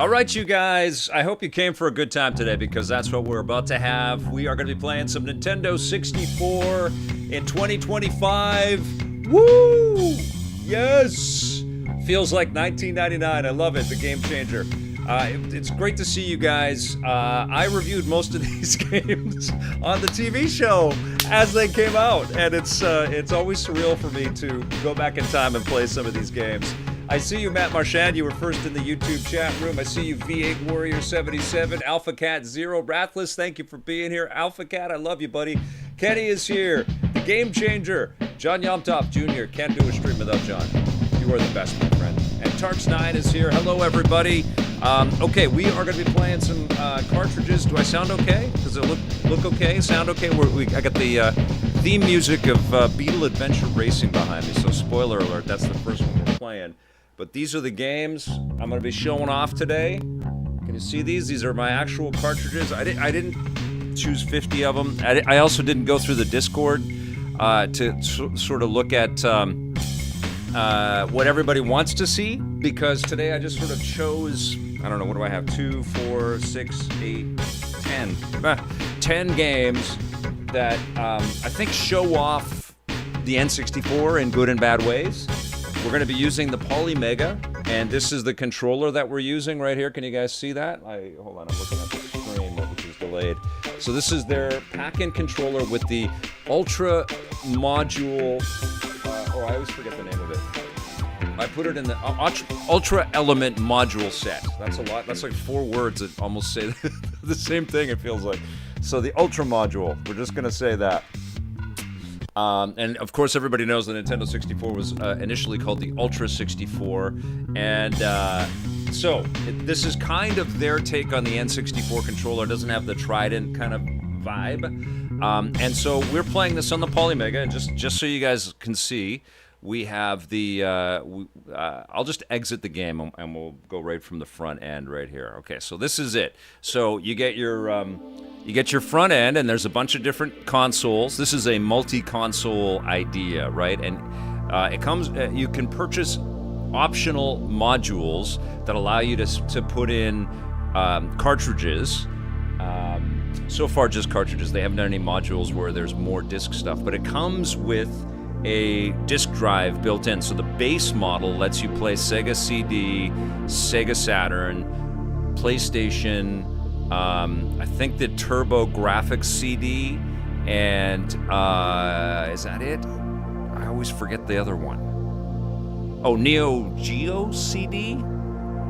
All right, you guys, I hope you came for a good time today because that's what we're about to have. We are going to be playing some Nintendo 64 in 2025. Woo! Yes! Feels like 1999. I love it, the game changer. It's great to see you guys. I reviewed most of these games on the TV show as they came out, and it's always surreal for me to go back in time and play some of these games. I see you, Matt Marchand. You were first in the YouTube chat room. I see you, V8 Warrior 77, Alpha Cat Zero, Rathless. Thank you for being here, Alpha Cat. I love you, buddy. Kenny is here. The Game Changer, John Yomtop Jr. Can't do a stream without John. You are the best, my friend. And Tarks9 is here. Hello, everybody. Okay, we are going to be playing some cartridges. Do I sound okay? Does it look okay? Sound okay? I got the theme music of Beetle Adventure Racing behind me. So spoiler alert, that's the first one we're playing. But these are the games I'm going to be showing off today. Can you see these? These are my actual cartridges. I didn't choose 50 of them. I also didn't go through the Discord to sort of look at what everybody wants to see, because today I just sort of chose, I don't know, what do I have? 2, 4, 6, 8, 10. 10 games that I think show off the N64 in good and bad ways. We're going to be using the Polymega, and this is the controller that we're using right here. Can you guys see that? Hold on, I'm looking at the screen, which is delayed. So this is their pack-in controller with the Ultra Module. I always forget the name of it. I put it in the Ultra Element Module Set. That's a lot. That's like 4 words that almost say the same thing, it feels like. So the Ultra Module, we're just going to say that. And of course, everybody knows the Nintendo 64 was initially called the Ultra 64. And so this is kind of their take on the N64 controller. It doesn't have the Trident kind of vibe. And so we're playing this on the Polymega. And just so you guys can see, we have the, I'll just exit the game and we'll go right from the front end right here. Okay, so this is it. So you get your front end, and there's a bunch of different consoles. This is a multi-console idea, right? And it comes, you can purchase optional modules that allow you to put in cartridges. So far, just cartridges. They haven't done any modules where there's more disc stuff, but it comes with a disc drive built in. So the base model lets you play Sega CD, Sega Saturn, PlayStation, I think the Turbo Graphics CD, and is that it? I always forget the other one. Oh, Neo Geo CD,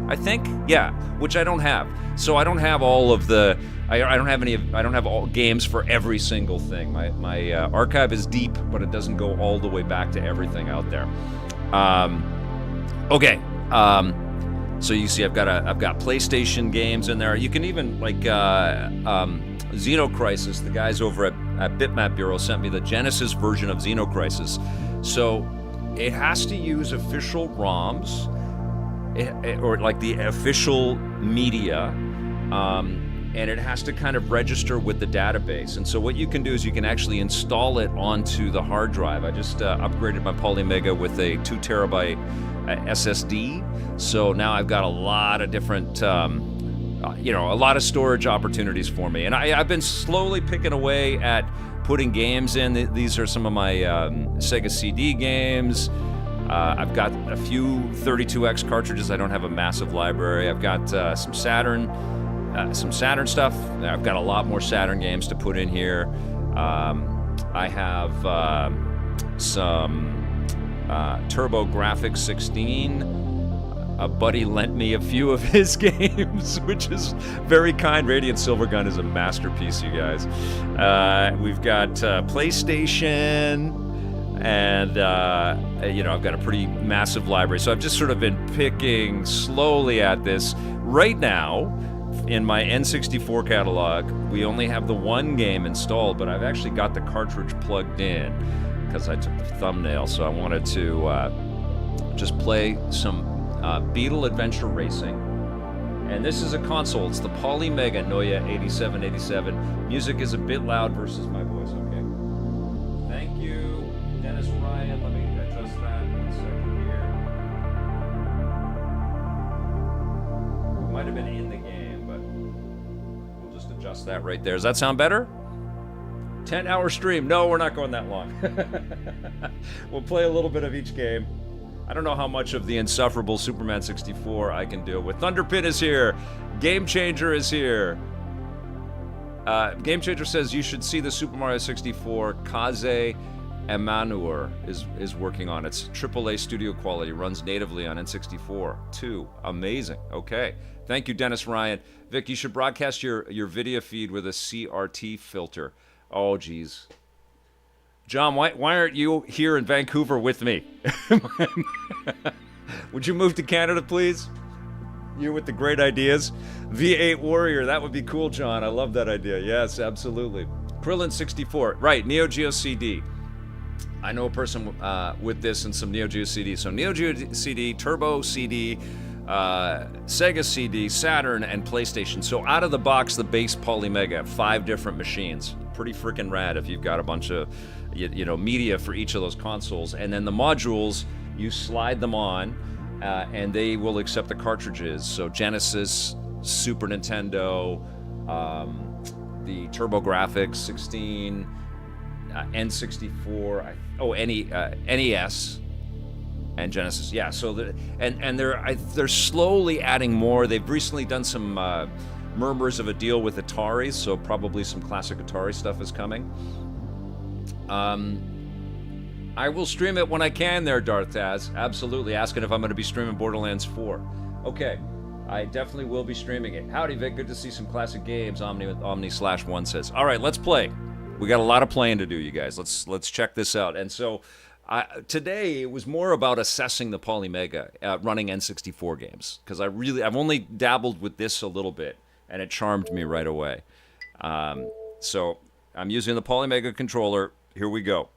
I think. Yeah, which I don't have. So I don't have all of the. I don't have all games for every single thing. My archive is deep, but it doesn't go all the way back to everything out there. Okay. So you see, I've got PlayStation games in there. You can even like Xenocrisis. The guys over at Bitmap Bureau sent me the Genesis version of Xenocrisis. So it has to use official ROMs, or like the official media. And it has to kind of register with the database. And so what you can do is you can actually install it onto the hard drive. I just upgraded my Polymega with a 2 terabyte SSD. So now I've got a lot of different, a lot of storage opportunities for me. And I've been slowly picking away at putting games in. These are some of my Sega CD games. I've got a few 32X cartridges. I don't have a massive library. I've got some Saturn stuff. I've got a lot more Saturn games to put in here. I have some Turbo Graphics 16. A buddy lent me a few of his games, which is very kind. Radiant Silvergun is a masterpiece, you guys. We've got PlayStation, and I've got a pretty massive library. So I've just sort of been picking slowly at this. Right now, in my N64 catalog, we only have the one game installed, but I've actually got the cartridge plugged in because I took the thumbnail. So I wanted to just play some Beetle Adventure Racing. And this is a console. It's the Polymega Noya 8787. Music is a bit loud versus my voice, okay? Thank you, Dennis Ryan. Let me adjust that 1 second here. We might have been in the game, but we'll just adjust that right there. Does that sound better? 10-hour stream. No, we're not going that long. We'll play a little bit of each game. I don't know how much of the insufferable Superman 64 I can deal with. Thunderpin is here. Game Changer is here. Game Changer says you should see the Super Mario 64. Kaze Emanuer is working on it. It's AAA studio quality. Runs natively on N64 too. Amazing. Okay. Thank you, Dennis Ryan. Vic, you should broadcast your video feed with a CRT filter. Oh, geez. John, why aren't you here in Vancouver with me? Would you move to Canada, please? You with the great ideas. V8 Warrior, that would be cool, John. I love that idea. Yes, absolutely. Krillin 64, right, Neo Geo CD. I know a person with this and some Neo Geo CD. So Neo Geo CD, Turbo CD, Sega CD, Saturn, and PlayStation. So out of the box, the base Polymega, 5 different machines. Pretty freaking rad if you've got a bunch of media for each of those consoles. And then the modules, you slide them on, and they will accept the cartridges. So Genesis, Super Nintendo, the TurboGrafx 16, N64, NES, and Genesis. Yeah. So they're slowly adding more. They've recently done some murmurs of a deal with Atari, so probably some classic Atari stuff is coming. I will stream it when I can there, Darth Taz. Absolutely. Asking if I'm going to be streaming Borderlands 4. Okay. I definitely will be streaming it. Howdy, Vic. Good to see some classic games. Omni/1 says. All right, let's play. We got a lot of playing to do, you guys. Let's check this out. And so today it was more about assessing the Polymega running N64 games, because I've only dabbled with this a little bit, and it charmed me right away. So I'm using the Polymega controller. Here we go.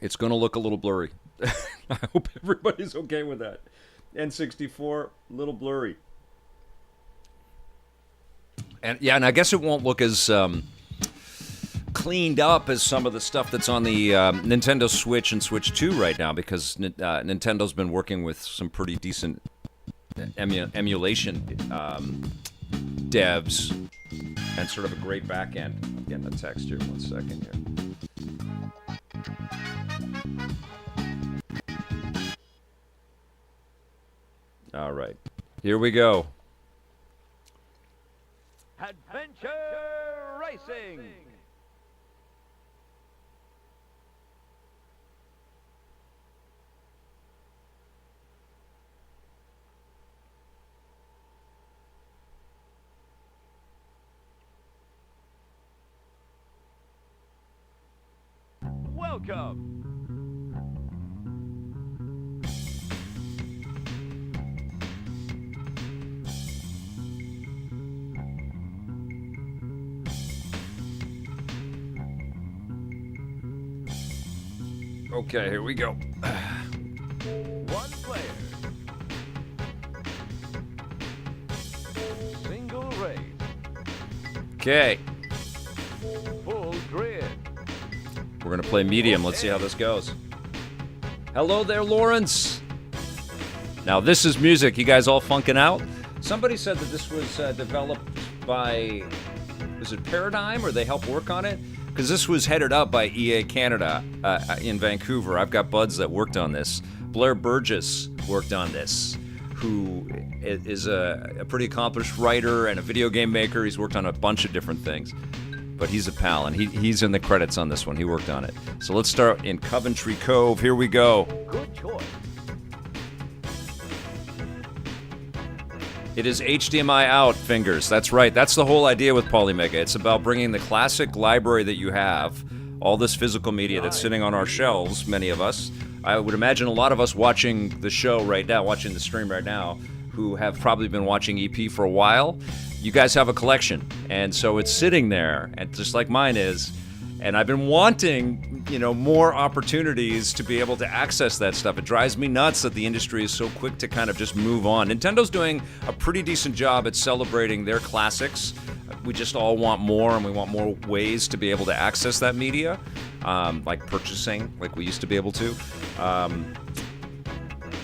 It's going to look a little blurry. I hope everybody's okay with that. N64, a little blurry. And I guess it won't look as cleaned up as some of the stuff that's on the Nintendo Switch and Switch 2 right now, because Nintendo's been working with some pretty decent emulation devs and sort of a great back end. I'm getting a text here. 1 second here. All right, here we go. Adventure Racing. Welcome. Okay, here we go. One player. Single race. Okay, Full grid. we're going to play medium. Let's see how this goes. Hello there, Lawrence. Now, this is music. You guys all funking out? Somebody said that this was developed by, was it Paradigm, or they helped work on it? Because this was headed up by EA Canada in Vancouver. I've got buds that worked on this. Blair Burgess worked on this, who is a pretty accomplished writer and a video game maker. He's worked on a bunch of different things, but he's a pal, and he's in the credits on this one. He worked on it. So let's start in Coventry Cove. Here we go. Good choice. It is HDMI out, fingers. That's right. That's the whole idea with Polymega. It's about bringing the classic library that you have, all this physical media that's sitting on our shelves, many of us. I would imagine a lot of us watching the show right now, watching the stream right now, who have probably been watching EP for a while. You guys have a collection, and so it's sitting there, and just like mine is. And I've been wanting, more opportunities to be able to access that stuff. It drives me nuts that the industry is so quick to kind of just move on. Nintendo's doing a pretty decent job at celebrating their classics. We just all want more, and we want more ways to be able to access that media, like purchasing, like we used to be able to.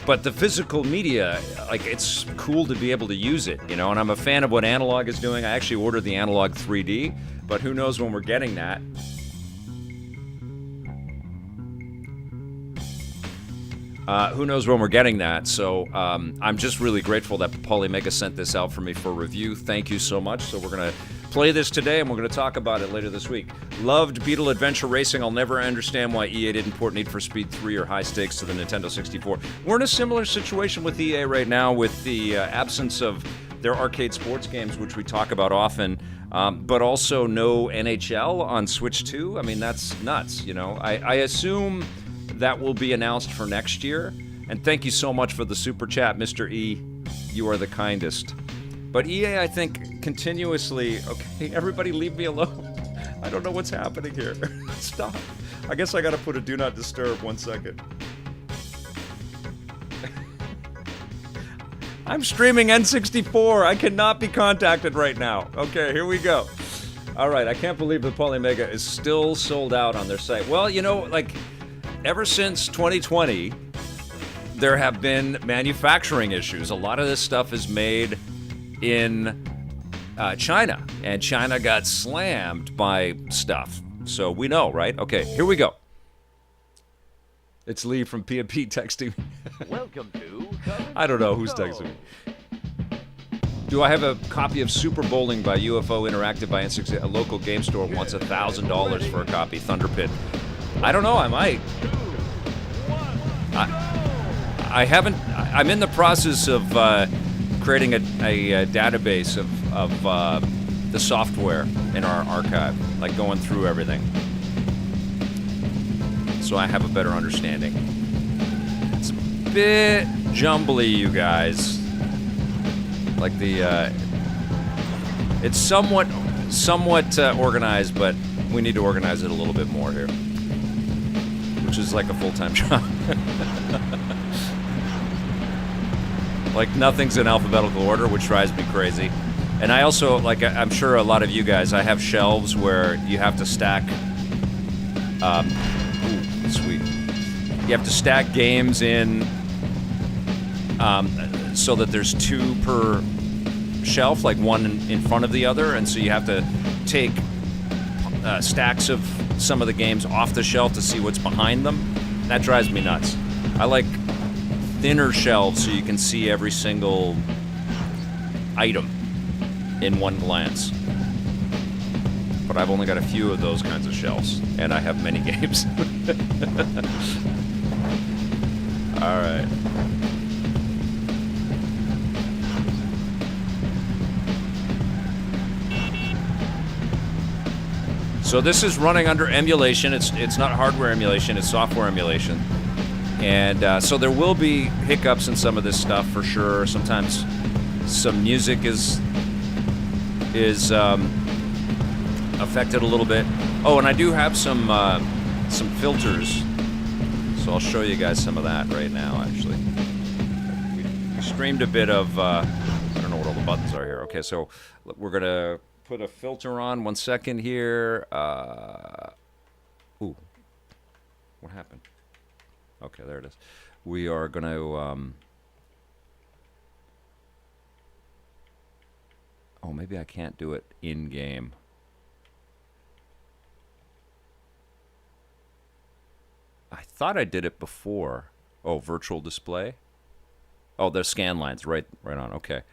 But the physical media, like, it's cool to be able to use it, you know, and I'm a fan of what Analog is doing. I actually ordered the Analog 3D, but who knows when we're getting that. Who knows when we're getting that, so I'm just really grateful that Polymega sent this out for me for review. Thank you so much. So we're going to play this today, and we're going to talk about it later this week. Loved Beetle Adventure Racing. I'll never understand why EA didn't port Need for Speed 3 or High Stakes to the Nintendo 64. We're in a similar situation with EA right now with the absence of their arcade sports games, which we talk about often, but also no NHL on Switch 2. I mean, that's nuts, you know. I assume that will be announced for next year. And thank you so much for the super chat, Mr. E. You are the kindest. But EA, I think, continuously... Okay, everybody leave me alone. I don't know what's happening here. Stop. I guess I gotta put a do not disturb. 1 second. I'm streaming N64. I cannot be contacted right now. Okay, here we go. All right, I can't believe that Polymega is still sold out on their site. Well, you know, like, ever since 2020, there have been manufacturing issues. A lot of this stuff is made in China, and China got slammed by stuff. So we know, right? Okay, here we go. It's Lee from PMP texting me. Welcome to... I don't know who's texting me. Do I have a copy of Super Bowling by UFO Interactive by N64? A local game store wants $1,000 for a copy. Thunder Pit. I don't know, I might. I haven't... I'm in the process of creating a database of the software in our archive, like going through everything, so I have a better understanding. It's a bit jumbly, you guys. Like the it's somewhat organized, but we need to organize it a little bit more here, which is like a full-time job. Like, nothing's in alphabetical order, which drives me crazy. And I also, like, I'm sure a lot of you guys, I have shelves where you have to stack, ooh, sweet. You have to stack games in, so that there's two per shelf, like one in front of the other, and so you have to take stacks of some of the games off the shelf to see what's behind them. That drives me nuts. I like thinner shelves so you can see every single item in one glance. But I've only got a few of those kinds of shelves, and I have many games. All right. So this is running under emulation. It's not hardware emulation, it's software emulation. And so there will be hiccups in some of this stuff for sure. Sometimes some music is affected a little bit. Oh, and I do have some filters, so I'll show you guys some of that right now. Actually, we streamed a bit of I don't know what all the buttons are here. Okay, so we're gonna put a filter on. 1 second here. Ooh, what happened? Okay, there it is. We are going to... oh, maybe I can't do it in-game. I thought I did it before. Oh, virtual display? Oh, there's scan lines. Right on. Okay.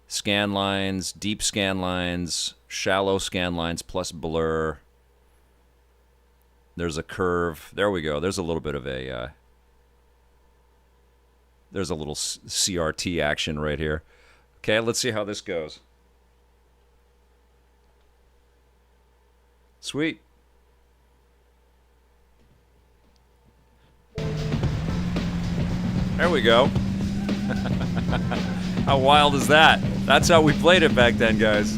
Scan lines, deep scan lines, shallow scan lines, plus blur. There's a curve. There we go. There's a little bit of a... there's a little CRT action right here. Okay, let's see how this goes. Sweet. There we go. How wild is that? That's how we played it back then, guys.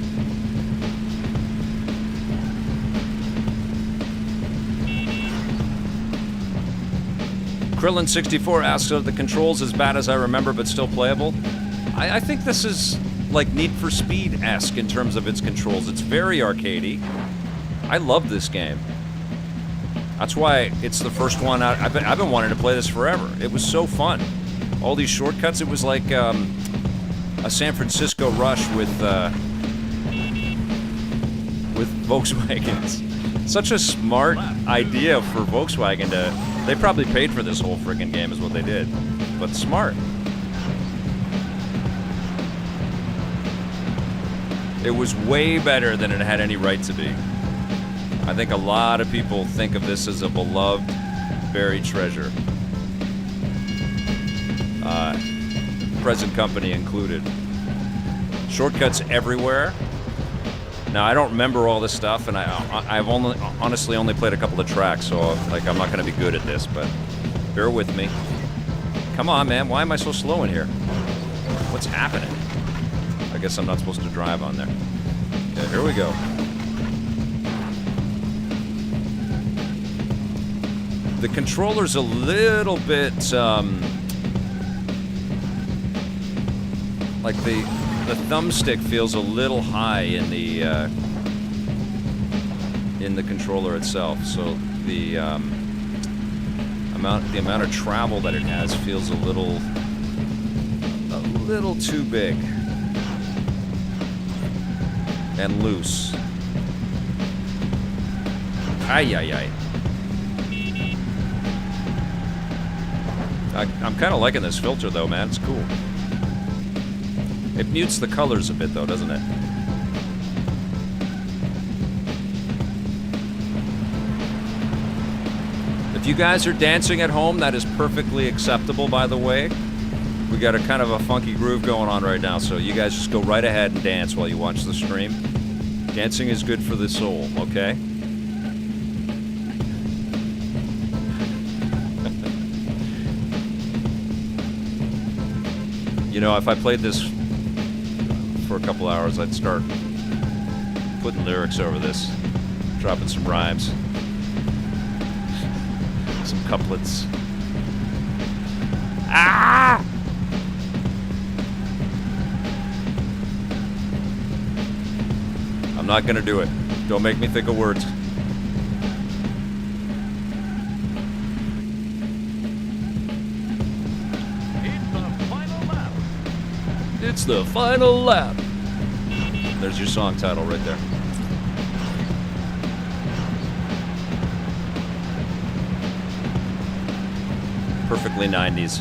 Krillin64 asks, are the controls as bad as I remember but still playable? I think this is like Need for Speed-esque in terms of its controls. It's very arcadey. I love this game. That's why it's the first one out. I've been wanting to play this forever. It was so fun. all these shortcuts. It was like a San Francisco rush with Volkswagens. Such a smart idea for Volkswagen to... They probably paid for this whole friggin' game is what they did. But smart. It was way better than it had any right to be. I think a lot of people think of this as a beloved buried treasure. Present company included. Shortcuts everywhere. Now, I don't remember all this stuff, and I've honestly only played a couple of tracks, so like I'm not going to be good at this, but bear with me. Come on, man. Why am I so slow in here? What's happening? I guess I'm not supposed to drive on there. Yeah, here we go. The controller's a little bit, like the thumbstick feels a little high in the controller itself, so the amount of travel that it has feels a little too big and loose. Ay ay ay. I'm kind of liking this filter though, man. It's cool. It mutes the colors a bit though, doesn't it? If you guys are dancing at home, that is perfectly acceptable, by the way. We got a kind of a funky groove going on right now, so you guys just go right ahead and dance while you watch the stream. Dancing is good for the soul, okay? You know, if I played this for a couple hours, I'd start putting lyrics over this, dropping some rhymes, some couplets. Ah! I'm not gonna do it. Don't make me think of words. It's the final lap. There's your song title right there. Perfectly 90s.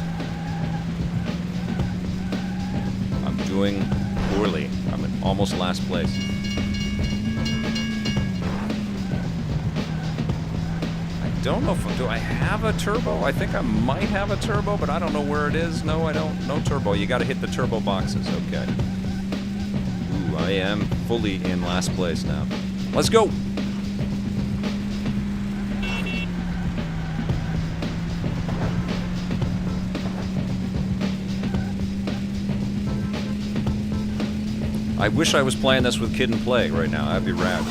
I'm doing poorly. I'm in almost last place. I don't know if... Do I have a turbo? I think I might have a turbo, but I don't know where it is. No, I don't. No turbo. You got to hit the turbo boxes. Okay. Ooh, I am fully in last place now. Let's go. I wish I was playing this with Kid and Play right now. That'd be rad.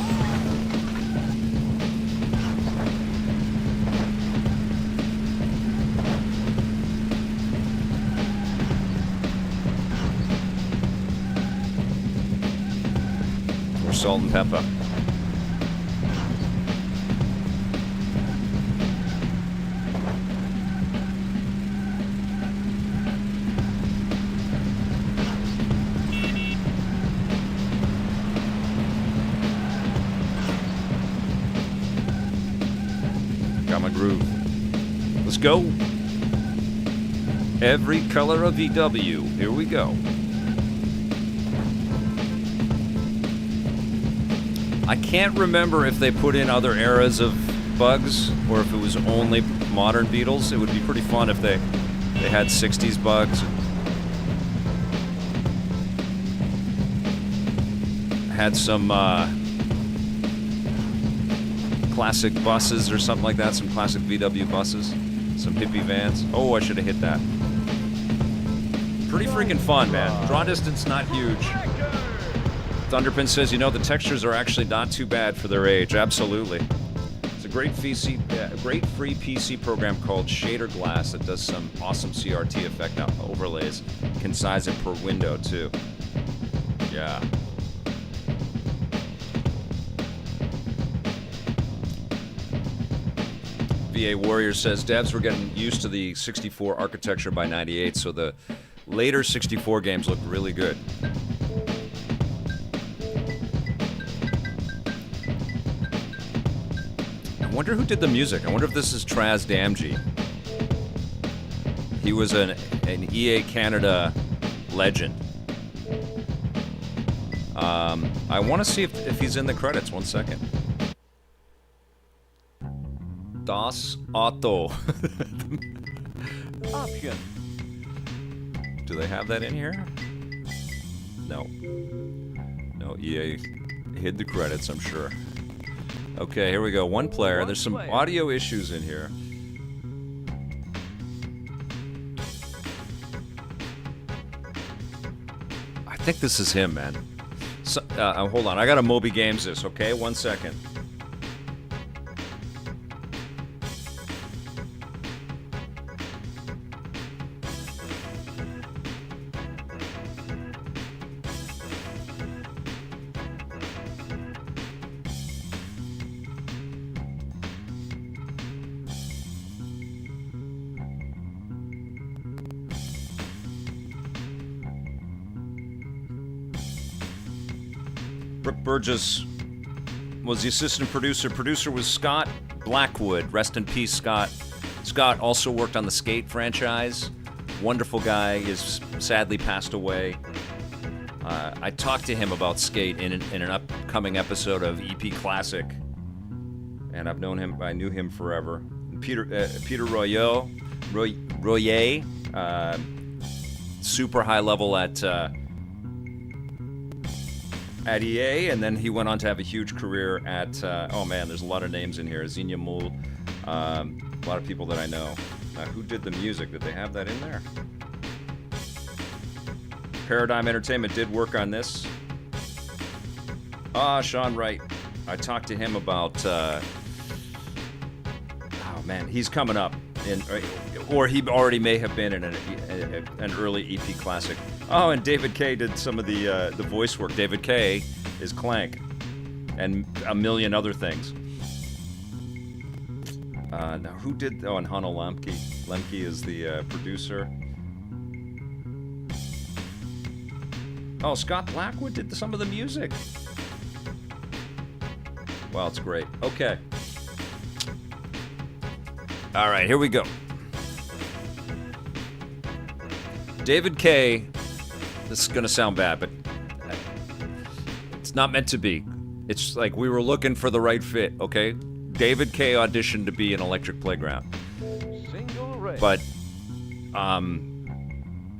Or salt and pepper. Groove. Let's go. Every color of VW. Here we go. I can't remember if they put in other eras of bugs or if it was only modern Beetles. It would be pretty fun if they had 60s bugs. Had some classic buses or something like that, some classic VW buses, some hippie vans. Oh, I should have hit that. Pretty freaking fun, man. Draw distance not huge. Thunderpin says, you know, the textures are actually not too bad for their age. Absolutely. It's a great free PC program called Shader Glass that does some awesome CRT effect overlays. Can size it per window too. Yeah. SVA Warrior says devs were getting used to the 64 architecture by 98, so the later 64 games looked really good. I wonder who did the music. I wonder if this is Traz Damji. He was an EA Canada legend. I want to see if he's in the credits. 1 second. Das Auto. Option. Do they have that in here? No. No, EA hid the credits, I'm sure. Okay, here we go. One player. There's some audio issues in here. I think this is him, man. So, hold on. I gotta Moby Games this, okay? 1 second. Brooke Burgess was the assistant producer. Producer was Scott Blackwood. Rest in peace, Scott. Scott also worked on the Skate franchise. Wonderful guy. Is sadly passed away. I talked to him about Skate in an upcoming episode of EP Classic, and I've known him. I knew him forever. Peter Royer, super high level at EA, and then he went on to have a huge career at, oh man, there's a lot of names in here. Xenia Mool, a lot of people that I know. Who did the music? Did they have that in there? Paradigm Entertainment did work on this. Sean Wright. I talked to him about, oh man, he's coming up. Or he already may have been in an early EP Classic. Oh, and David Kay did some of the voice work. David Kay is Clank, and a million other things. Now, who did? Oh, and Hanno Lemke. Lemke is the producer. Oh, Scott Blackwood did some of the music. Wow, it's great. Okay. All right, here we go. David Kay, this is going to sound bad, but it's not meant to be. It's like we were looking for the right fit, okay? David Kay auditioned to be in Electric Playground. Single race. But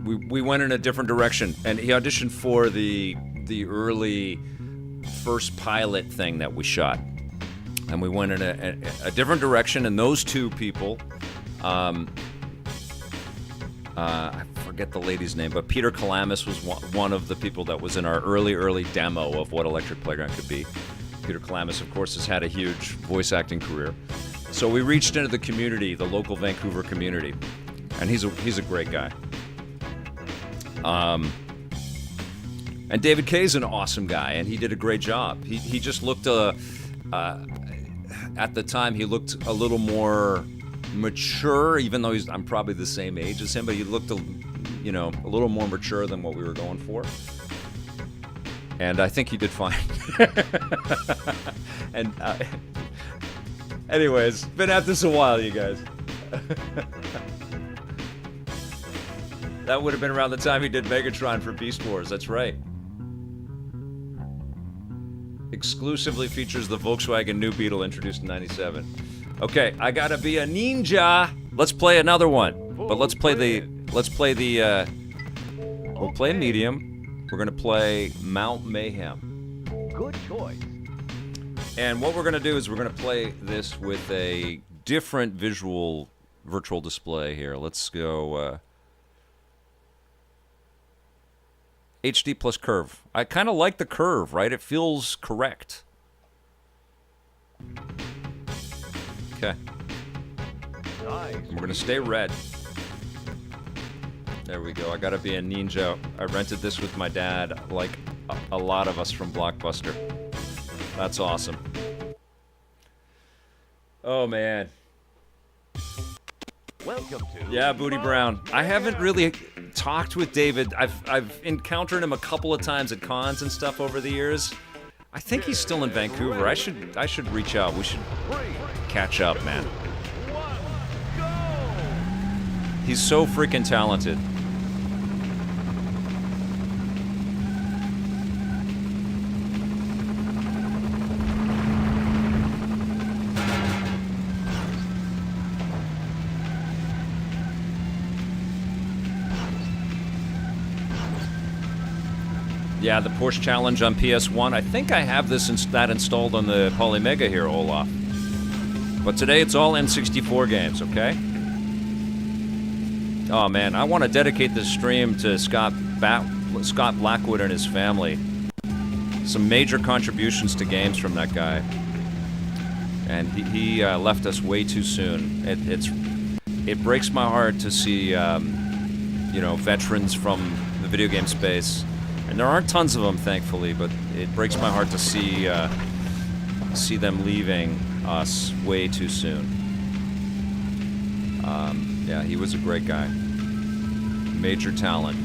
we went in a different direction, and he auditioned for the early first pilot thing that we shot. And we went in a different direction, and those two people, I forget the lady's name, but Peter Kalamis was one of the people that was in our early demo of what Electric Playground could be. Peter Kalamis, of course, has had a huge voice acting career. So we reached into the community, the local Vancouver community, and he's a great guy. And David Kay's an awesome guy, and he did a great job. He just looked at the time, he looked a little more mature, even though I'm probably the same age as him, but he looked a little more mature than what we were going for. And I think he did fine. And anyways, been at this a while, you guys. That would have been around the time he did Megatron for Beast Wars. That's right. Exclusively features the Volkswagen New Beetle introduced in '97. Okay, I gotta be a ninja. Let's play another one, but let's play the we'll play medium. We're gonna play Mount Mayhem. Good choice. And what we're gonna do is we're gonna play this with a different visual virtual display here. Let's go HD plus curve. I kind of like the curve, right? It feels correct. Okay. Nice. We're going to stay red. There we go. I got to be a ninja. I rented this with my dad, like a lot of us from Blockbuster. That's awesome. Oh, man. Welcome to Yeah, Booty Brown. I haven't really talked with David. I've encountered him a couple of times at cons and stuff over the years. I think he's still in Vancouver. I should reach out. We should 3, catch up, man. 1, go! He's so freaking talented. Yeah, the Porsche Challenge on PS1. I think I have that installed on the Polymega here, Olaf. But today it's all N64 games, okay? Oh man, I want to dedicate this stream to Scott Blackwood and his family. Some major contributions to games from that guy. And he left us way too soon. It breaks my heart to see veterans from the video game space. And there aren't tons of them, thankfully, but it breaks my heart to see them leaving us way too soon. Yeah, he was a great guy. Major talent.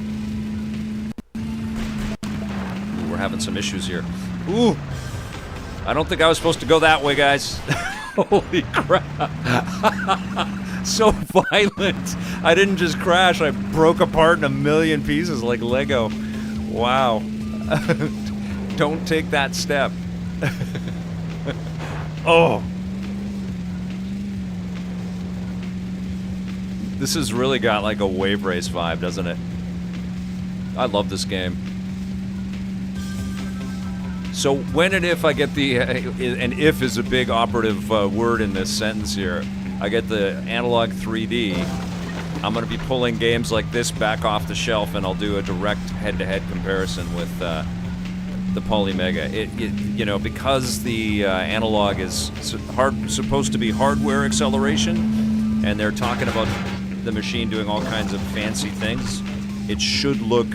Ooh, we're having some issues here. Ooh! I don't think I was supposed to go that way, guys. Holy crap. So violent. I didn't just crash, I broke apart in a million pieces like Lego. Wow. Don't take that step. Oh. This has really got like a wave race vibe, doesn't it? I love this game. So when and if I get the, and if is a big operative word in this sentence here, I get the analog 3D, I'm going to be pulling games like this back off the shelf, and I'll do a direct head-to-head comparison with the Polymega. Because the analog is supposed to be hardware acceleration, and they're talking about the machine doing all kinds of fancy things, it should look,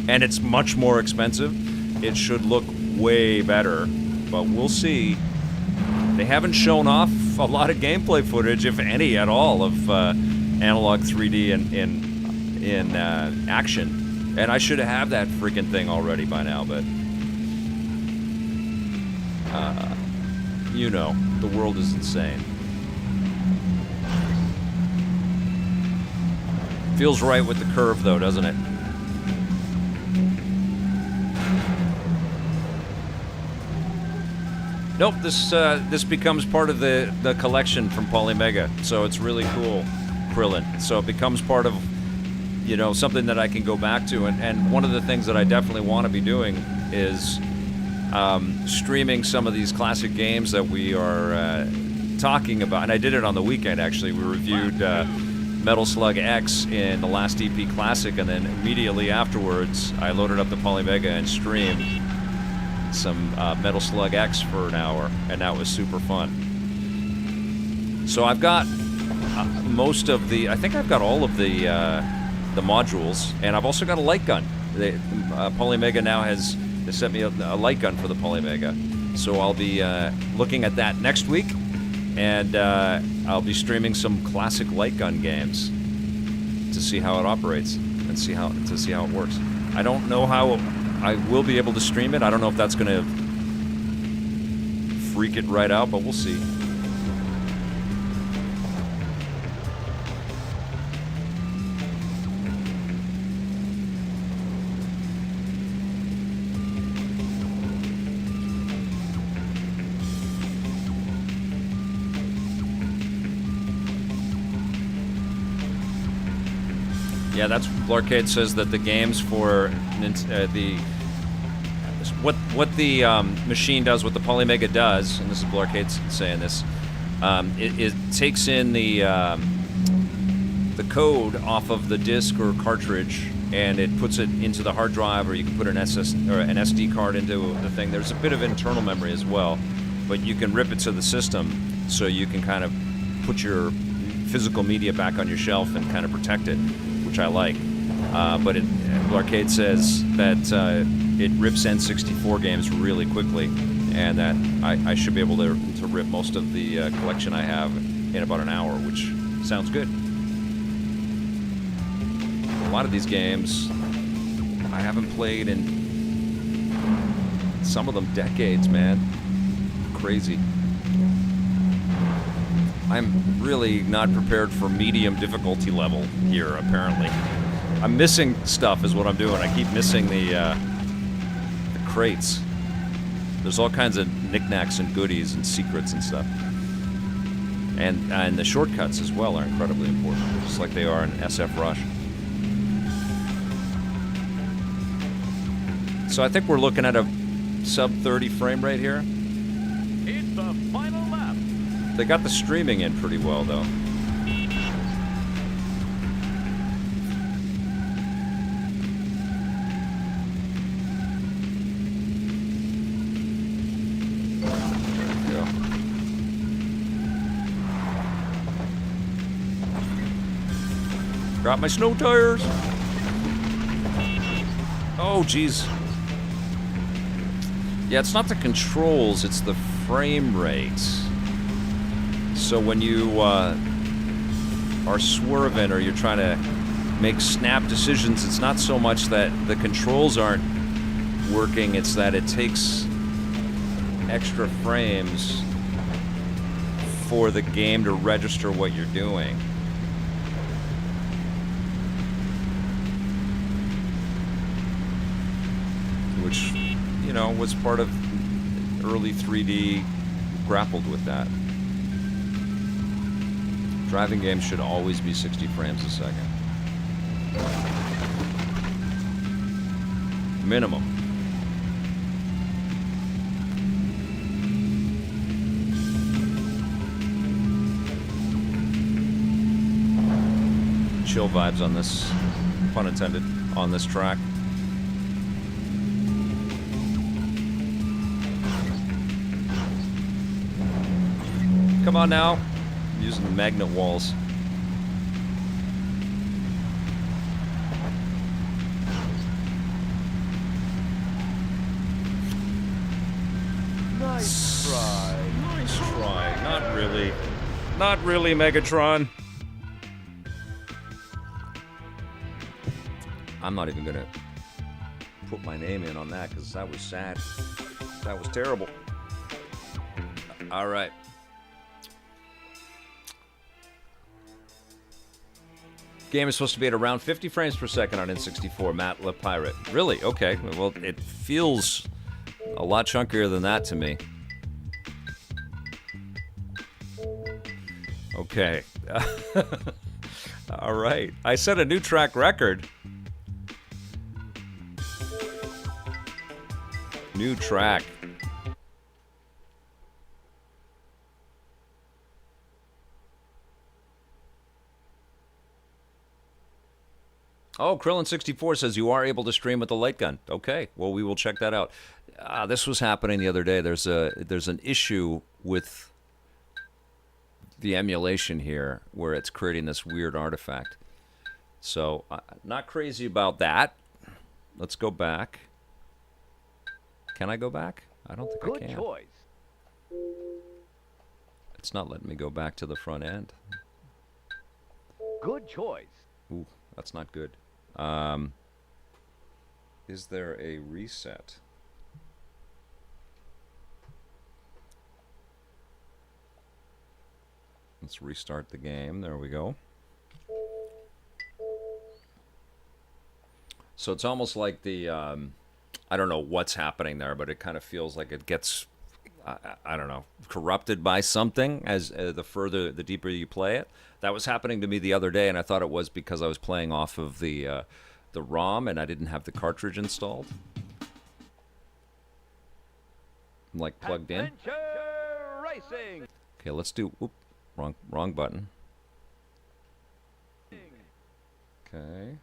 and it's much more expensive, it should look way better, but we'll see. They haven't shown off a lot of gameplay footage, if any at all, of analog 3D in action, and I should have that freaking thing already by now, but the world is insane. Feels right with the curve, though, doesn't it? Nope, this becomes part of the collection from Polymega, so it's really cool, Krillin. So it becomes part of, something that I can go back to, and one of the things that I definitely want to be doing is streaming some of these classic games that we are talking about, and I did it on the weekend, actually. We reviewed Metal Slug X in the last EP Classic, and then immediately afterwards, I loaded up the Polymega and streamed some Metal Slug X for an hour, and that was super fun. So I've got most of the, I think I've got all of the modules, and I've also got a light gun. Polymega now has sent me a light gun for the Polymega, so I'll be looking at that next week, and I'll be streaming some classic light gun games to see how it operates and see how it works. I don't know how I will be able to stream it. I don't know if that's going to freak it right out, but we'll see. Yeah, that's Blarcade says that the games for what the machine does, what the Polymega does, and this is Blarcade saying this, it takes in the code off of the disc or cartridge, and it puts it into the hard drive, or you can put an SD card into the thing. There's a bit of internal memory as well, but you can rip it to the system, so you can kind of put your physical media back on your shelf and kind of protect it, which I like. But Blarcade says that it rips N64 games really quickly, and that I should be able to rip most of the collection I have in about an hour, which sounds good. A lot of these games I haven't played in some of them decades, man. Crazy. I'm really not prepared for medium difficulty level here, apparently. I'm missing stuff is what I'm doing. I keep missing the crates. There's all kinds of knickknacks and goodies and secrets and stuff. And the shortcuts as well are incredibly important, just like they are in SF Rush. So I think we're looking at a sub 30 frame rate here. It's the final lap. They got the streaming in pretty well, though. Got my snow tires. Oh, jeez. Yeah, it's not the controls, it's the frame rate. So when you are swerving or you're trying to make snap decisions, it's not so much that the controls aren't working, it's that it takes extra frames for the game to register what you're doing. Which, you know, was part of early 3D grappled with that. Driving games should always be 60 frames a second. Minimum. Chill vibes on this, pun intended, on this track. Come on now. I'm using the magnet walls. Nice try. Nice try. Not really. Not really, Megatron. I'm not even gonna put my name in on that because that was sad. That was terrible. All right. Game is supposed to be at around 50 frames per second on N64, Matt Le Pirate. Really? Okay. Well, it feels a lot chunkier than that to me. Okay. All right. I set a new track record. New track. Oh, Krillin64 says you are able to stream with the light gun. Okay, well, we will check that out. This was happening the other day. There's an issue with the emulation here where it's creating this weird artifact. So, not crazy about that. Let's go back. Can I go back? I don't think I can. Good choice. It's not letting me go back to the front end. Good choice. Ooh, that's not good. Is there a reset? Let's restart the game. There we go. So it's almost like the, I don't know what's happening there, but it kind of feels like it gets, I don't know, corrupted by something as the deeper you play it. That was happening to me the other day, and I thought it was because I was playing off of the ROM and I didn't have the cartridge installed. I'm like plugged in. Adventure racing. Okay, let's do. Oop, wrong button. Okay.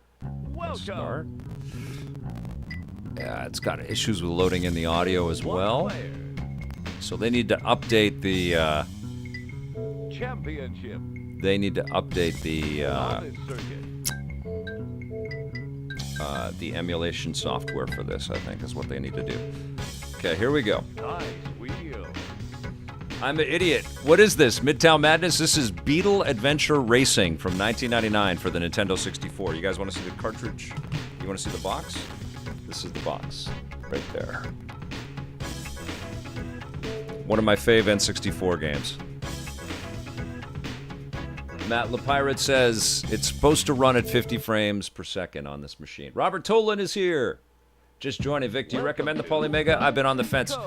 Welcome. Start. Yeah, it's got issues with loading in the audio as well. So they need to update the. Championship. They need to update the emulation software for this. I think is what they need to do. Okay, here we go. Nice wheel. I'm an idiot. What is this? Midtown Madness? This is Beetle Adventure Racing from 1999 for the Nintendo 64. You guys want to see the cartridge? You want to see the box? This is the box. Right there. One of my fave N64 games. Matt LaPirate says it's supposed to run at 50 frames per second on this machine. Robert Tolan is here. Just joining. Vic, do you recommend the Polymega? I've been on the fence.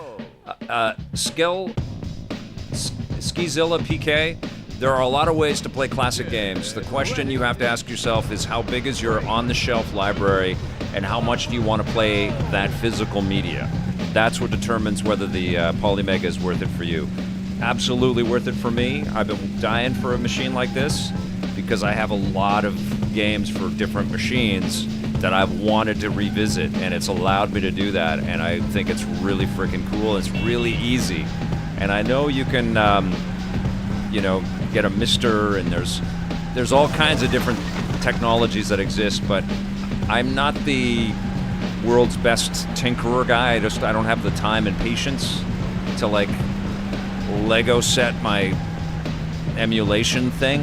Skizilla PK, there are a lot of ways to play classic games. The question you have to ask yourself is how big is your on-the-shelf library and how much do you want to play that physical media? That's what determines whether the Polymega is worth it for you. Absolutely worth it for me. I've been dying for a machine like this because I have a lot of games for different machines that I've wanted to revisit, and it's allowed me to do that, and I think it's really freaking cool. It's really easy. And I know you can, get a mister, and there's all kinds of different technologies that exist, but I'm not the world's best tinkerer guy. I don't have the time and patience to Lego set my emulation thing,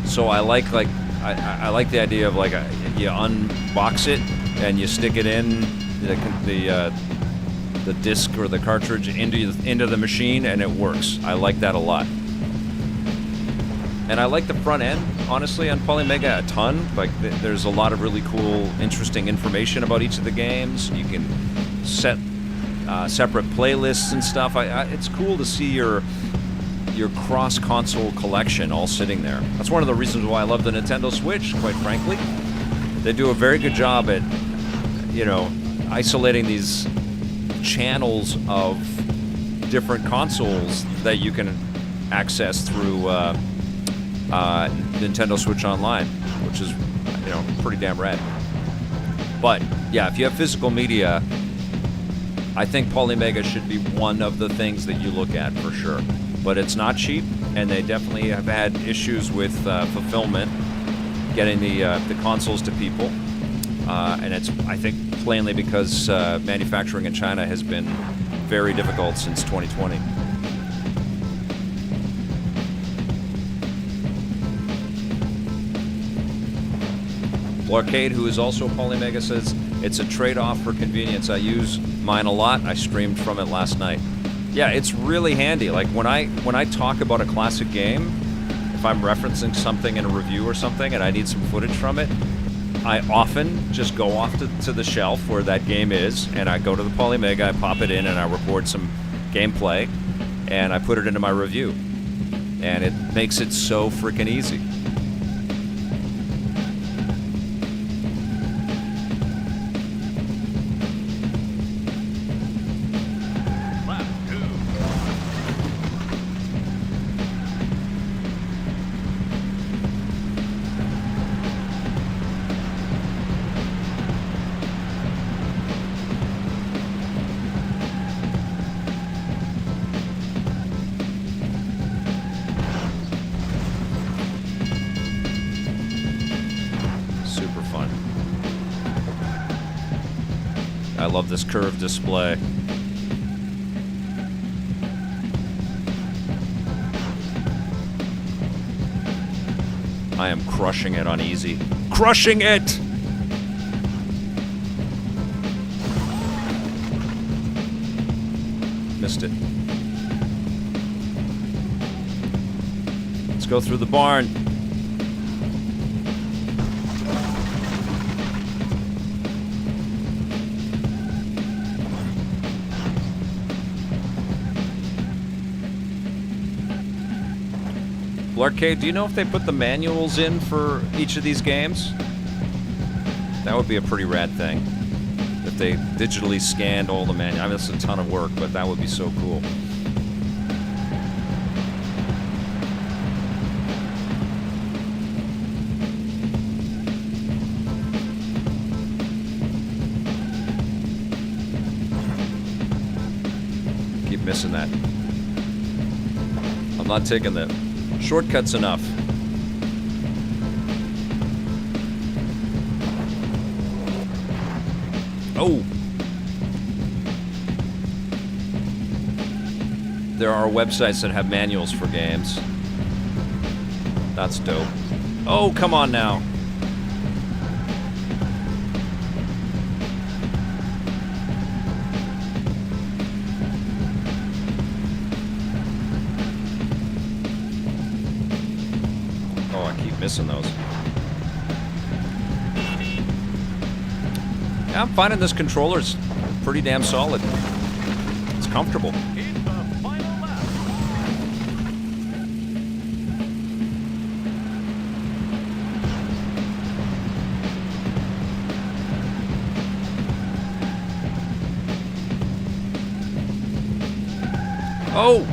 So I like I like the idea of you unbox it and you stick it in the disc or the cartridge into the machine and it works. I like that a lot. And I like the front end, honestly, on Polymega a ton. There's a lot of really cool, interesting information about each of the games. You can set separate playlists and stuff. It's cool to see your cross-console collection all sitting there. That's one of the reasons why I love the Nintendo Switch, quite frankly. They do a very good job at, isolating these channels of different consoles that you can access through Nintendo Switch Online, which is, pretty damn rad. But, yeah, if you have physical media, I think Polymega should be one of the things that you look at for sure. But it's not cheap, and they definitely have had issues with fulfillment, getting the consoles to people. And it's, I think, plainly because manufacturing in China has been very difficult since 2020. Arcade, who is also a Polymega, says it's a trade-off for convenience. I use mine a lot. I streamed from it last night. Yeah, it's really handy. When I talk about a classic game, if I'm referencing something in a review or something and I need some footage from it, I often just go off to the shelf where that game is, and I go to the Polymega, I pop it in, and I record some gameplay, and I put it into my review. And it makes it so freaking easy. I love this curved display. I am crushing it on easy. Crushing it! Missed it. Let's go through the barn. Arcade, do you know if they put the manuals in for each of these games? That would be a pretty rad thing. If they digitally scanned all the manuals. I mean, it's a ton of work, but that would be so cool. Keep missing that. I'm not taking that. Shortcuts enough. Oh! There are websites that have manuals for games. That's dope. Oh, come on now. Oh, I keep missing those. Yeah, I'm finding this controller's pretty damn solid. It's comfortable. It's the final lap. Oh!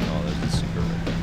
Oh, there's the secret right there.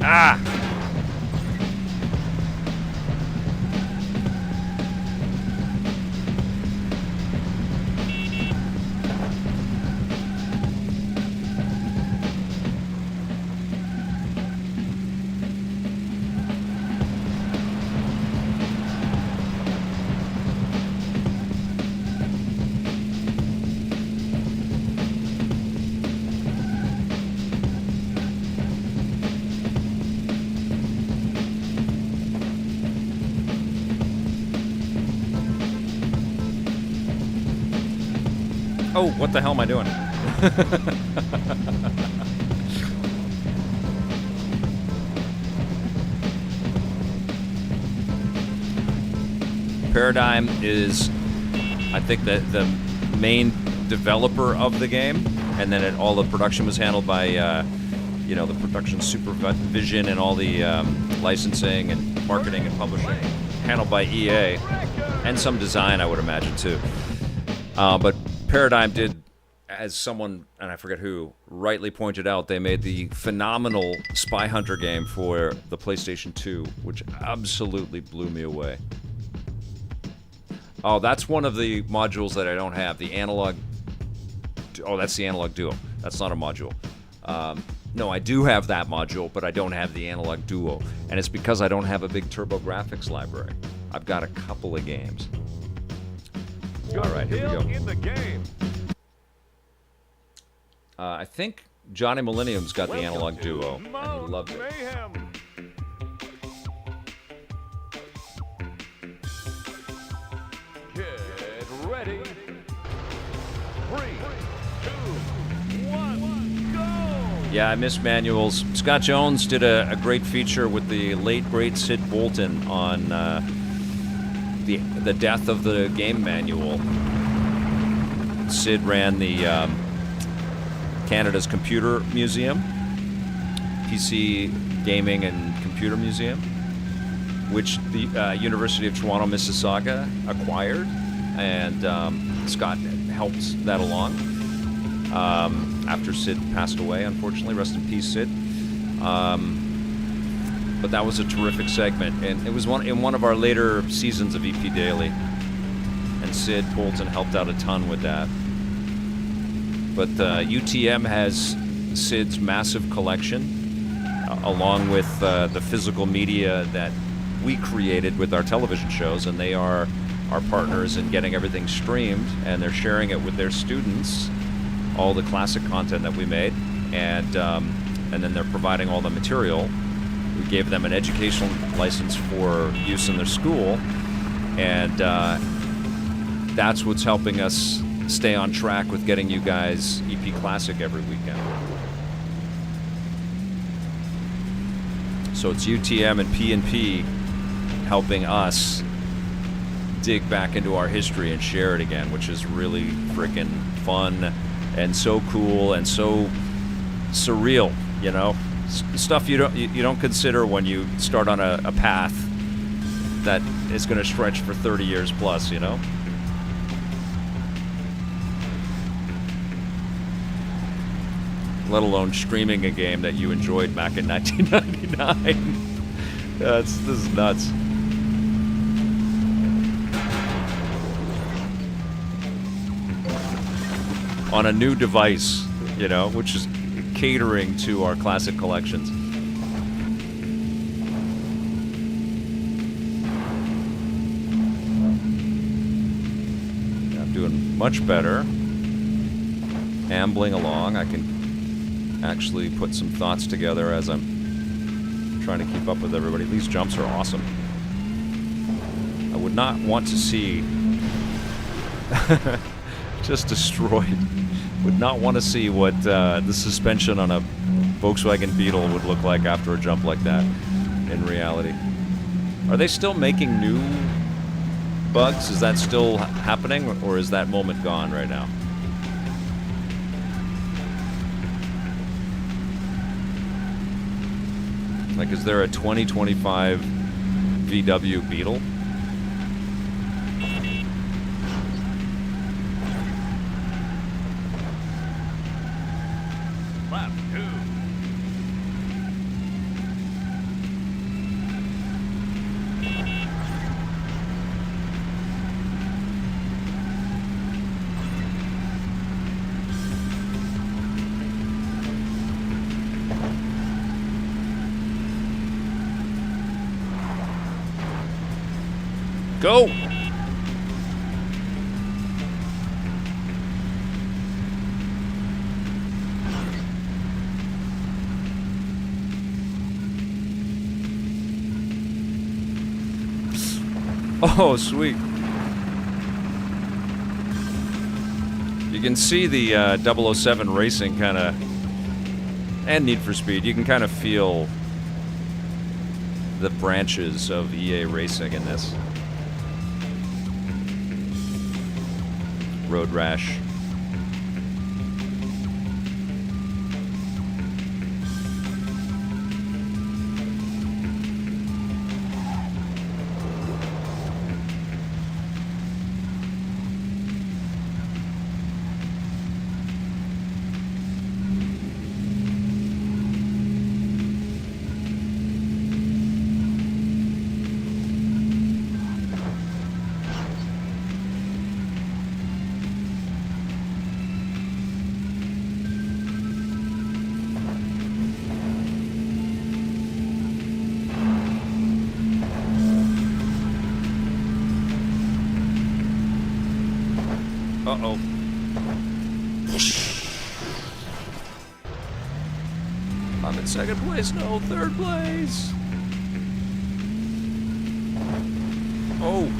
Ah! Oh, what the hell am I doing? Paradigm is, I think, the main developer of the game, and then all the production was handled by, you know, the production supervision and all the licensing and marketing and publishing handled by EA, and some design, I would imagine, too. But Paradigm did, as someone, and I forget who, rightly pointed out, they made the phenomenal Spy Hunter game for the PlayStation 2, which absolutely blew me away. Oh, that's one of the modules that I don't have, the analog... Oh, that's the analog duo. That's not a module. No, I do have that module, but I don't have the analog duo. And it's because I don't have a big TurboGrafx library. I've got a couple of games. All right, here we go. In the game. I think Johnny Millennium's got the analog duo, and he Mount loved it. Mayhem. Get ready. 3, 2, 1, go! Yeah, I miss manuals. Scott Jones did a great feature with the late, great Sid Bolton on the death of the game manual. Sid ran the Canada's Computer Museum, PC Gaming and Computer Museum, which the University of Toronto Mississauga acquired, and Scott helped that along after Sid passed away, unfortunately. Rest in peace, Sid. But that was a terrific segment, and it was in one of our later seasons of EP Daily, and Sid Bolton helped out a ton with that. But UTM has Sid's massive collection, along with the physical media that we created with our television shows, and they are our partners in getting everything streamed, and they're sharing it with their students, all the classic content that we made, and then they're providing all the material. We gave them an educational license for use in their school, and that's what's helping us stay on track with getting you guys EP Classic every weekend. So it's UTM and P&P helping us dig back into our history and share it again, which is really freaking fun and so cool and so surreal, you know, stuff you don't consider when you start on a path that is going to stretch for 30 years plus, you know. Let alone streaming a game that you enjoyed back in 1999. This is nuts. On a new device, you know, which is catering to our classic collections. I'm doing much better. Ambling along. I can actually put some thoughts together as I'm trying to keep up with everybody. These jumps are awesome. I would not want to see just destroyed. Would not want to see what the suspension on a Volkswagen Beetle would look like after a jump like that in reality. Are they still making new bugs? Is that still happening, or is that moment gone right now? Like, is there a 2025 VW Beetle? Lap 2. Go! Oh, sweet. You can see the 007 Racing kind of, and Need for Speed, you can kind of feel the branches of EA Racing in this. Road Rash. Uh-oh. I'm in second place, no, third place. Oh.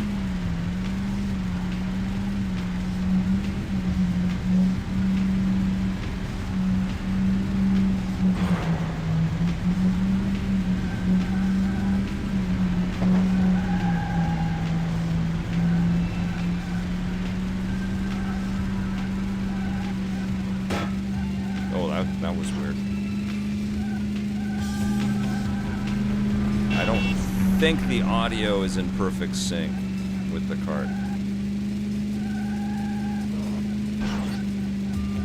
That was weird. I don't think the audio is in perfect sync with the cart.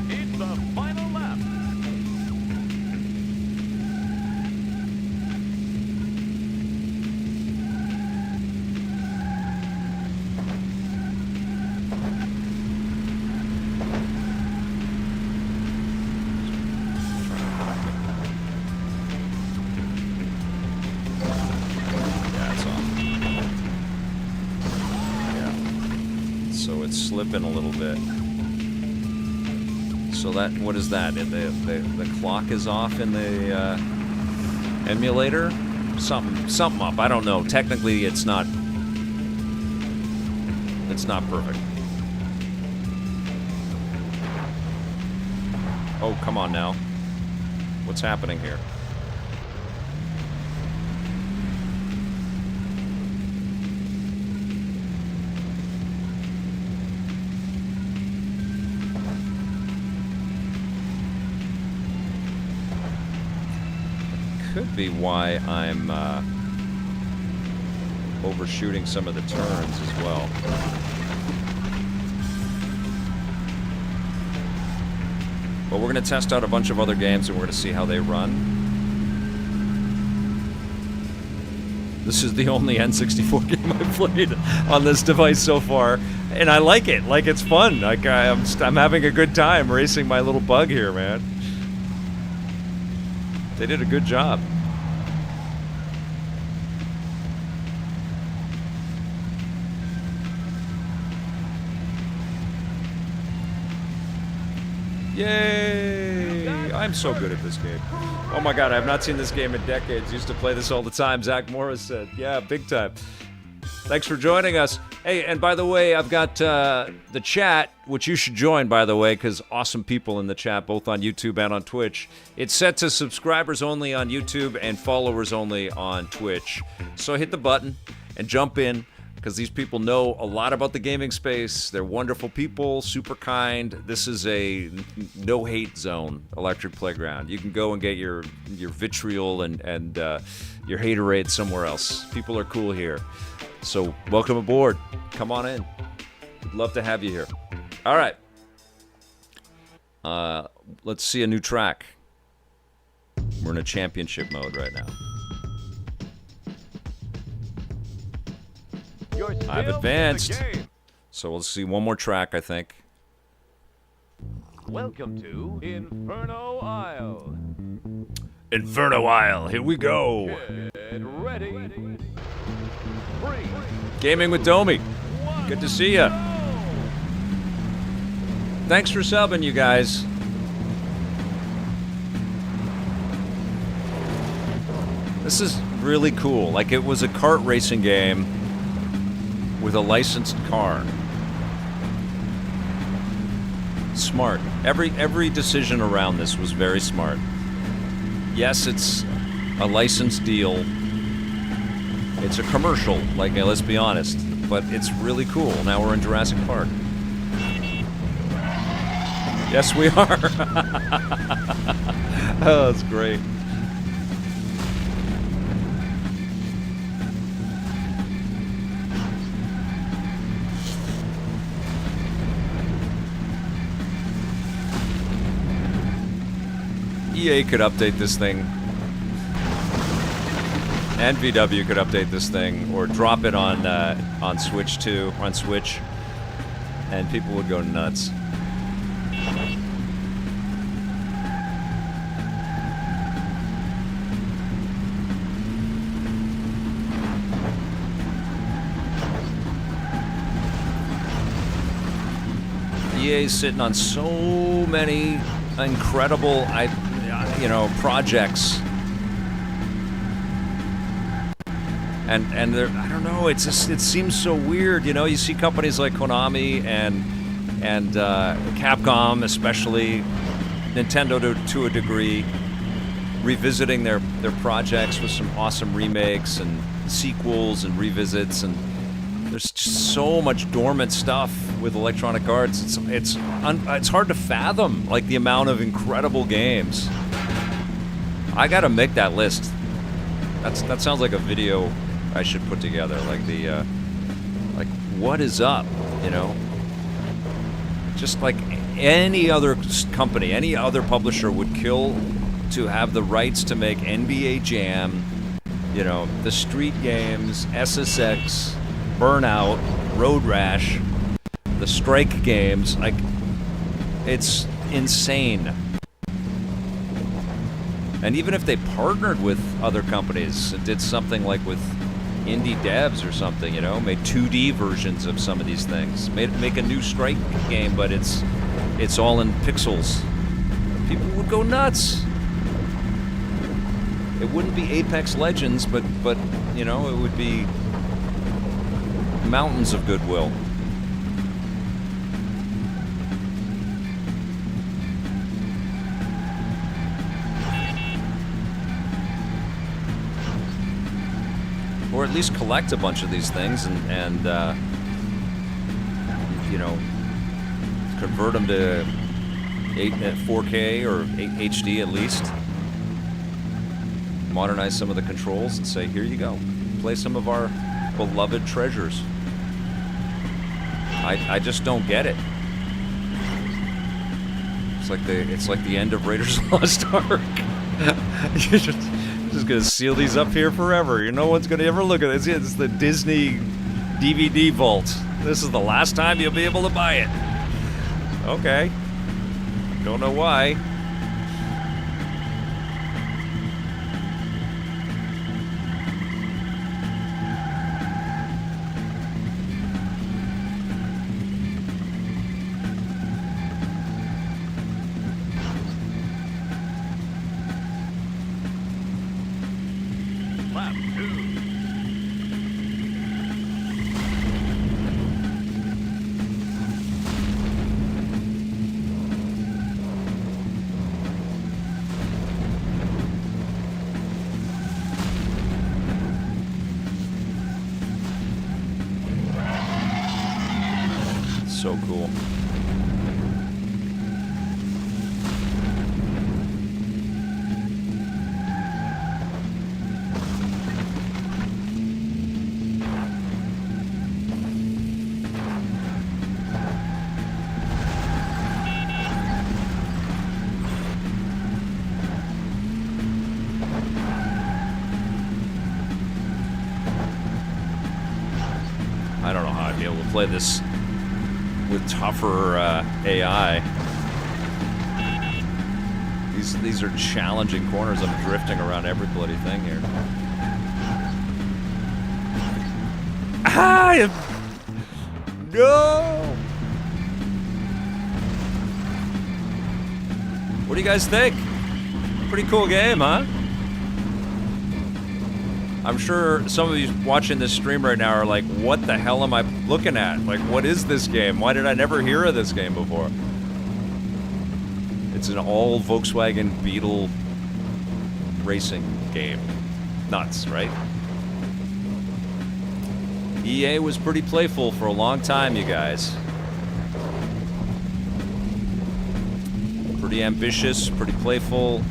It's the final lap. Slipping a little bit. So that, what is that? The clock is off in the emulator? Something up. I don't know. Technically, it's not perfect. Oh, come on now. What's happening here? could be why I'm overshooting some of the turns as well. But we're going to test out a bunch of other games and we're going to see how they run. This is the only N64 game I've played on this device so far, and I like it. Like, it's fun. Like, I'm having a good time racing my little bug here, man. They did a good job. Yay! I'm so good at this game. Oh my god, I have not seen this game in decades. Used to play this all the time, Zach Morris said. Yeah, big time. Thanks for joining us. Hey, and by the way, I've got the chat, which you should join, by the way, because awesome people in the chat, both on YouTube and on Twitch. It's set to subscribers only on YouTube and followers only on Twitch. So hit the button and jump in, because these people know a lot about the gaming space. They're wonderful people, super kind. This is a no-hate zone, Electric Playground. You can go and get your vitriol and your haterade somewhere else. People are cool here. So welcome aboard. Come on in. We'd love to have you here. All right. Let's see a new track. We're in a championship mode right now. I've advanced. So we'll see one more track, I think. Welcome to Infernal Isle. Inferno Isle, here we go. Get ready. 3, Gaming with Domi. Good to see ya. Thanks for subbing, you guys. This is really cool. Like, it was a kart racing game with a licensed car. Smart. Every decision around this was very smart. Yes, it's a licensed deal. It's a commercial, like, let's be honest, but it's really cool. Now we're in Jurassic Park. Yes, we are. Oh, that's great. EA could update this thing. NVIDIA could update this thing, or drop it on Switch 2, on Switch, and people would go nuts. EA's sitting on so many incredible, projects. And they're, I don't know, it seems so weird, you see companies like Konami and Capcom, especially Nintendo to a degree, revisiting their projects with some awesome remakes and sequels and revisits, and there's just so much dormant stuff with Electronic Arts. It's hard to fathom, like, the amount of incredible games. I gotta make that list. That sounds like a video I should put together, like like, what is up, Just like any other company, any other publisher would kill to have the rights to make NBA Jam, the Street games, SSX, Burnout, Road Rash, the Strike games. Like, it's insane. And even if they partnered with other companies and did something like with indie devs or something, made 2D versions of some of these things, make a new Strike game, but it's all in pixels, people would go nuts. It wouldn't be Apex Legends, but it would be mountains of goodwill. Or at least collect a bunch of these things and convert them to 4K or HD at least. modernize some of the controls and say, here you go. Play some of our beloved treasures. I just don't get it. It's like the end of Raiders Lost Ark. You're just gonna seal these up here forever. No one's gonna ever look at it. It's the Disney DVD vault. This is the last time you'll be able to buy it. Okay. Don't know why. Lap 2. So cool. I don't know how I'd be able to play this with tougher AI. These are challenging corners. I'm drifting around every bloody thing here. Ah! No! What do you guys think? Pretty cool game, huh? I'm sure some of you watching this stream right now are like, what the hell am I looking at? Like, what is this game? Why did I never hear of this game before? It's an all Volkswagen Beetle racing game. Nuts, right? EA was pretty playful for a long time, you guys. Pretty ambitious, pretty playful.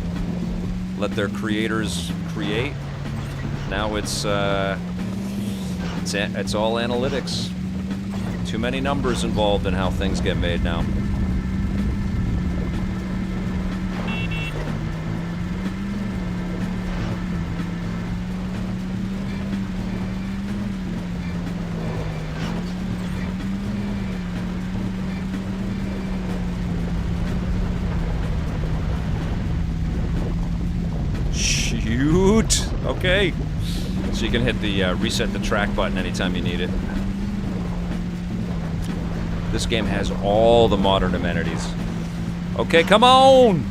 Let their creators create. Now it's all analytics. Too many numbers involved in how things get made now. Shoot! Okay. So you can hit the reset the track button anytime you need it. This game has all the modern amenities. Okay, come on!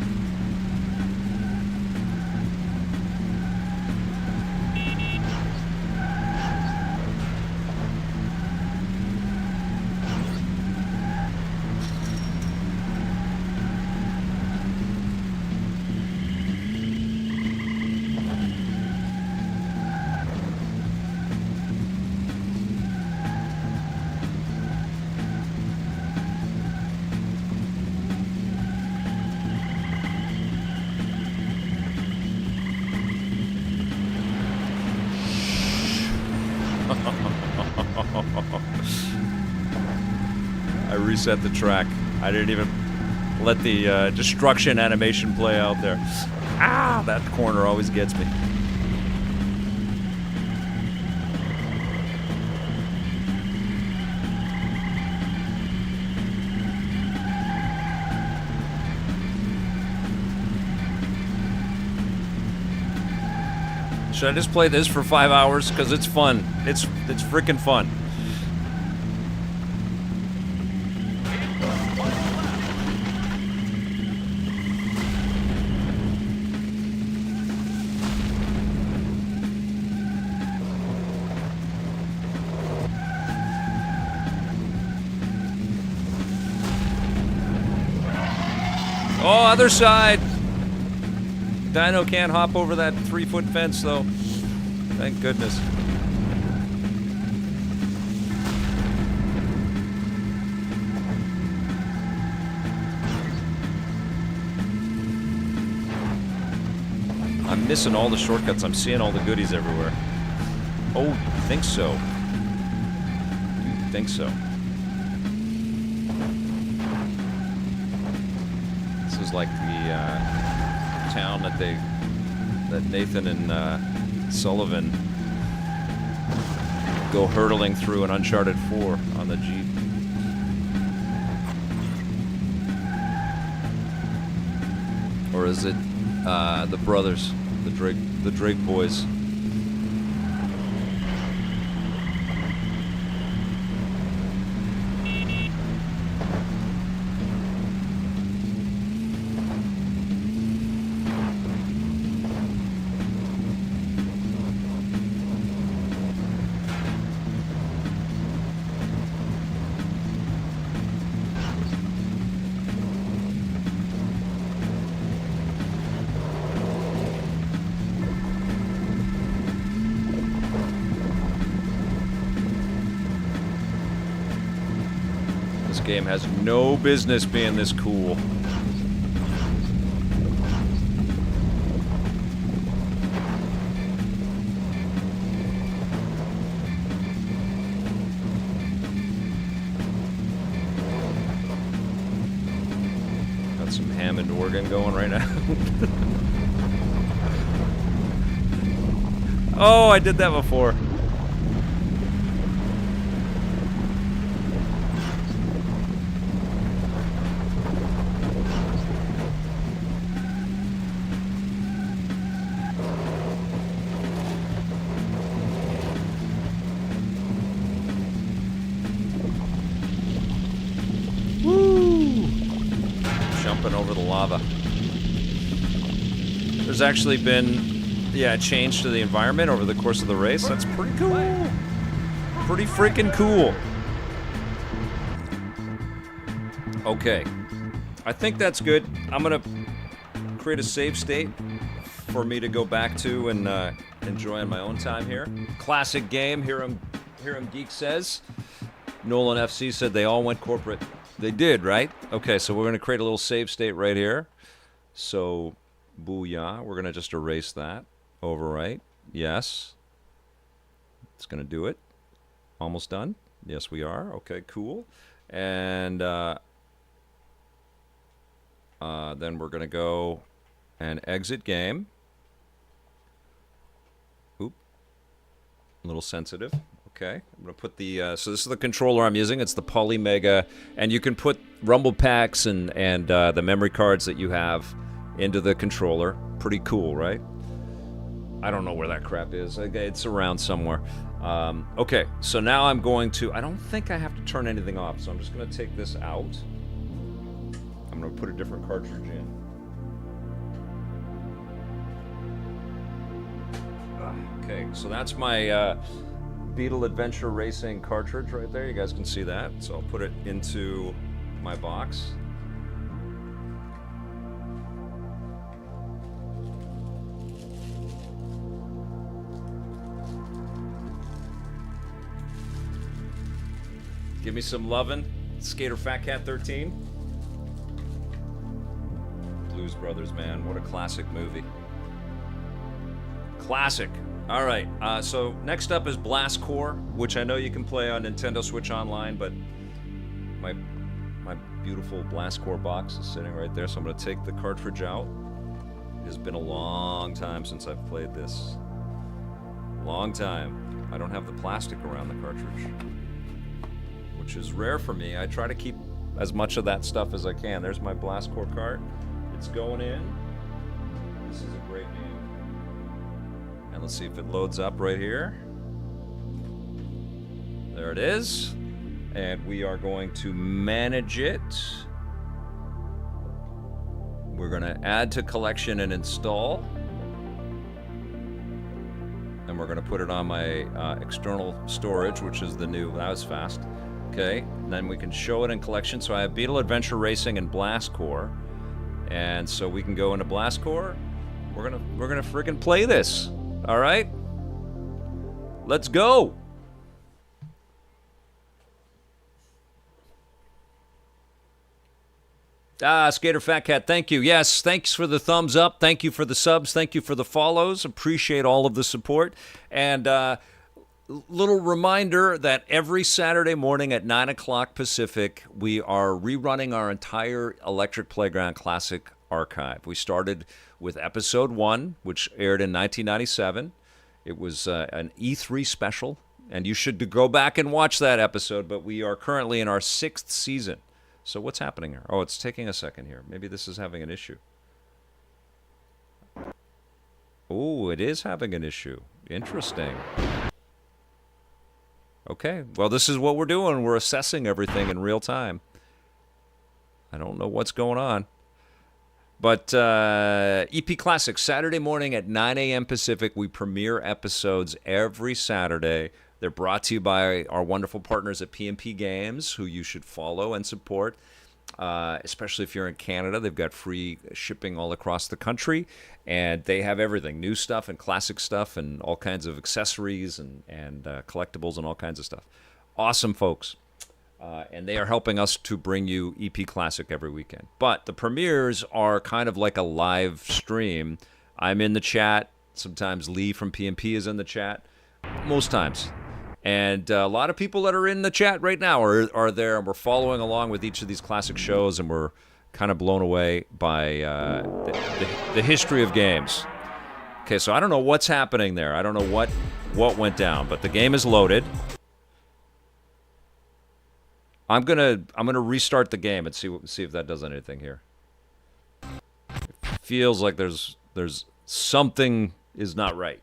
I reset the track. I didn't even let the destruction animation play out there. Ah, that corner always gets me. Should I just play this for 5 hours? Because it's fun. It's freaking fun. Oh, other side. Dino can't hop over that 3-foot fence, though. Thank goodness. I'm I'm missing all the shortcuts. I'm seeing all the goodies everywhere. Oh, you think so? You think so? This is like the town that Nathan and Sullivan go hurtling through in Uncharted 4 on the Jeep. Or is it the brothers, the Drake boys? Game has no business being this cool. Got some Hammond organ going right now. Oh, I did that before. Over the lava. There's actually been, a change to the environment over the course of the race. That's pretty cool. Pretty freaking cool. Okay. I think that's good. I'm gonna create a save state for me to go back to and enjoy on my own time here. Classic game, Hiram Geek says. Nolan FC said they all went corporate. They did, right? Okay, so we're going to create a little save state right here. So, booyah. We're going to just erase that. Overwrite. Yes. It's going to do it. Almost done. Yes, we are. Okay, cool. And then we're going to go and exit game. Oop. A little sensitive. Okay, I'm going to put the, so this is the controller I'm using. It's the Polymega, and you can put rumble packs and the memory cards that you have into the controller. Pretty cool, right? I don't know where that crap is. Okay, it's around somewhere. Okay, so now I'm going to, I don't think I have to turn anything off, so I'm just going to take this out. I'm going to put a different cartridge in. Okay, so that's my Beetle Adventure Racing cartridge right there. You guys can see that. So I'll put it into my box. Give me some lovin', Skater Fat Cat 13. Blues Brothers, man, what a classic movie. Classic. All right, so next up is Blast Core, which I know you can play on Nintendo Switch Online, but my beautiful Blast Core box is sitting right there, so I'm going to take the cartridge out. It has been a long time since I've played this. Long time. I don't have the plastic around the cartridge, which is rare for me. I try to keep as much of that stuff as I can. There's my Blast Core cart. It's going in. This is a great game. And let's see if it loads up right here. There it is. And we are going to manage it. We're going to add to collection and install. And we're going to put it on my external storage, which is the new, that was fast. Okay, and then we can show it in collection. So I have Beetle Adventure Racing and Blast Core. And so we can go into Blast Core. We're gonna freaking play this. All right? Let's go. Skater Fat Cat, thank you. Yes, thanks for the thumbs up. Thank you for the subs. Thank you for the follows. Appreciate all of the support. And little reminder that every Saturday morning at 9 o'clock Pacific, we are rerunning our entire Electric Playground Classic archive. We started with episode 1, which aired in 1997. It was an E3 special, and you should go back and watch that episode, but we are currently in our 6th season. So what's happening here? Oh, it's taking a second here. Maybe this is having an issue. Oh, it is having an issue. Interesting. Okay, well, this is what we're doing. We're assessing everything in real time. I don't know what's going on. But EP Classic, Saturday morning at 9 a.m. Pacific. We premiere episodes every Saturday. They're brought to you by our wonderful partners at PMP Games, who you should follow and support, especially if you're in Canada. They've got free shipping all across the country, and they have everything, new stuff and classic stuff and all kinds of accessories and collectibles and all kinds of stuff. Awesome folks. And they are helping us to bring you EP Classic every weekend. But the premieres are kind of like a live stream. I'm in the chat. Sometimes Lee from PMP is in the chat. Most times. And a lot of people that are in the chat right now are there, and we're following along with each of these classic shows, and we're kind of blown away by the history of games. Okay, so I don't know what's happening there. I don't know what went down, but the game is loaded. I'm gonna restart the game and see if that does anything here. It feels like there's something is not right.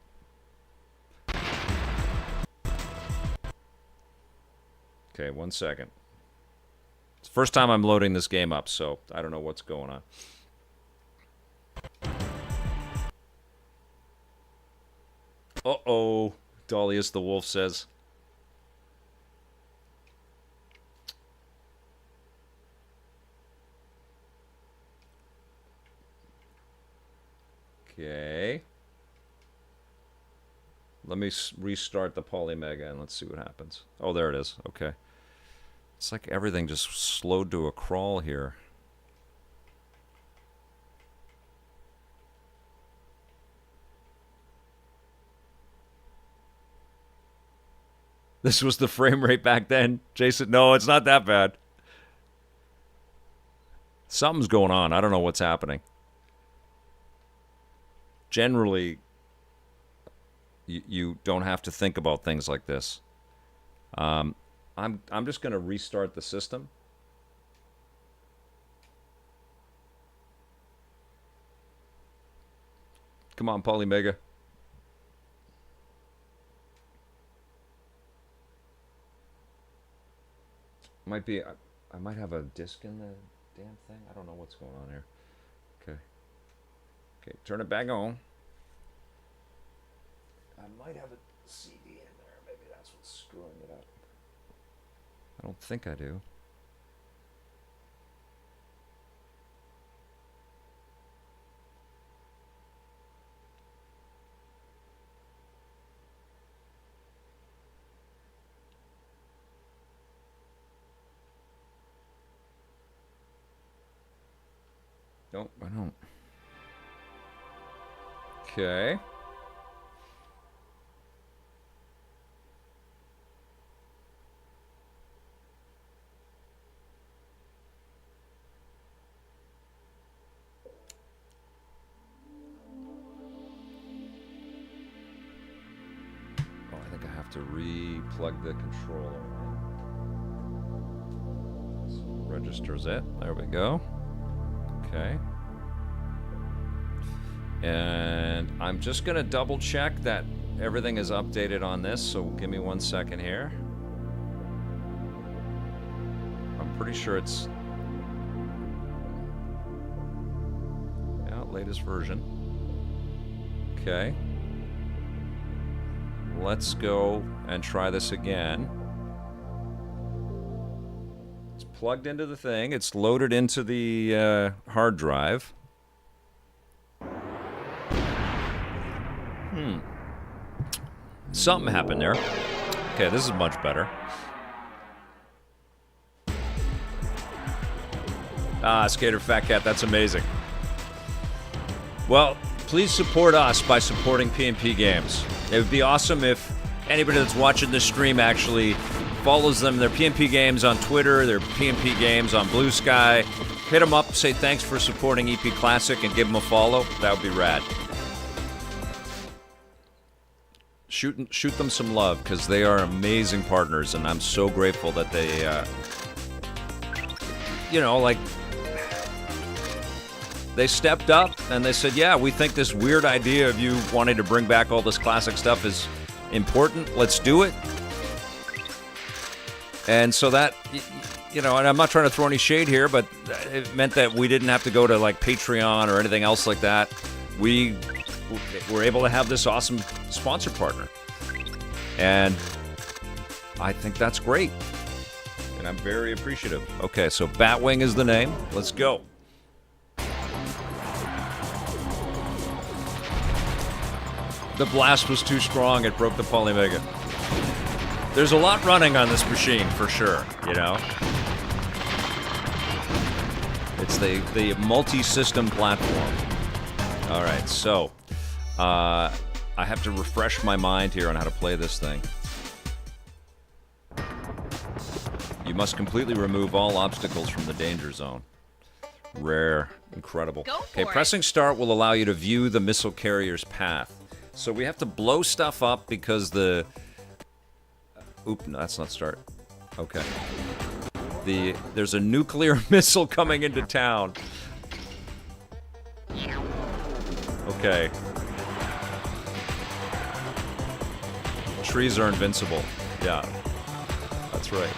Okay, 1 second. It's the first time I'm loading this game up, so I don't know what's going on. Uh-oh, Dahlius the Wolf says. Okay. Let me restart the Polymega and let's see what happens. Oh, there it is. Okay. It's like everything just slowed to a crawl here. This was the frame rate back then. Jason, no, it's not that bad. Something's going on. I don't know what's happening. Generally, you don't have to think about things like this. I'm just going to restart the system. Come on, Polymega. Might be. I might have a disc in the damn thing. I don't know what's going on here. Okay. Okay, turn it back on. I might have a CD in there. Maybe that's what's screwing it up. I don't think I do. Nope, I don't. Okay. Oh, I think I have to re-plug the controller. So registers it. There we go. Okay. And I'm just going to double check that everything is updated on this, so give me 1 second here. I'm pretty sure it's... yeah, latest version. Okay. Let's go and try this again. It's plugged into the thing. It's loaded into the hard drive. Something happened there. Okay, this is much better. Skater Fat Cat, that's amazing. Well, please support us by supporting PNP Games. It would be awesome if anybody that's watching this stream actually follows them. Their PNP Games on Twitter, their PNP Games on Blue Sky. Hit them up, say thanks for supporting EP Classic, and give them a follow. That would be rad. Shoot them some love, because they are amazing partners, and I'm so grateful that they, they stepped up and they said, yeah, we think this weird idea of you wanting to bring back all this classic stuff is important. Let's do it. And so that, and I'm not trying to throw any shade here, but it meant that we didn't have to go to like Patreon or anything else like that. We were able to have this awesome sponsor partner. And I think that's great. And I'm very appreciative. Okay, so Batwing is the name. Let's go. The blast was too strong. It broke the Polymega. There's a lot running on this machine, for sure, It's the multi-system platform. All right, so I have to refresh my mind here on how to play this thing. You must completely remove all obstacles from the danger zone. Rare. Incredible. Okay, pressing start will allow you to view the missile carrier's path. So we have to blow stuff up because the... Oop, no, that's not start. Okay. There's a nuclear missile coming into town. Okay. Trees are invincible. Yeah. That's right.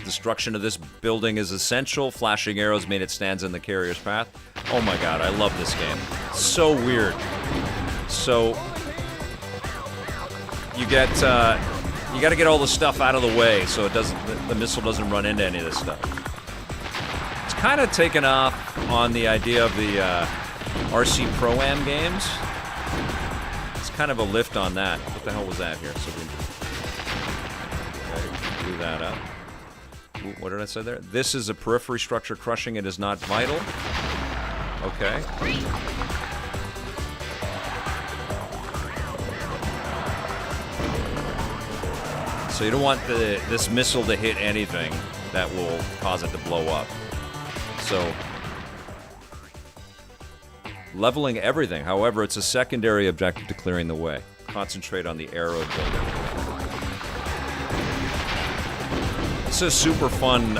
Destruction of this building is essential. Flashing arrows mean it stands in the carrier's path. Oh my god, I love this game. So weird. So you got to get all the stuff out of the way so it doesn't, the missile doesn't run into any of this stuff. It's kind of taken off on the idea of the RC Pro-Am games. It's kind of a lift on that. What the hell was that here? So okay, do that up. What did I say there? This is a periphery structure. Crushing it is not vital. Okay. So you don't want this missile to hit anything that will cause it to blow up. So leveling everything. However, it's a secondary objective to clearing the way. Concentrate on the arrow building. It's a super fun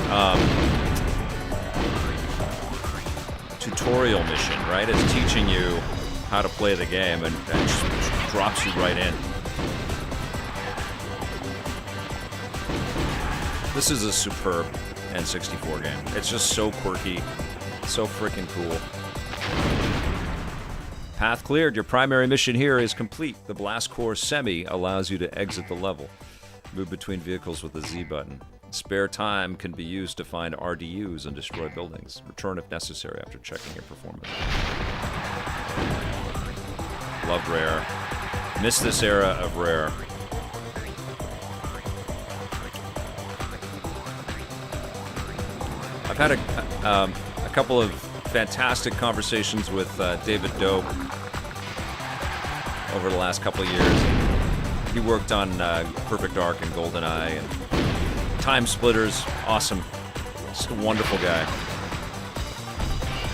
tutorial mission, right? It's teaching you how to play the game and just drops you right in. This is a superb N64 game. It's just so quirky, so freaking cool. Path cleared. Your primary mission here is complete. The Blast Core Semi allows you to exit the level. Move between vehicles with the Z button. Spare time can be used to find RDUs and destroy buildings. Return if necessary after checking your performance. Love Rare. Miss this era of Rare. I've had a couple of fantastic conversations with David Doak over the last couple of years. He worked on Perfect Dark and GoldenEye and Time Splitters. Awesome. Just a wonderful guy.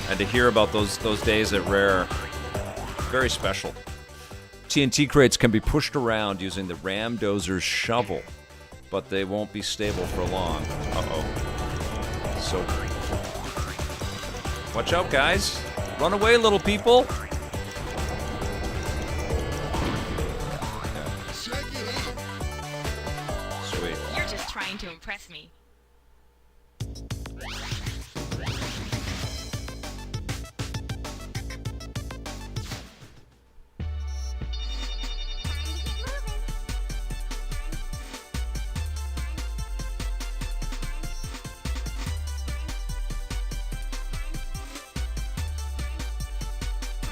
And to hear about those days at Rare, very special. TNT crates can be pushed around using the Ram Dozer's shovel, but they won't be stable for long. Uh-oh. So, watch out, guys. Run away, little people. Sweet. You're just trying to impress me.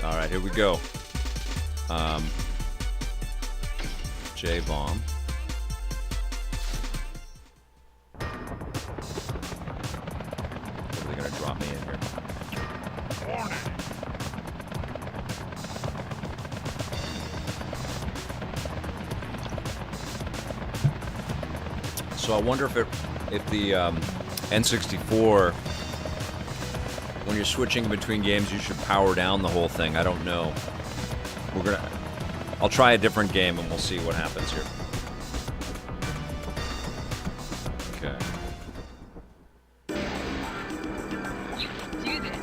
All right, here we go. J-bomb. They're gonna drop me in here. So I wonder if the N64, when you're switching between games, you should power down the whole thing. I don't know. I'll try a different game and we'll see what happens here. Okay. You can do this.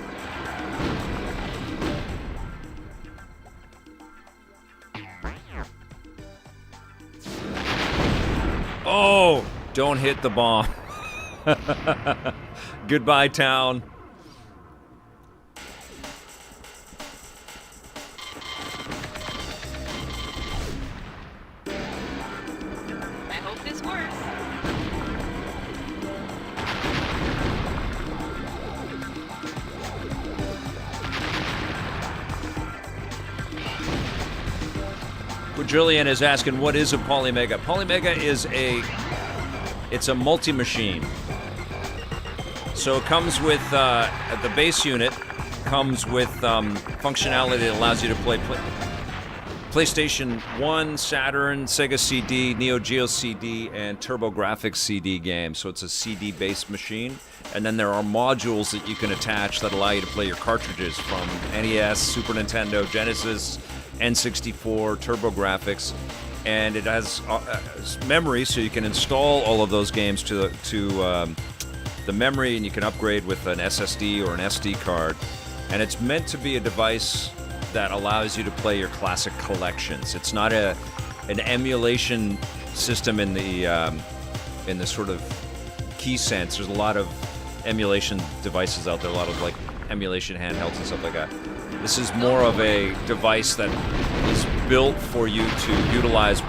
Oh! Don't hit the bomb. Goodbye, town. I hope this works. Quadrillion is asking, what is a Polymega? Polymega is it's a multi-machine. So it comes with, the base unit comes with functionality that allows you to play PlayStation 1, Saturn, Sega CD, Neo Geo CD, and TurboGrafx CD games. So it's a CD-based machine. And then there are modules that you can attach that allow you to play your cartridges from NES, Super Nintendo, Genesis, N64, TurboGrafx. And it has memory, so you can install all of those games to the memory, and you can upgrade with an SSD or an SD card. And it's meant to be a device that allows you to play your classic collections. It's not an emulation system in the sort of key sense. There's a lot of emulation devices out there, a lot of like emulation handhelds and stuff like that. This is more of a device that is built for you to utilize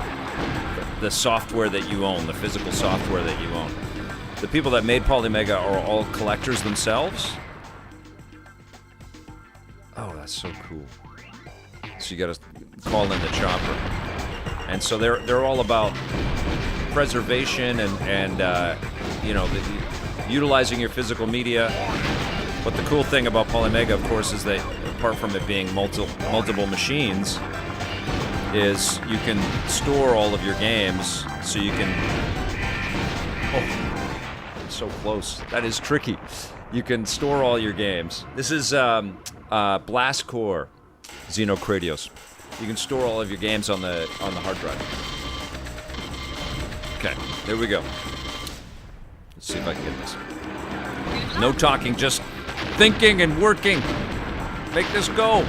the software that you own, the physical software that you own. The people that made Polymega are all collectors themselves. Oh, that's so cool. So you gotta call in the chopper. And so they're all about preservation and you know, utilizing your physical media. But the cool thing about Polymega, of course, is that apart from it being multiple machines, is you can store all of your games, so you can... Oh, it's so close. That is tricky. You can store all your games. This is Blast Core Xenocratios. You can store all of your games on the hard drive. Okay, there we go. Let's see if I can get this. No talking, just thinking and working. Make this go.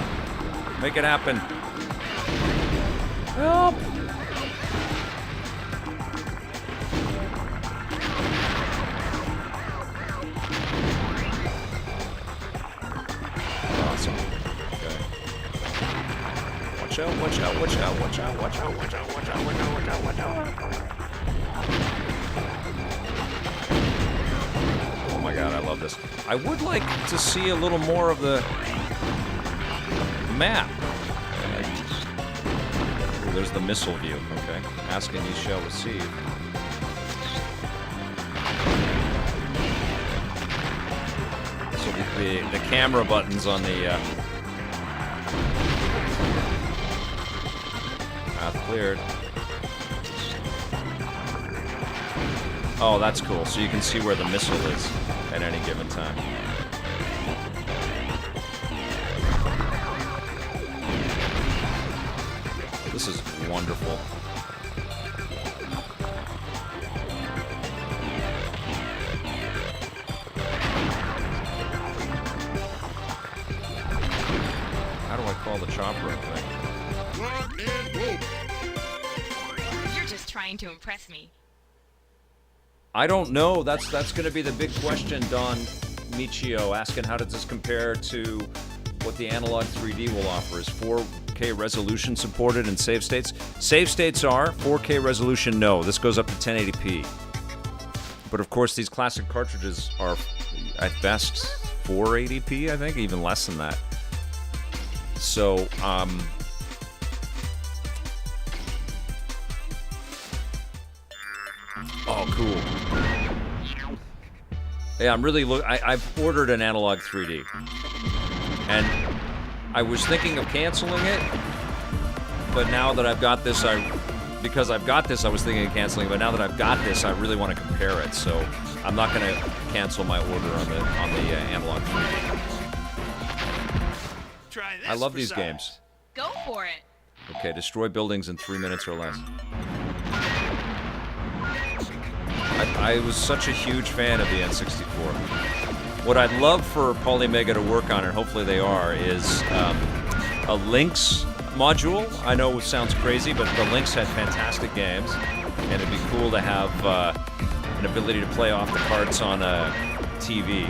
Make it happen. Help. Awesome. Okay. Watch out, watch out, watch out, watch out, watch out, watch out, watch out, watch out, watch out, watch out. Oh my god, I love this. I would like to see a little more of the map. Ooh, there's the missile view. Okay. Ask and ye shall receive. So the camera buttons on the path cleared. Oh, that's cool. So you can see where the missile is at any given time. This is wonderful. How do I call the chopper thing? You're just trying to impress me. I don't know. That's going to be the big question, Don Michio, asking how does this compare to what the Analog 3D will offer. Is 4K resolution supported in save states? Save states are. 4K resolution, no. This goes up to 1080p. But of course, these classic cartridges are, at best, 480p, I think, even less than that. So, Oh, cool. Yeah, I'm really I've ordered an analog 3D, and I was thinking of canceling it, but now that I've got this, because I've got this, I was thinking of canceling. But now that I've got this, I really want to compare it. So I'm not going to cancel my order on the analog 3D. Try this I love for these size. games. Go for it. Okay, destroy buildings in 3 minutes or less. I was such a huge fan of the N64. What I'd love for Polymega to work on, and hopefully they are, is a Lynx module. I know it sounds crazy, but the Lynx had fantastic games, and it'd be cool to have an ability to play off the carts on a TV.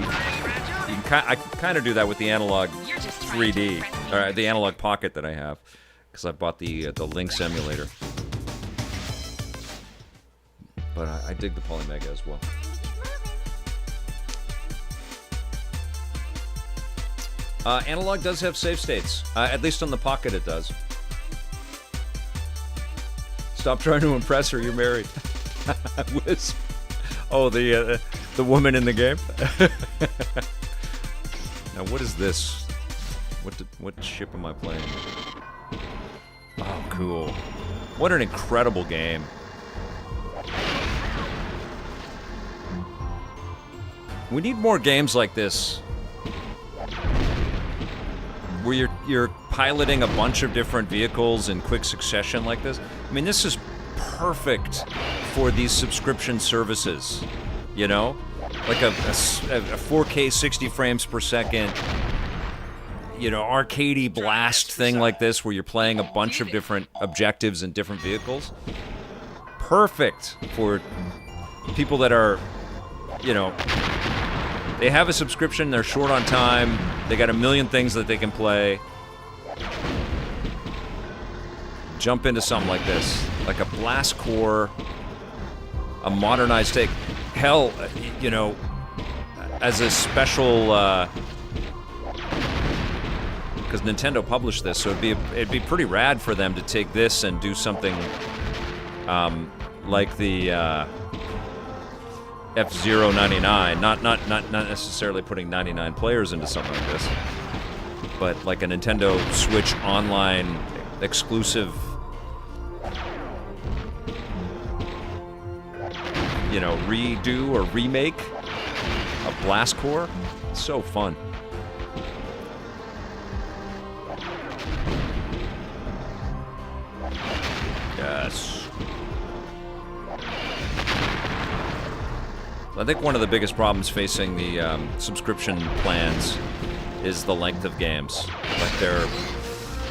I can kind of do that with the analog 3D, or the analog pocket that I have, because I bought the Lynx emulator. But I dig the Polymega as well. Analog does have save states. At least on the Pocket it does. Stop trying to impress her, you're married. Wisp. Oh, the woman in the game? Now what is this? What ship am I playing? Oh, cool. What an incredible game. We need more games like this, where you're piloting a bunch of different vehicles in quick succession like this. I mean, this is perfect for these subscription services, you know? Like a 4K 60 frames per second, you know, arcadey blast thing like this, where you're playing a bunch of different objectives and different vehicles. Perfect for people that are, you know, they have a subscription, they're short on time, they got a million things that they can play. Jump into something like this, like a Blast Core, a modernized take. Hell, you know, as a special, because Nintendo published this, so it'd be pretty rad for them to take this and do something like the F-Zero 99, not necessarily putting 99 players into something like this, but like a Nintendo Switch Online exclusive, you know, redo or remake of Blast Core. It's so fun. Yes. I think one of the biggest problems facing the subscription plans is the length of games. Like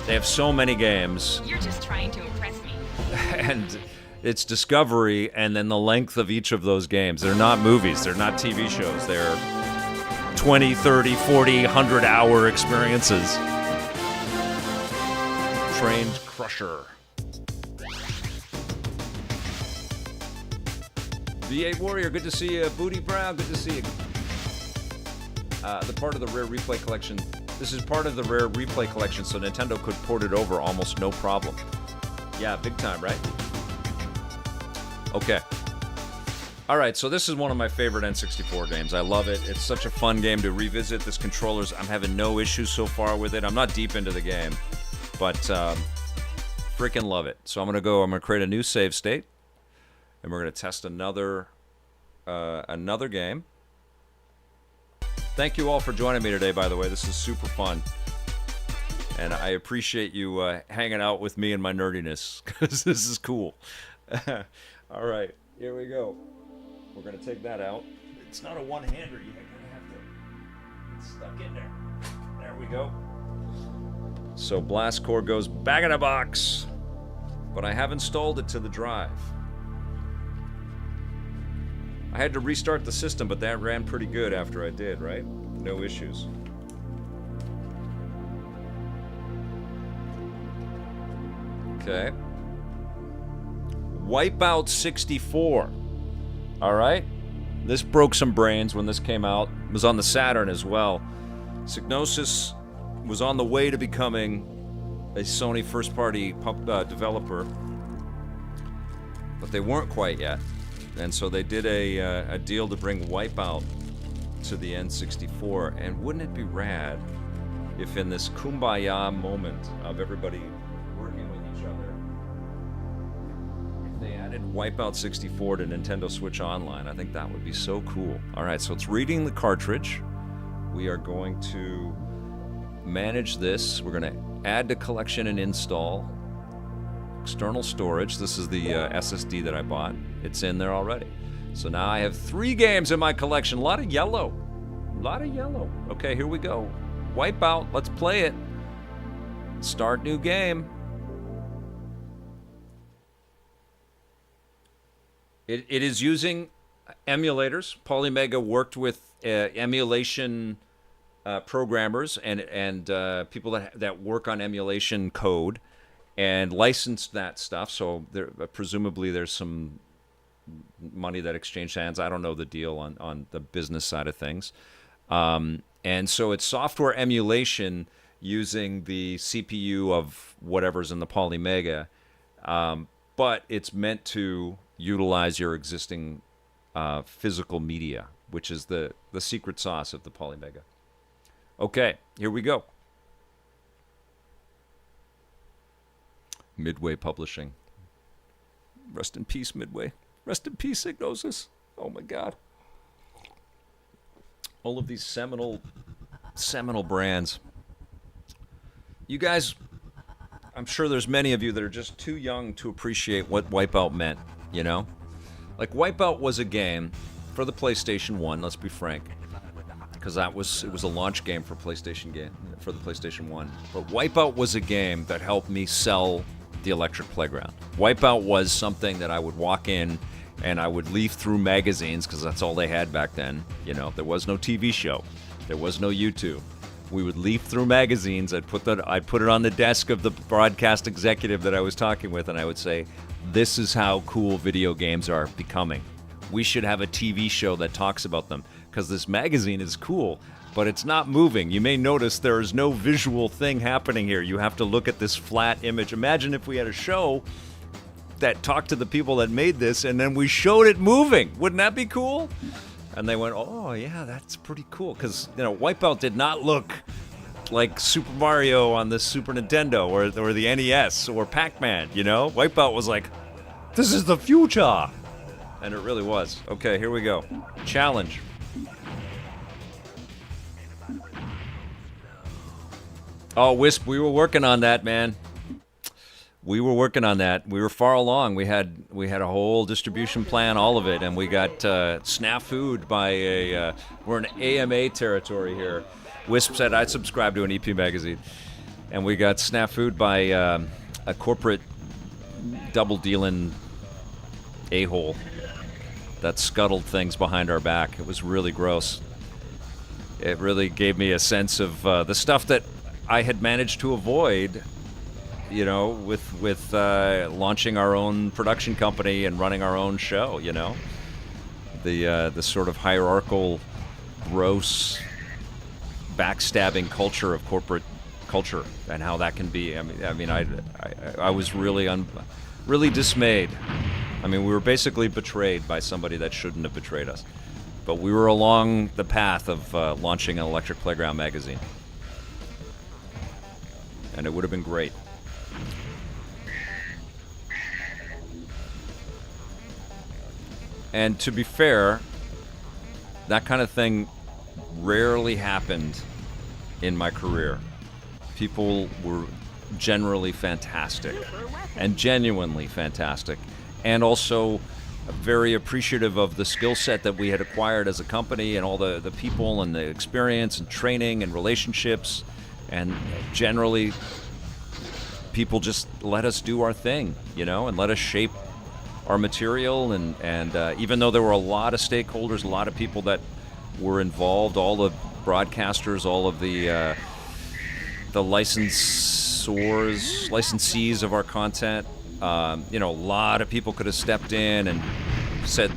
they have so many games. You're just trying to impress me. And it's discovery, and then the length of each of those games. They're not movies, they're not TV shows. They're 20, 30, 40, 100-hour experiences. Trained Crusher. V8 Warrior, good to see you. Booty Brown, good to see you. The part of the Rare Replay collection. This is part of the Rare Replay collection, so Nintendo could port it over almost no problem. Yeah, big time, right? Okay. All right, so this is one of my favorite N64 games. I love it. It's such a fun game to revisit. This controller's, I'm having no issues so far with it. I'm not deep into the game, but freaking love it. So I'm gonna create a new save state, and we're gonna test another game. Thank you all for joining me today, by the way. This is super fun. And I appreciate you hanging out with me and my nerdiness, because this is cool. All right, here we go. We're going to take that out. It's not a one-hander. You're going to have to... It's stuck in there. There we go. So Blast Core goes back in a box. But I have installed it to the drive. I had to restart the system, but that ran pretty good after I did, right? No issues. Okay. WipEout 64. All right. This broke some brains when this came out. It was on the Saturn as well. Psygnosis was on the way to becoming a Sony first-party developer, but they weren't quite yet. And so they did a deal to bring WipEout to the N64. And wouldn't it be rad if in this kumbaya moment of everybody working with each other, if they added WipEout 64 to Nintendo Switch Online? I think that would be so cool. All right, so it's reading the cartridge. We are going to manage this. We're going to add to collection and install. External storage. This is the SSD that I bought. It's in there already. So now I have 3 games in my collection. A lot of yellow. A lot of yellow. Okay, here we go. WipEout. Let's play it. Start new game. It is using emulators. Polymega worked with emulation programmers and people that work on emulation code and licensed that stuff. So there, presumably there's some money that exchanged hands. I don't know the deal on the business side of things. And so it's software emulation using the CPU of whatever's in the Polymega, but it's meant to utilize your existing physical media, which is the secret sauce of the Polymega. Okay, here we go. Midway Publishing. Rest in peace, Midway. Rest in peace, Ignosis. Oh my God. All of these seminal brands. You guys, I'm sure there's many of you that are just too young to appreciate what WipEout meant, you know? Like, WipEout was a game for the PlayStation 1, let's be frank. Because it was a launch game for the PlayStation 1. But WipEout was a game that helped me sell the Electric Playground. WipEout was something that I would walk in and I would leaf through magazines because that's all they had back then. You know, there was no TV show, there was no YouTube. We would leaf through magazines. I'd put it on the desk of the broadcast executive that I was talking with, and I would say, "This is how cool video games are becoming. We should have a TV show that talks about them because this magazine is cool." But it's not moving. You may notice there is no visual thing happening here. You have to look at this flat image. Imagine if we had a show that talked to the people that made this and then we showed it moving. Wouldn't that be cool? And they went, "Oh, yeah, that's pretty cool." Because, you know, WipEout did not look like Super Mario on the Super Nintendo or the NES or Pac-Man, you know? WipEout was like, this is the future. And it really was. Okay, here we go. Challenge. Oh, Wisp, we were working on that, man. We were working on that. We were far along. We had a whole distribution plan, all of it, and we got snafu'd by we're in AMA territory here. Wisp said I'd subscribe to an EP magazine, and we got snafu'd by a corporate double-dealing a-hole that scuttled things behind our back. It was really gross. It really gave me a sense of the stuff that I had managed to avoid, you know, with launching our own production company and running our own show, you know. The sort of hierarchical, gross, backstabbing culture of corporate culture and how that can be. I mean, I was really dismayed. I mean, we were basically betrayed by somebody that shouldn't have betrayed us. But we were along the path of launching an Electric Playground magazine. And it would have been great. And to be fair, that kind of thing rarely happened in my career. People were generally fantastic and genuinely fantastic, and also very appreciative of the skill set that we had acquired as a company and all the people and the experience and training and relationships. And generally, people just let us do our thing, you know, and let us shape our material. And even though there were a lot of stakeholders, a lot of people that were involved, all the broadcasters, all of the licensees of our content, you know, a lot of people could have stepped in and said,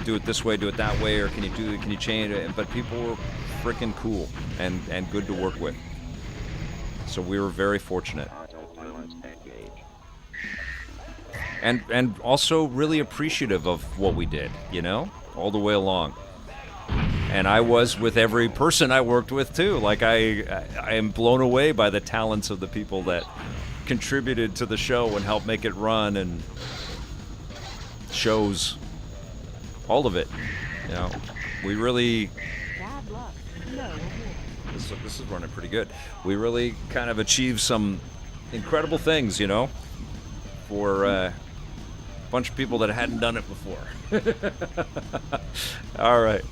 "Do it this way, do it that way," or can you change it? But people were freaking cool and good to work with. So we were very fortunate. and also really appreciative of what we did, you know, all the way along. And I was with every person I worked with too. Like I am blown away by the talents of the people that contributed to the show and helped make it run, and shows all of it. You know, we really. Bad luck. No reward. This is running pretty good. We really kind of achieved some incredible things, you know, for a bunch of people that hadn't done it before. All right.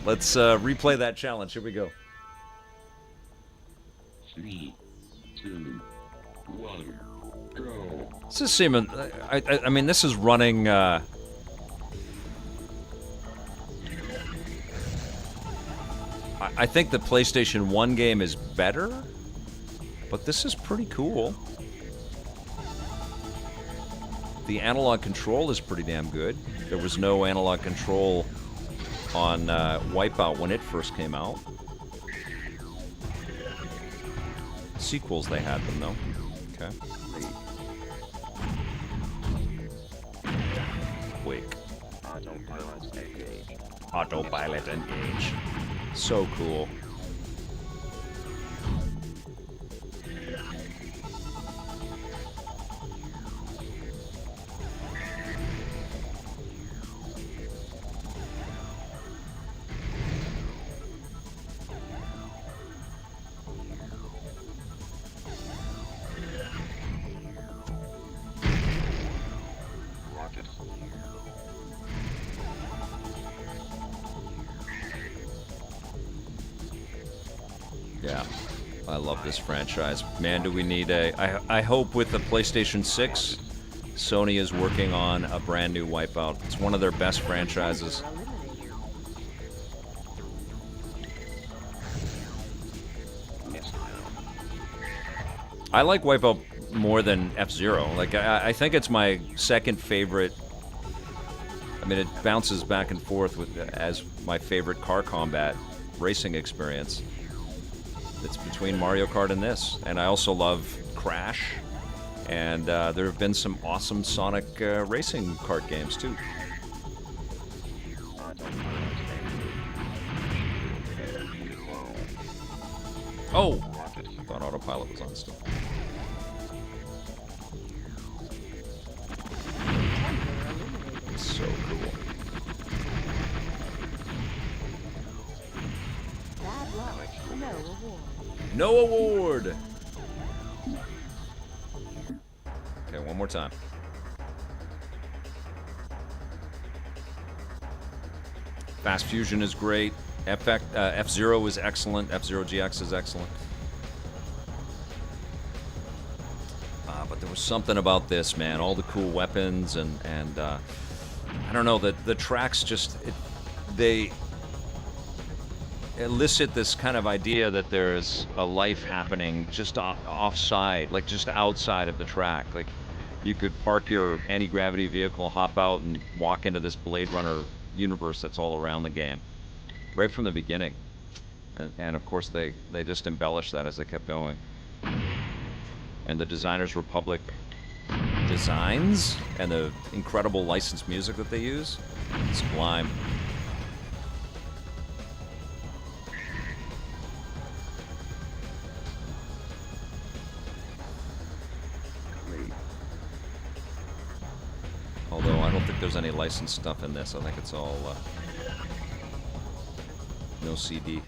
Let's replay that challenge. Here we go. 3, 2, 1, go. This is seeming. I mean, this is running. I think the PlayStation 1 game is better, but this is pretty cool. The analog control is pretty damn good. There was no analog control on WipEout when it first came out. Sequels, they had them, though. Okay. Wake. Autopilot engage. So cool. Yeah, I love this franchise. Man, do we need I hope with the PlayStation 6, Sony is working on a brand new WipEout. It's one of their best franchises. I like WipEout more than F-Zero. Like, I think it's my second favorite. I mean, it bounces back and forth with as my favorite car combat racing experience. It's between Mario Kart and this. And I also love Crash. And there have been some awesome Sonic racing kart games, too. Oh! I thought autopilot was on still. It's so cool. Bad luck. No reward. No award! Okay, one more time. Fast Fusion is great. F-Zero is excellent. F-Zero GX is excellent. But there was something about this, man. All the cool weapons and I don't know, the tracks just they elicit this kind of idea that there's a life happening just offside, like just outside of the track. Like you could park your anti-gravity vehicle, hop out, and walk into this Blade Runner universe that's all around the game, right from the beginning. And of course they just embellished that as they kept going. And the Designers Republic designs and the incredible licensed music that they use, sublime. Although I don't think there's any licensed stuff in this. I think it's all no CD.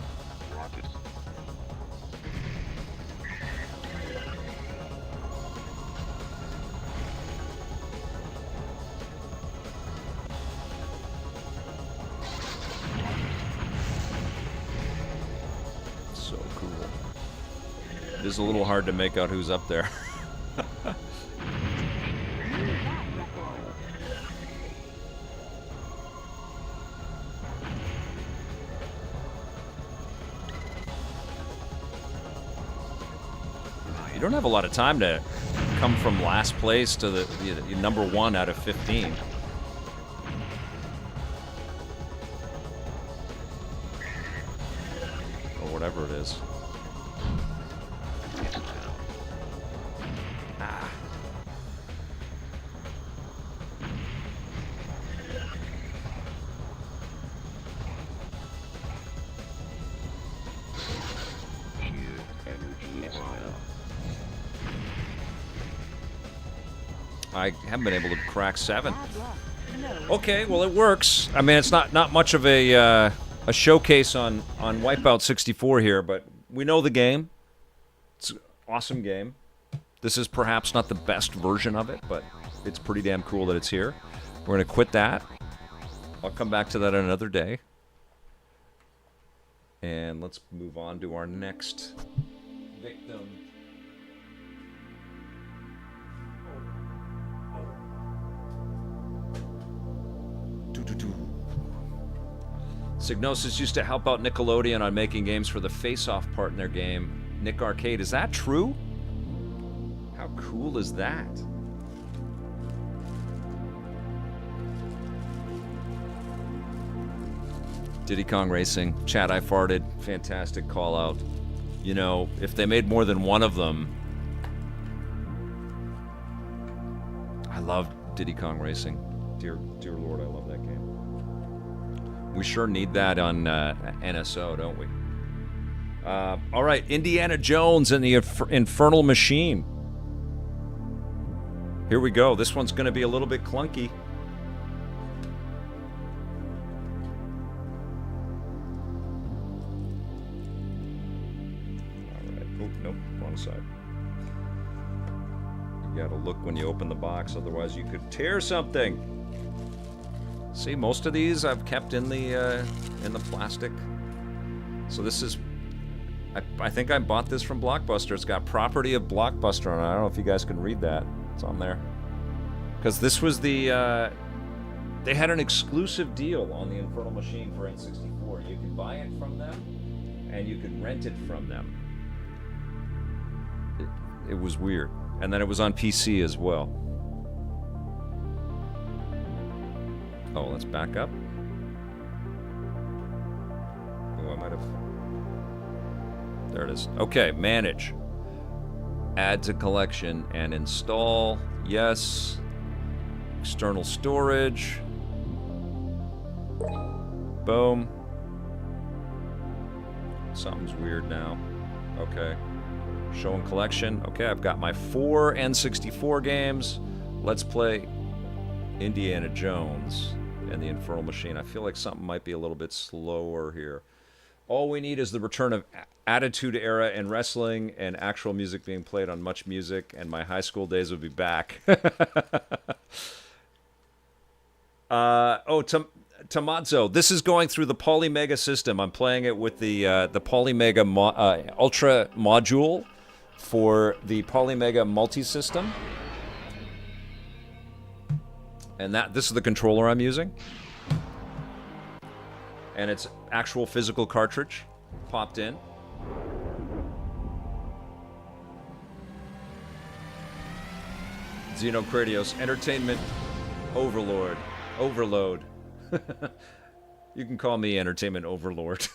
So cool. It is a little hard to make out who's up there. You don't have a lot of time to come from last place to the number 1 out of 15. Or whatever it is. I haven't been able to crack 7. Bad luck. No. Okay, well it works. I mean, it's not much of a showcase on WipEout 64 here, but we know the game. It's an awesome game. This is perhaps not the best version of it, but it's pretty damn cool that it's here. We're going to quit that. I'll come back to that another day. And let's move on to our next victim. Psygnosis used to help out Nickelodeon on making games for the face-off part in their game, Nick Arcade. Is that true? How cool is that? Diddy Kong Racing. Chat, I farted. Fantastic call out. You know, if they made more than one of them... I love Diddy Kong Racing. Dear Lord, I love that game. We sure need that on NSO, don't we? All right, Indiana Jones and the Infernal Machine. Here we go. This one's going to be a little bit clunky. All right. Oh, nope, wrong side. You got to look when you open the box, otherwise you could tear something. See, most of these I've kept in the plastic. So this is, I think I bought this from Blockbuster. It's got property of Blockbuster on it. I don't know if you guys can read that. It's on there. Because this was the, they had an exclusive deal on the Infernal Machine for N64. You could buy it from them, and you could rent it from them. It was weird. And then it was on PC as well. Oh, let's back up. Oh, I might have... There it is. Okay, manage. Add to collection and install. Yes. External storage. Boom. Something's weird now. Okay. Showing collection. Okay, I've got my 4 N64 games. Let's play Indiana Jones and the Infernal Machine. I feel like something might be a little bit slower here. All we need is the return of Attitude Era in wrestling and actual music being played on Much Music, and my high school days would be back. Tomazzo, this is going through the Polymega system. I'm playing it with the Polymega Ultra module for the Polymega multi-system. And this is the controller I'm using. And it's actual physical cartridge popped in. Xenocratios, Entertainment Overlord. Overload. You can call me Entertainment Overlord.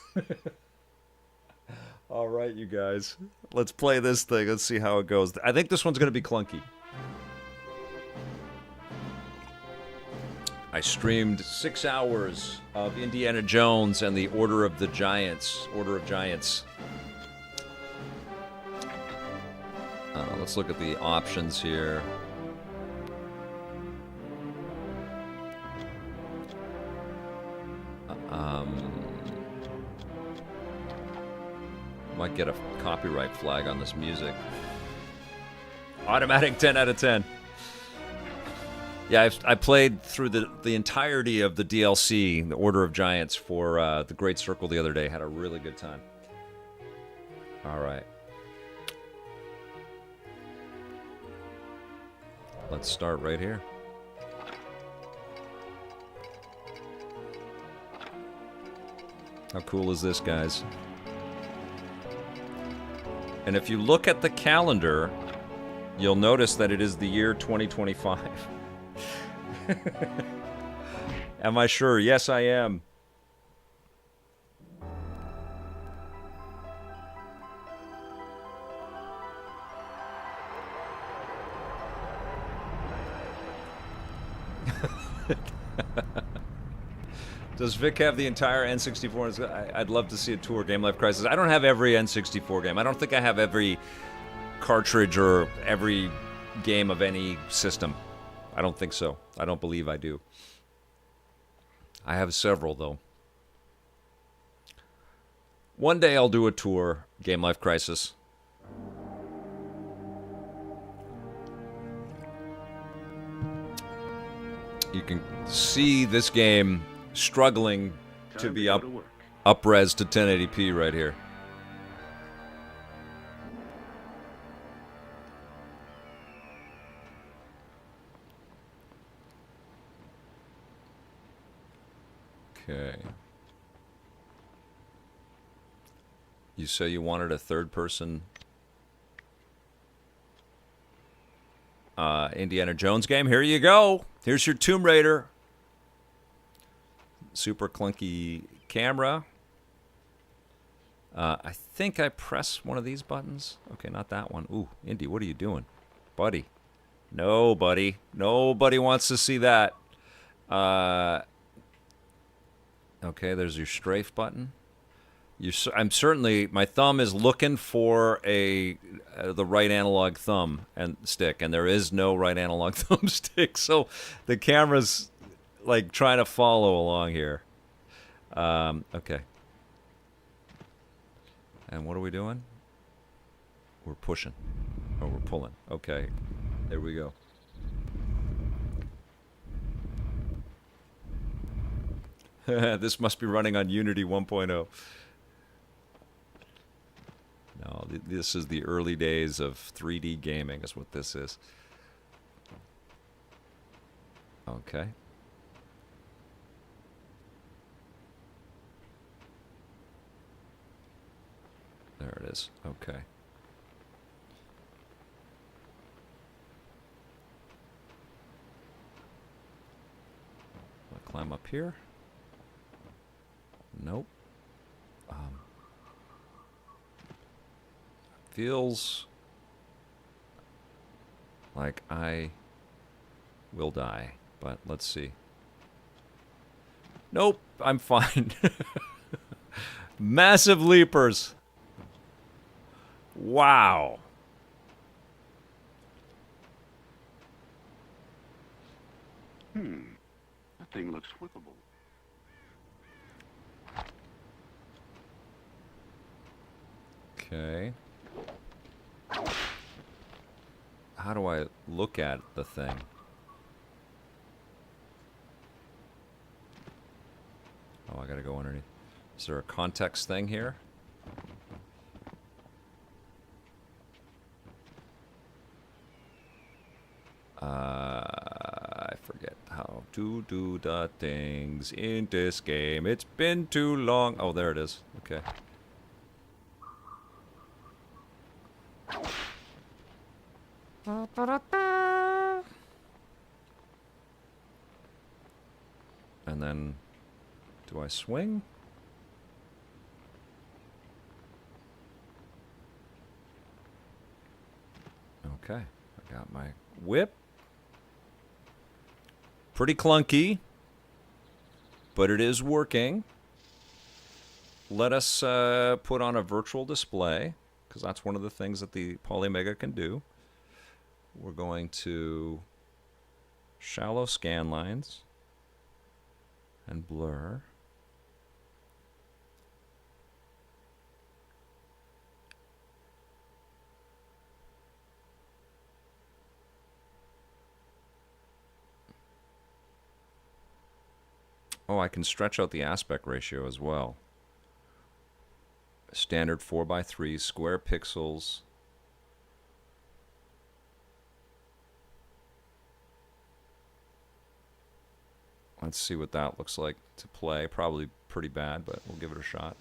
All right, you guys. Let's play this thing. Let's see how it goes. I think this one's going to be clunky. I streamed 6 hours of Indiana Jones and the Order of Giants. Let's look at the options here. Might get a copyright flag on this music. Automatic 10 out of 10. Yeah, I played through the entirety of the DLC, the Order of Giants, for the Great Circle the other day. Had a really good time. All right. Let's start right here. How cool is this, guys? And if you look at the calendar, you'll notice that it is the year 2025. Am I sure? Yes, I am. Does Vic have the entire N64? I'd love to see a tour. Game Life Crisis. I don't have every N64 game. I don't think I have every cartridge or every game of any system. I don't think so. I don't believe I do. I have several, though. One day I'll do a tour, Game Life Crisis. You can see this game struggling to be up-res to 1080p right here. Okay. You say you wanted a third-person Indiana Jones game? Here you go. Here's your Tomb Raider. Super clunky camera. I think I press one of these buttons. Okay, not that one. Ooh, Indy, what are you doing? Buddy. No, buddy. Nobody wants to see that. Okay, there's your strafe button. I'm certainly, my thumb is looking for the right analog thumb and stick, and there is no right analog thumb stick, so the camera's like trying to follow along here. Okay. And what are we doing? We're pushing. Oh, we're pulling. Okay. There we go. This must be running on Unity 1.0. No, this is the early days of 3D gaming is what this is. Okay. There it is. Okay. I'll climb up here. Nope. Feels like I will die, but let's see. Nope, I'm fine. Massive leapers. Wow. That thing looks flippable. Okay. How do I look at the thing? Oh, I gotta go underneath. Is there a context thing here? I forget how to do the things in this game. It's been too long. Oh, there it is. Okay. And then, do I swing? Okay, I got my whip. Pretty clunky, but it is working. Let us put on a virtual display, because that's one of the things that the Polymega can do. We're going to shallow scan lines and blur. Oh, I can stretch out the aspect ratio as well. Standard 4:3 square pixels. Let's see what that looks like to play. Probably pretty bad, but we'll give it a shot.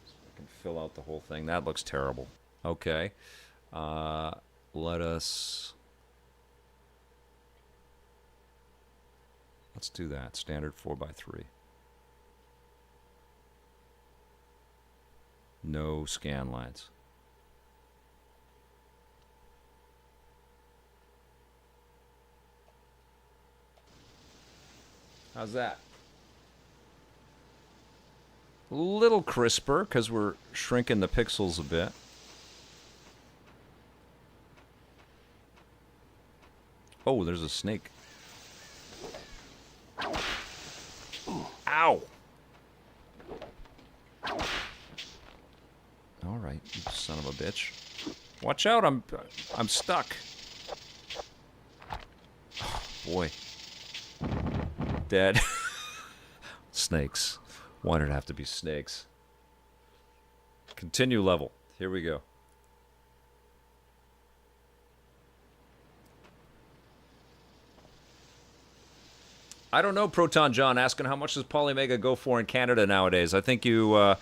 So I can fill out the whole thing. That looks terrible. Okay. Let's do that. Standard 4:3. No scan lines. How's that? A little crisper because we're shrinking the pixels a bit. Oh, there's a snake. Ow! All right, you son of a bitch. Watch out! I'm stuck. Oh, boy. Dead. Snakes. Why did it have to be snakes? Continue level. Here we go. I don't know, Proton John, asking how much does Polymega go for in Canada nowadays. I think you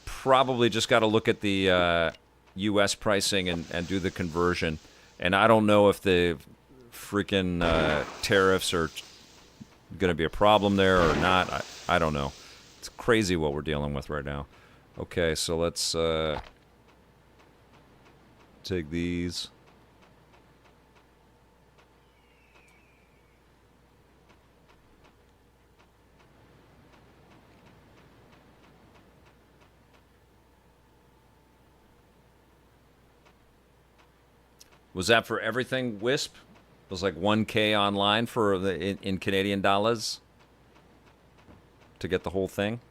probably just got to look at the U.S. pricing and do the conversion. And I don't know if the freaking tariffs are going to be a problem there or not. I don't know. It's crazy what we're dealing with right now. Okay, so let's take these. Was that for everything, Wisp? It was like 1K online for the in Canadian dollars to get the whole thing.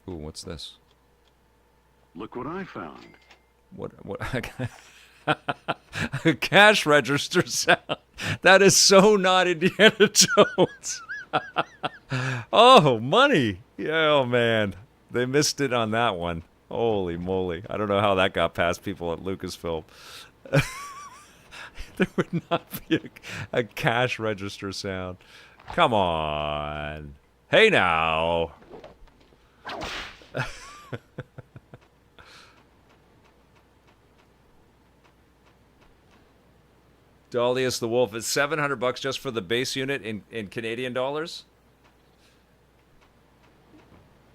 Ooh, what's this? Look what I found. What a cash register sound. That is so not Indiana Jones. Oh, money. Yeah, oh, man. They missed it on that one. Holy moly. I don't know how that got past people at Lucasfilm. There would not be a cash register sound. Come on. Hey, now. Dalius the Wolf is $700 just for the base unit in Canadian dollars.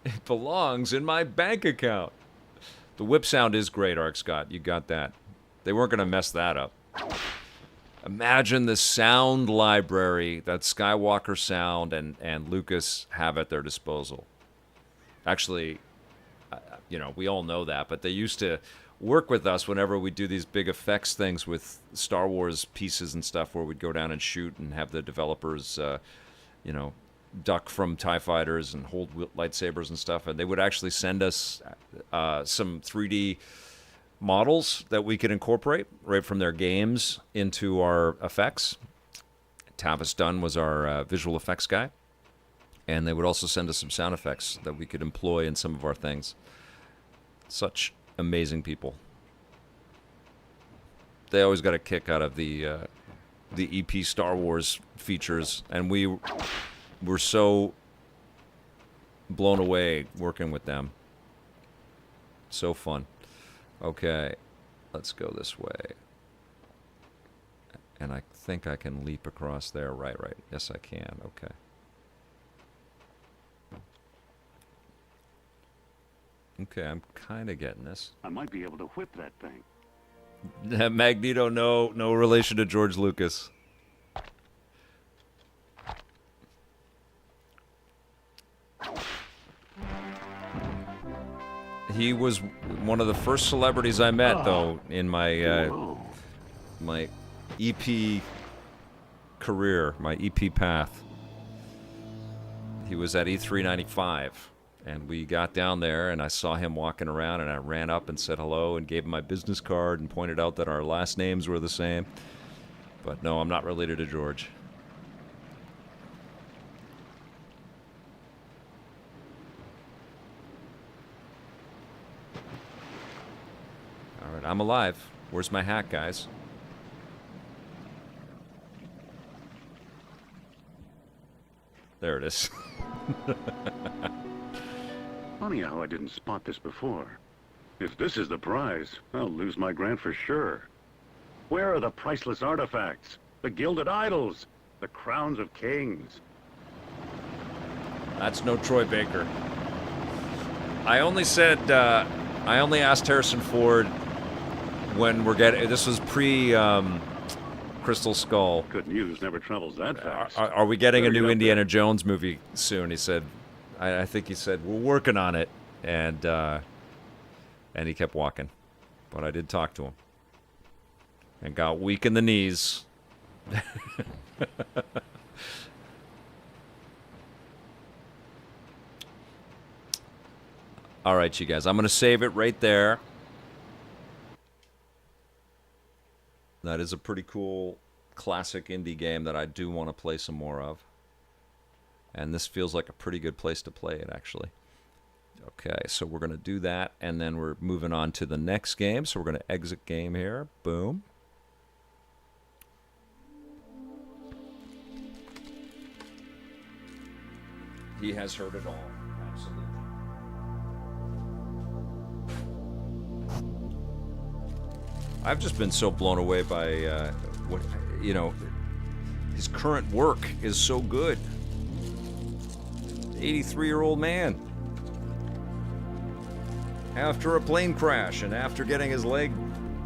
It belongs in my bank account. The whip sound is great, Arc Scott. You got that. They weren't going to mess that up. Imagine the sound library that Skywalker Sound and Lucas have at their disposal. Actually, you know, we all know that, but they used to work with us whenever we do these big effects things with Star Wars pieces and stuff where we'd go down and shoot and have the developers, you know, duck from TIE fighters and hold lightsabers and stuff. And they would actually send us some 3D models that we could incorporate right from their games into our effects. Tavis Dunn was our visual effects guy. And they would also send us some sound effects that we could employ in some of our things. Such amazing people. They always got a kick out of the EP Star Wars features, and we were so blown away working with them. So fun. Okay, let's go this way. And I think I can leap across there. Right. Yes, I can. Okay. Okay, I'm kind of getting this. I might be able to whip that thing. Magneto, no relation to George Lucas. He was one of the first celebrities I met, though, in my my EP career, my EP path. He was at E395. And we got down there, and I saw him walking around, and I ran up and said hello and gave him my business card and pointed out that our last names were the same. But no, I'm not related to George. All right, I'm alive. Where's my hat, guys? There it is. Funny how I didn't spot this before. If this is the prize, I'll lose my grant for sure. Where are the priceless artifacts? The gilded idols? The crowns of kings? That's no Troy Baker. I only said, I only asked Harrison Ford when we're getting, this was Crystal Skull. Good news never travels that fast. Are we getting a Better new get up Indiana Jones movie soon? He said. I think he said we're working on it, and he kept walking, but I did talk to him, and got weak in the knees. All right, you guys, I'm gonna save it right there. That is a pretty cool classic indie game that I do want to play some more of. And this feels like a pretty good place to play it, actually. Okay, so we're going to do that, and then we're moving on to the next game. So we're going to exit game here. Boom. He has heard it all. Absolutely. I've just been so blown away by what, you know, his current work is so good. 83-year-old man. After a plane crash and after getting his leg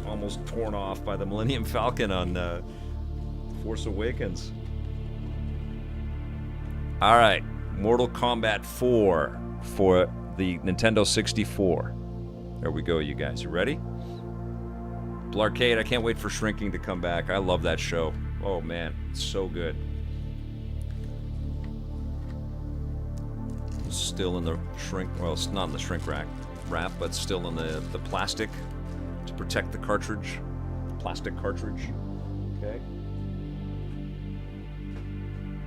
almost torn off by the Millennium Falcon on Force Awakens. All right, Mortal Kombat 4 for the Nintendo 64. There we go, you guys. You ready? Blarcade, I can't wait for Shrinking to come back. I love that show. Oh man, it's so good. Still in the shrink, well, it's not in the shrink wrap, but still in the plastic to protect the cartridge. Plastic cartridge. Okay.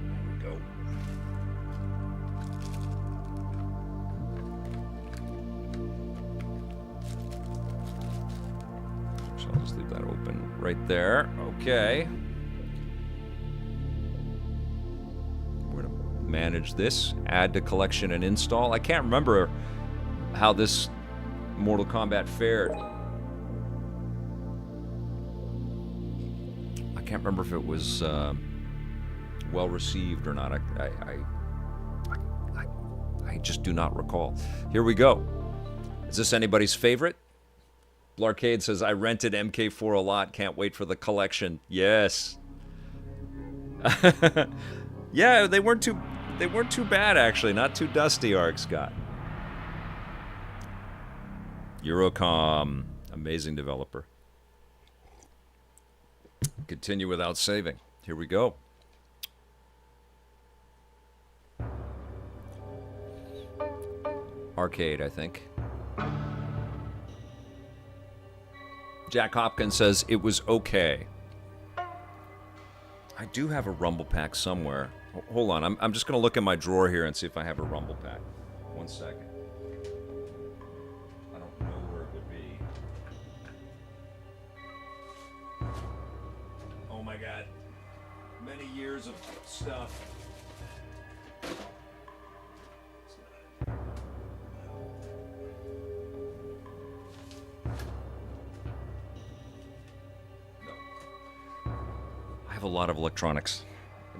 There we go. So I'll just leave that open right there. Okay. Manage this, add to collection and install. I can't remember how this Mortal Kombat fared. I can't remember if it was well received or not. I just do not recall. Here we go. Is this anybody's favorite? Blarcade says, I rented MK4 a lot. Can't wait for the collection. Yes. Yeah, they weren't too bad, actually. Not too dusty, Arc Scott. Eurocom. Amazing developer. Continue without saving. Here we go. Arcade, I think. Jack Hopkins says, it was okay. I do have a Rumble Pack somewhere. Hold on, I'm just going to look in my drawer here and see if I have a Rumble Pack. 1 second. I don't know where it would be. Oh my god. Many years of stuff. I have a lot of electronics.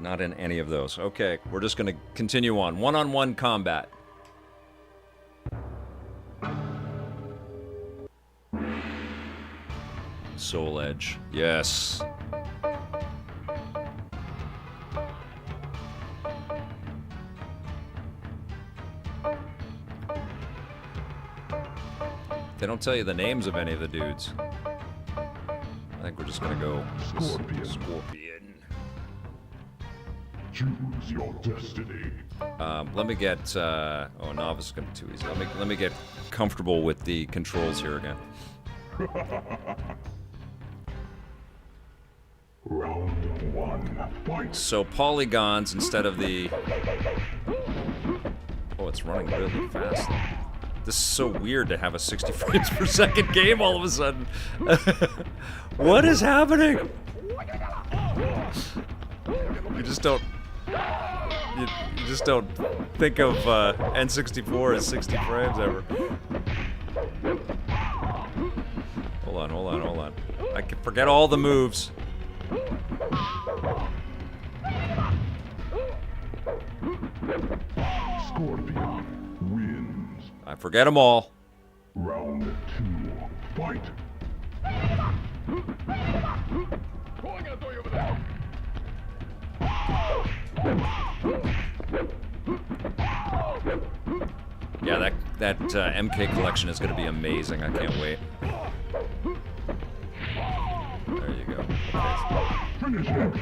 Not in any of those. Okay, we're just going to continue on. One-on-one combat. Soul Edge. Yes. They don't tell you the names of any of the dudes. I think we're just going to go Scorpion. Choose your destiny. Let me get. Oh, novice is gonna be too easy. Let me get comfortable with the controls here again. Round one, fight. So polygons instead of the. Oh, it's running really fast. This is so weird to have a 60 frames per second game all of a sudden. What is happening? You just don't. You just don't think of N64 as 60 frames ever. Hold on. I can forget all the moves. Scorpion wins. I forget them all. Round two, fight. Oh, I gotta throw you over there. Yeah, that MK collection is going to be amazing. I can't wait. There you go. Okay.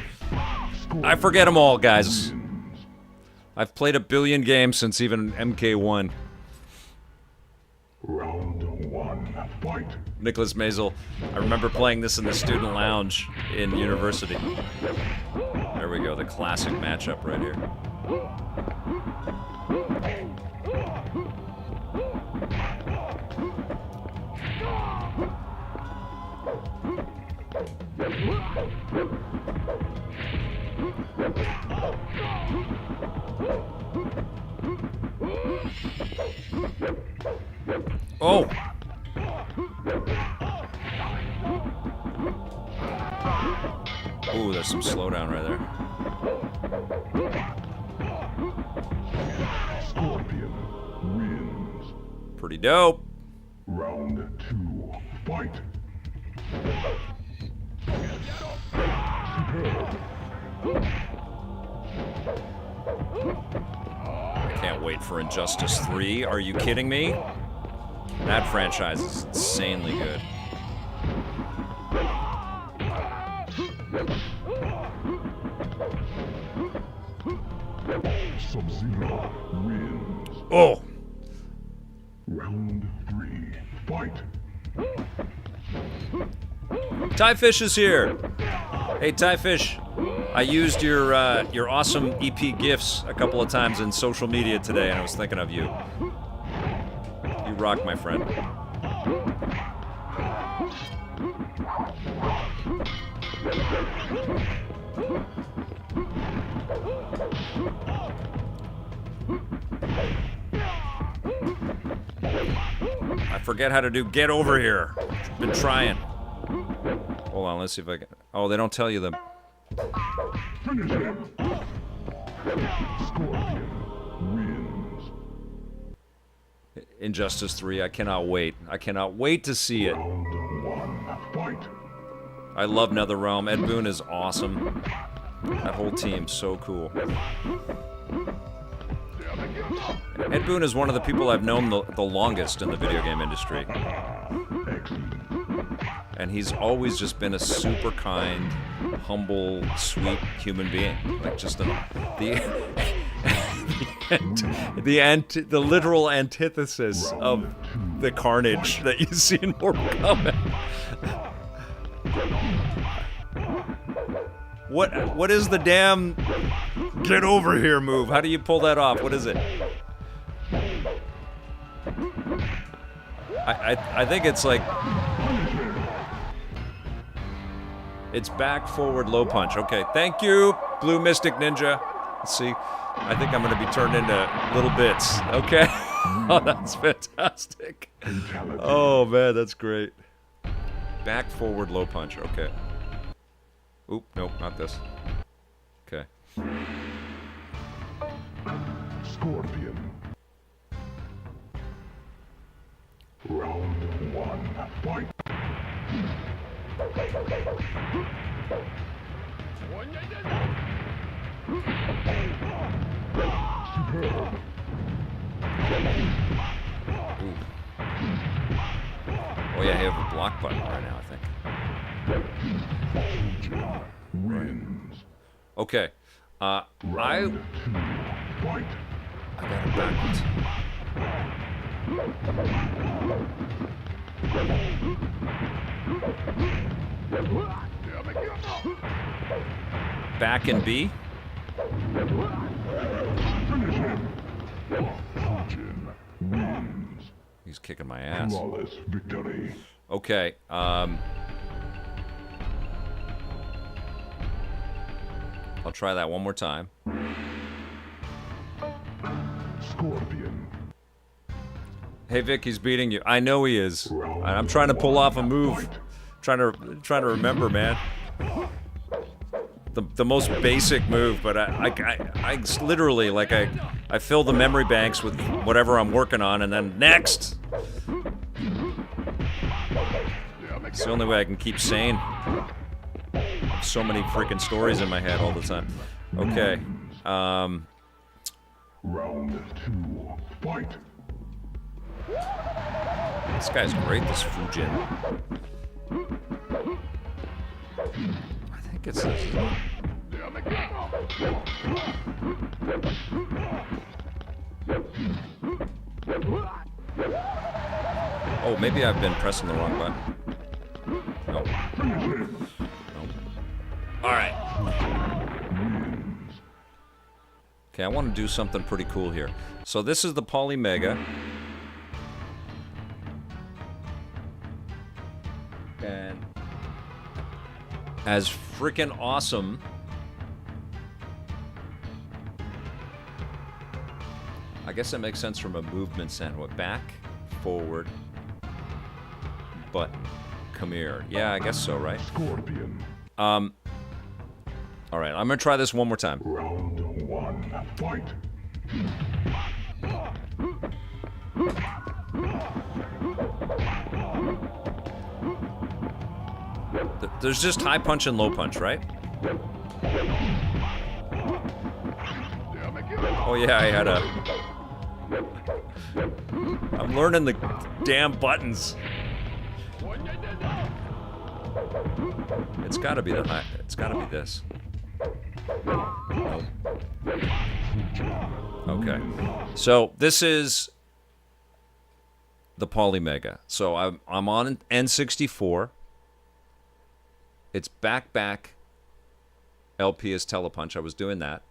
I forget them all, guys. I've played a billion games since even MK1. Round 1, fight. Nicholas Maisel. I remember playing this in the student lounge in university. There we go, the classic matchup right here. Oh! Ooh, there's some slowdown right there. Scorpion wins. Pretty dope. Round 2, fight. I can't wait for Injustice 3. Are you kidding me? That franchise is insanely good. Sub-Zero wins. Oh! Round 3, fight. Tyfish is here. Hey, Tyfish. I used your awesome EP gifts a couple of times in social media today, and I was thinking of you. You rock, my friend. I forget how to do get over here. Been trying. Hold on, let's see if I can. Oh, they don't tell you them. Finish him. Scorpion wins. Injustice 3, I cannot wait. I cannot wait to see it. Round 1, fight. I love NetherRealm. Ed Boon is awesome. That whole team's so cool. Ed Boon is one of the people I've known the longest in the video game industry. Excellent. And he's always just been a super kind, humble, sweet human being. Like just the literal antithesis of the carnage that you see in Mortal Kombat. What is the damn get over here move? How do you pull that off? What is it? I think it's like it's back, forward, low punch. Okay, thank you, Blue Mystic Ninja. Let's see. I think I'm gonna be turned into little bits. Okay. Oh, that's fantastic. Oh man, that's great. Back, forward, low punch. Okay. Oop, nope, not this. Okay. Scorpion. Round 1, fight. Superb. Ooh. Oh yeah, I have a block button right now, I think. Wins. Okay. Round 2, fight. I got it backwards. Back in B. Finish him. Fujin wins. He's kicking my ass. Flawless victory. Okay. I'll try that one more time. Scorpion. Hey Vic, he's beating you. I know he is. I'm trying to pull off a move. Trying to remember, man. The most basic move, but I literally like I fill the memory banks with whatever I'm working on, and then next. It's the only way I can keep sane. So many freaking stories in my head all the time. Okay. Round 2. Fight. This guy's great, this Fujin. I think it's this. Oh, maybe I've been pressing the wrong button. Nope. Alright. Okay, I want to do something pretty cool here. So this is the Polymega. And as freaking awesome. I guess that makes sense from a movement standpoint. Back, forward, button. Come here. Yeah, I guess so, right? Scorpion. All right, I'm gonna try this one more time. Round 1. Fight. There's just high punch and low punch, right? Oh yeah, I had a... I'm learning the damn buttons. It's gotta be the high... It's gotta be this. Okay. So, this is the Polymega. So, I'm on N64. It's back. LP is telepunch. I was doing that.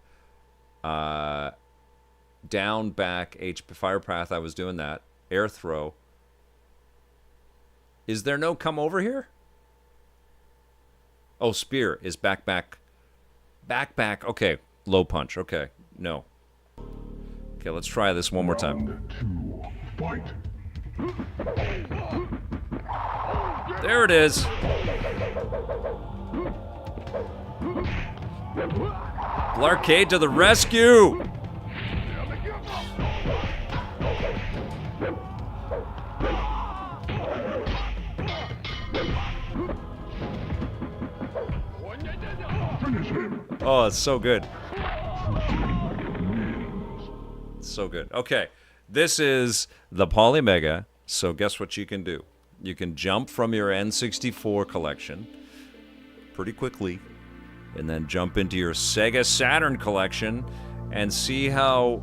Down, back, fire path. I was doing that. Air throw. Is there no come over here? Oh, spear is back. Back. Okay. Low punch. Okay. No. Okay, let's try this one more time. Round 2. Fight. There it is. Blarcade to the rescue! Oh, it's so good. It's so good. Okay, this is the Polymega. So guess what you can do? You can jump from your N64 collection pretty quickly and then jump into your Sega Saturn collection and see how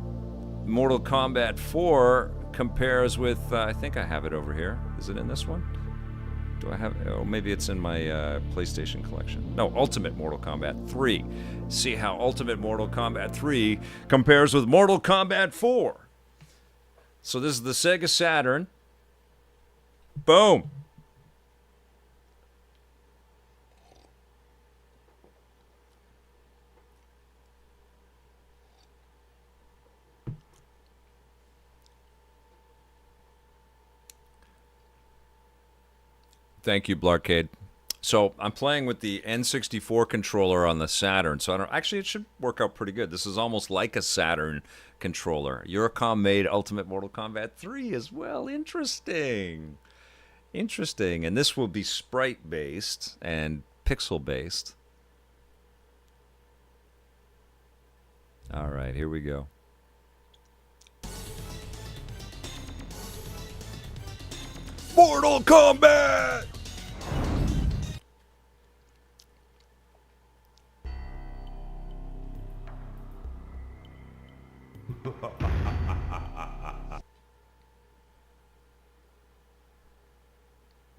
Mortal Kombat 4 compares with, I think I have it over here. Is it in this one? Do I have, oh, maybe it's in my PlayStation collection. No, Ultimate Mortal Kombat 3. See how Ultimate Mortal Kombat 3 compares with Mortal Kombat 4. So this is the Sega Saturn. Boom. Thank you, Blarcade. So I'm playing with the N64 controller on the Saturn. So actually, it should work out pretty good. This is almost like a Saturn controller. Eurocom made Ultimate Mortal Kombat 3 as well. Interesting. And this will be sprite-based and pixel-based. All right, here we go. Mortal Kombat!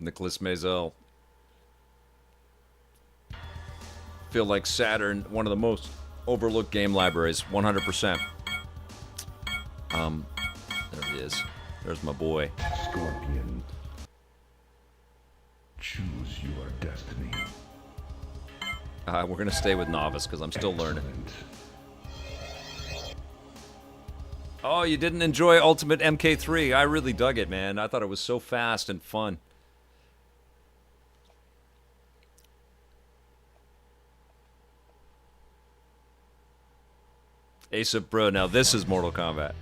Nicholas Mazel. Feel like Saturn, one of the most overlooked game libraries, 100%. There it is. There's my boy. Scorpion. Choose your destiny. We're gonna stay with novice because I'm still learning. Oh, you didn't enjoy Ultimate MK3? I really dug it, man. I thought it was so fast and fun. Ace of Bro, now this is Mortal Kombat.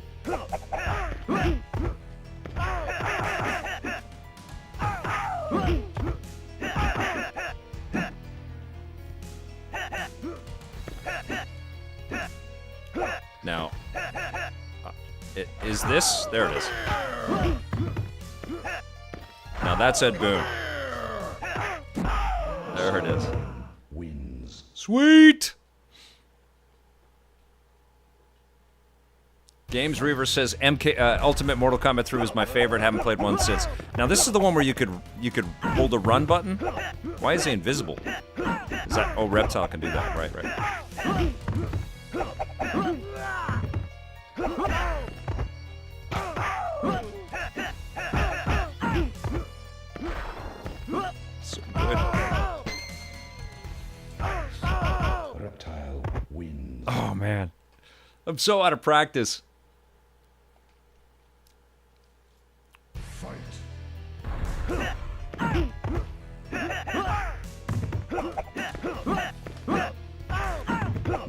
Is this? There it is. Now that's Ed Boon. There it is. Wins. Sweet! Games Reaver says Ultimate Mortal Kombat 3 was my favorite. Haven't played one since. Now this is the one where you could hold the run button. Why is he invisible? Is that? Oh, Reptile can do that. Right. So good. Reptile wins. Oh man, I'm so out of practice. Fight.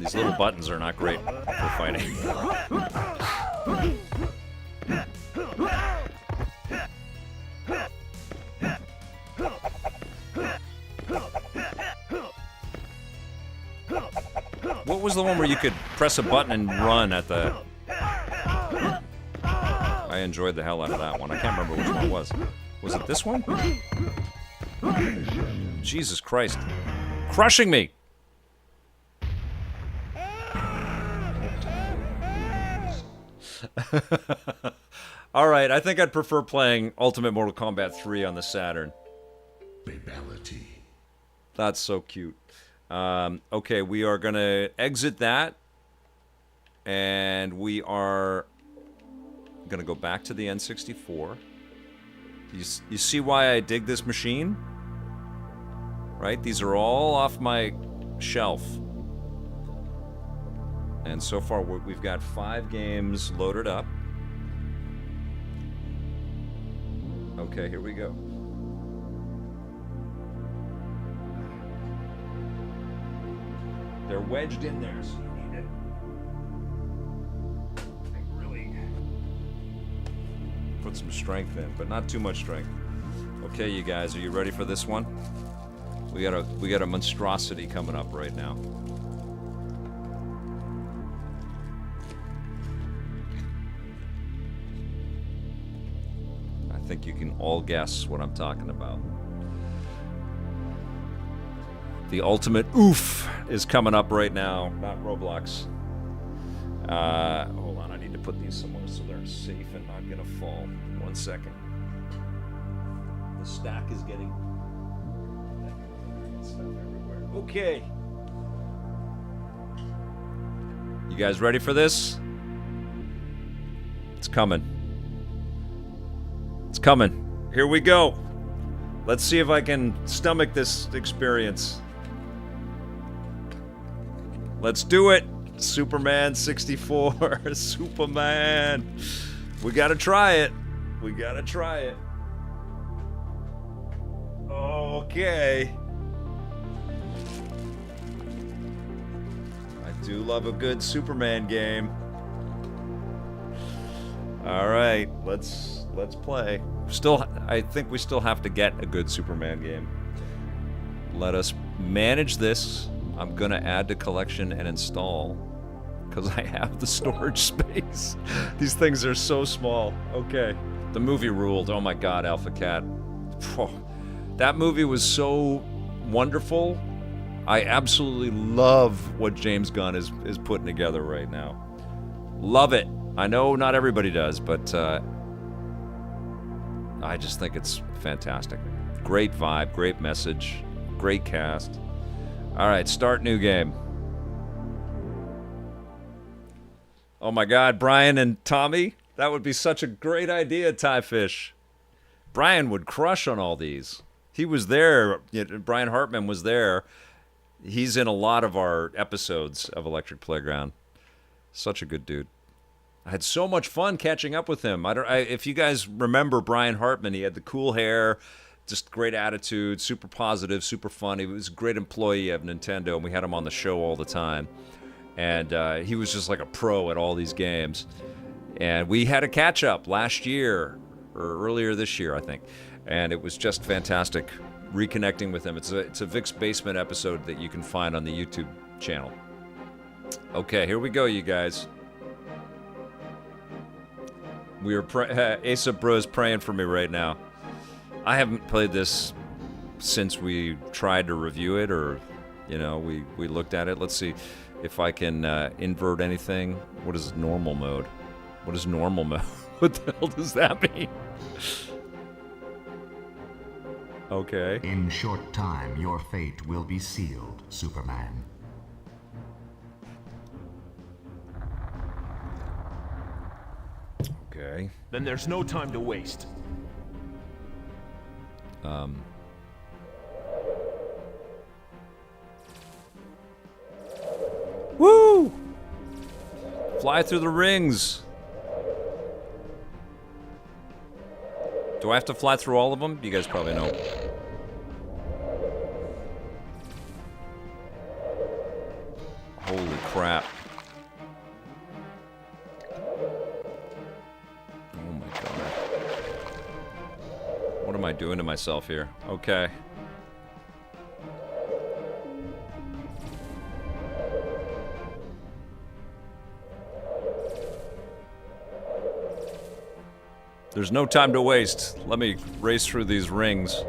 These little buttons are not great for fighting. What was the one where you could press a button and run at the... I enjoyed the hell out of that one. I can't remember which one it was. Was it this one? Jesus Christ. Crushing me! Alright, I think I'd prefer playing Ultimate Mortal Kombat 3 on the Saturn. Babality. That's so cute. Okay, we are gonna exit that. And we are gonna go back to the N64. You see why I dig this machine? Right? These are all off my shelf. And so far, we've got 5 games loaded up. Okay, here we go. They're wedged in there, so you need to really put some strength in, but not too much strength. Okay, you guys, are you ready for this one? We got a monstrosity coming up right now. I think you can all guess what I'm talking about. The ultimate oof is coming up right now. Not Roblox. Hold on, I need to put these somewhere so they're safe and not gonna fall. 1 second. The stack is getting stuff everywhere. Okay. You guys ready for this? It's coming. It's coming. Here we go. Let's see if I can stomach this experience. Let's do it. Superman 64. Superman. We gotta try it. We gotta try it. Okay. I do love a good Superman game. All right, let's play. I think we still have to get a good Superman game. Let us manage this. I'm gonna add to collection and install because I have the storage space. These things are so small. Okay. The movie ruled. Oh my God, Alpha Cat. That movie was so wonderful. I absolutely love what James Gunn is putting together right now. Love it. I know not everybody does, but I just think it's fantastic. Great vibe, great message, great cast. All right, start new game. Oh my God, Brian and Tommy, that would be such a great idea, Tie Fish. Brian would crush on all these. He was there. Brian Hartman was there. He's in a lot of our episodes of Electric Playground. Such a good dude. I had so much fun catching up with him. If you guys remember Brian Hartman, he had the cool hair, just great attitude, super positive, super funny. He was a great employee of Nintendo, and we had him on the show all the time. And he was just like a pro at all these games. And we had a catch-up last year, or earlier this year, I think. And it was just fantastic reconnecting with him. It's a Vic's Basement episode that you can find on the YouTube channel. Okay, here we go, you guys. Asa Bro is praying for me right now. I haven't played this since we tried to review it, or, you know, we looked at it. Let's see if I can invert anything. What is normal mode? What is normal mode? What the hell does that mean? Okay. In short time, your fate will be sealed, Superman. Okay. Then there's no time to waste. Woo! Fly through the rings. Do I have to fly through all of them? You guys probably know. Holy crap. Oh my god. What am I doing to myself here? Okay. There's no time to waste. Let me race through these rings.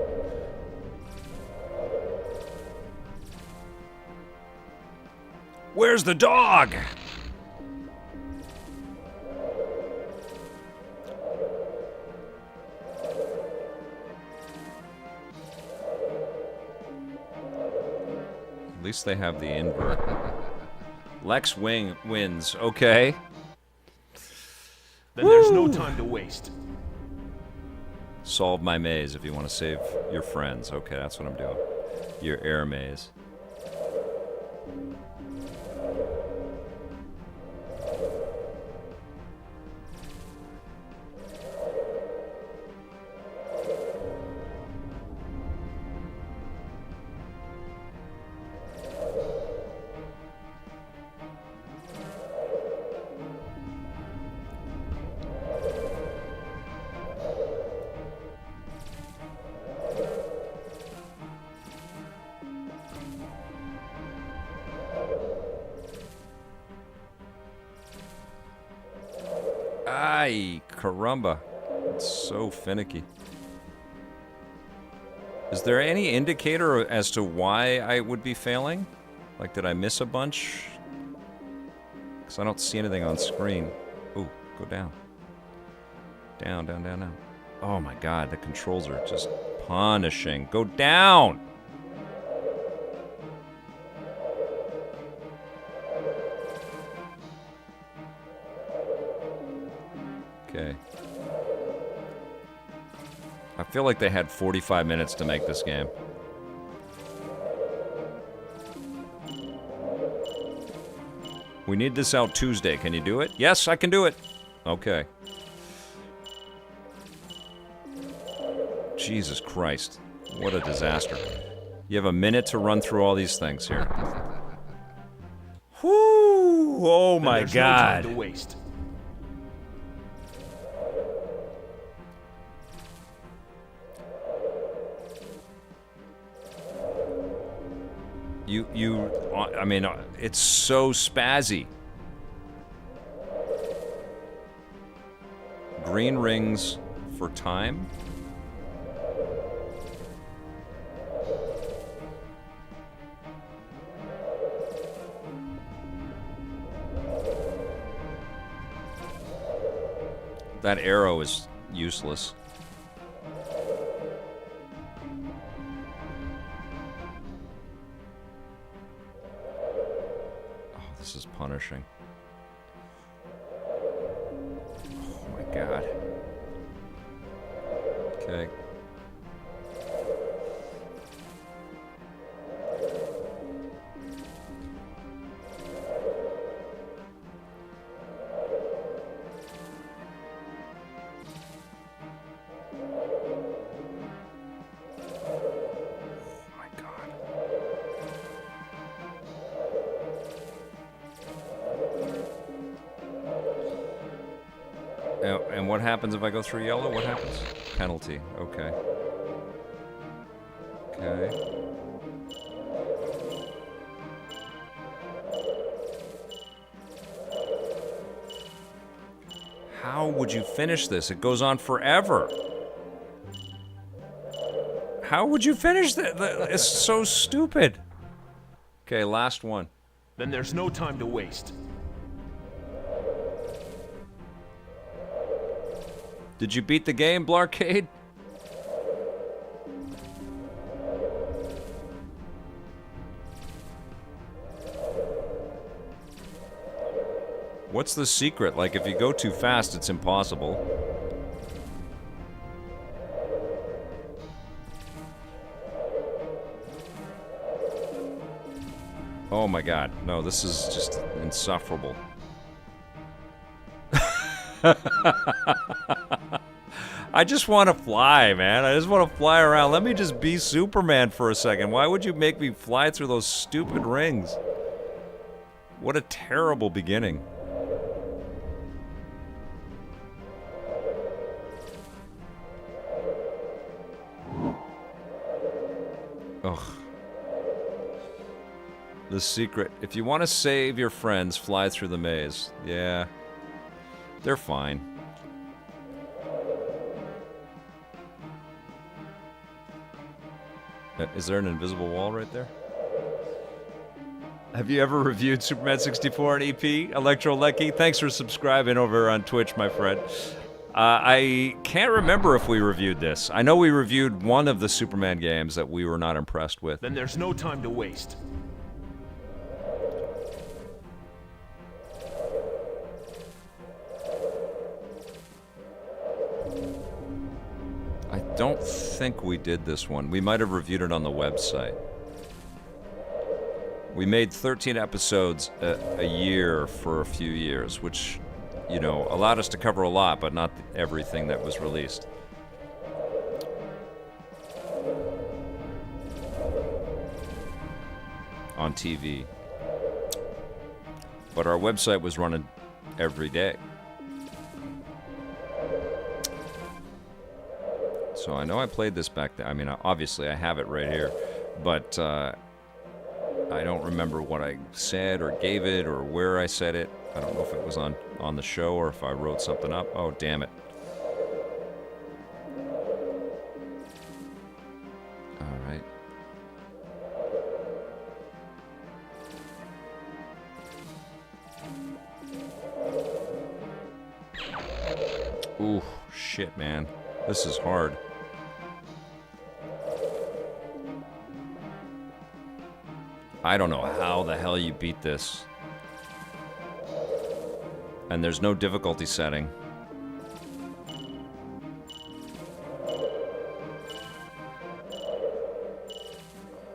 Where's the dog? At least they have the invert. Lex wins. Okay. Then there's no time to waste. Solve my maze if you want to save your friends. Okay, that's what I'm doing. Your air maze. Ay, caramba. It's so finicky. Is there any indicator as to why I would be failing? Like, did I miss a bunch? Because I don't see anything on screen. Ooh, go down. Down, down, down, down. Oh my god, the controls are just punishing. Go down! Okay. I feel like they had 45 minutes to make this game. We need this out Tuesday. Can you do it? Yes, I can do it. Okay. Jesus Christ. What a disaster. You have a minute to run through all these things here. Whoo! Oh my There's god. no time to waste. I mean, it's so spazzy. Green rings for time. That arrow is useless. This is punishing. Oh my god. Okay. And what happens if I go through yellow? What happens? Penalty. Okay. Okay. How would you finish this? It goes on forever. How would you finish that? It's so stupid. Okay, last one. Then there's no time to waste. Did you beat the game, Blarcade? What's the secret? Like, if you go too fast, it's impossible. Oh my god. No, this is just insufferable. I just want to fly, man. I just want to fly around. Let me just be Superman for a second. Why would you make me fly through those stupid rings? What a terrible beginning. Ugh. The secret. If you want to save your friends, fly through the maze. Yeah. They're fine. Is there an invisible wall right there? Have you ever reviewed Superman 64 and EP? Electro Lecky, thanks for subscribing over on Twitch, my friend. I can't remember if we reviewed this. I know we reviewed one of the Superman games that we were not impressed with. Then there's no time to waste. I don't think we did this one. We might have reviewed it on the website. We made 13 episodes a year for a few years, which, you know, allowed us to cover a lot, but not everything that was released. On TV. But our website was running every day. So I know I played this back then. I mean, obviously I have it right here, but I don't remember what I said or gave it or where I said it. I don't know if it was on the show or if I wrote something up. Oh, damn it. All right. Ooh, shit, man. This is hard. I don't know how the hell you beat this. And there's no difficulty setting.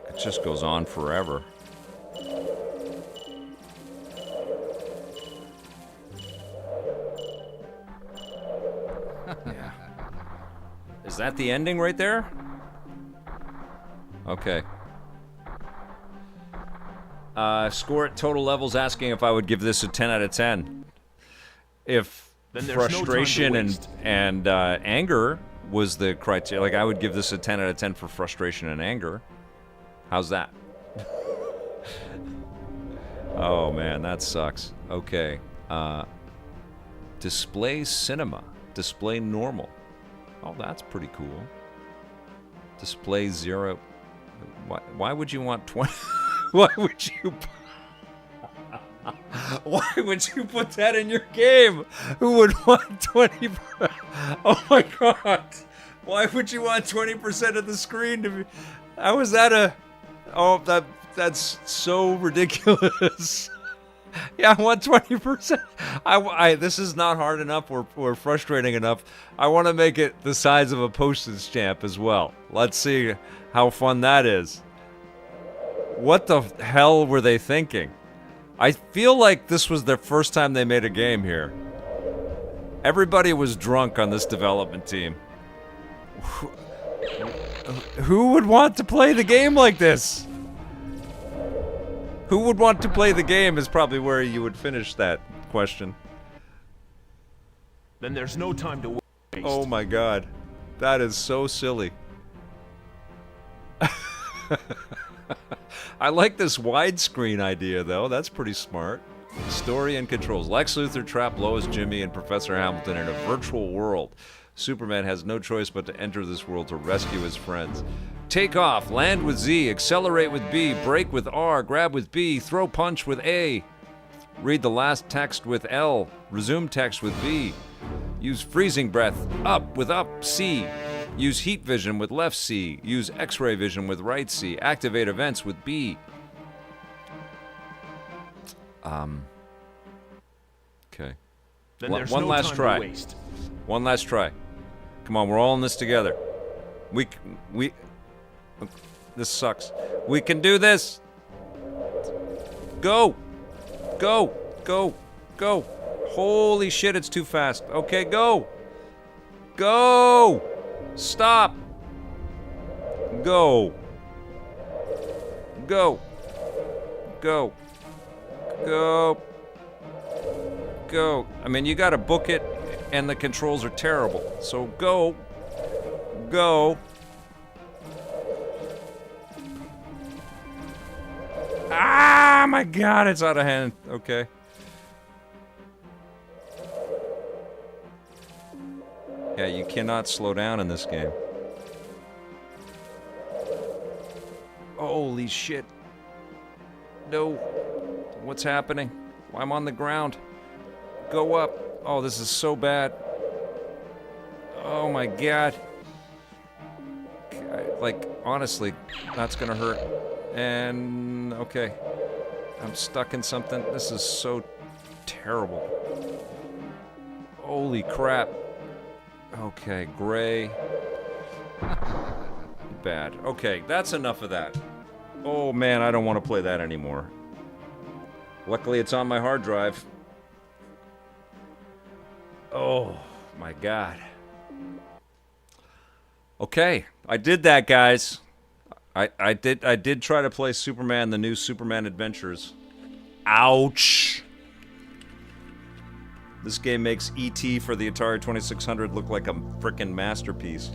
It just goes on forever. Yeah. Is that the ending right there? Okay. Score at total levels, asking if I would give this a 10 out of 10. If frustration and anger was the criteria, like I would give this a 10 out of 10 for frustration and anger. How's that? Oh man, that sucks. Okay. Display cinema. Display normal. Oh, that's pretty cool. Display 0. Why would you want 20? Why would you put that in your game? Who would want 20? Oh my god. Why would you want 20% of the screen to be? How is that a? Oh, that's so ridiculous. Yeah, I want 20%. This is not hard enough or frustrating enough. I want to make it the size of a postage stamp as well. Let's see how fun that is. What the hell were they thinking? I feel like this was their first time they made a game here. Everybody was drunk on this development team. Who would want to play the game like this? Who would want to play the game is probably where you would finish that question. Then there's no time to waste. Oh my god. That is so silly. I like this widescreen idea, though. That's pretty smart. Story and controls. Lex Luthor trapped Lois, Jimmy, and Professor Hamilton in a virtual world. Superman has no choice but to enter this world to rescue his friends. Take off. Land with Z. Accelerate with B. Brake with R. Grab with B. Throw punch with A. Read the last text with L. Resume text with B. Use freezing breath up with up C. Use heat vision with left C. Use X-ray vision with right C. Activate events with B. Okay. Then there's One no last time try. to waste. One last try. Come on, we're all in this together. This sucks. We can do this. Go. Go. Go. Go. Holy shit, it's too fast. Okay, go. Go. Stop. Go. Go. Go. Go. Go. I mean, you gotta book it, and the controls are terrible. So go. Go. Ah, my God, it's out of hand. Okay. Yeah, you cannot slow down in this game. Holy shit. No. What's happening? I'm on the ground. Go up. Oh, this is so bad. Oh my God. Like, honestly, that's gonna hurt. And, okay. I'm stuck in something. This is so terrible. Holy crap. Okay, gray. Bad. Okay, that's enough of that. Oh man, I don't want to play that anymore. Luckily, it's on my hard drive. Oh my God. Okay, I did that, guys. I did try to play Superman, the new Superman Adventures. Ouch. This game makes E.T. for the Atari 2600 look like a frickin' masterpiece.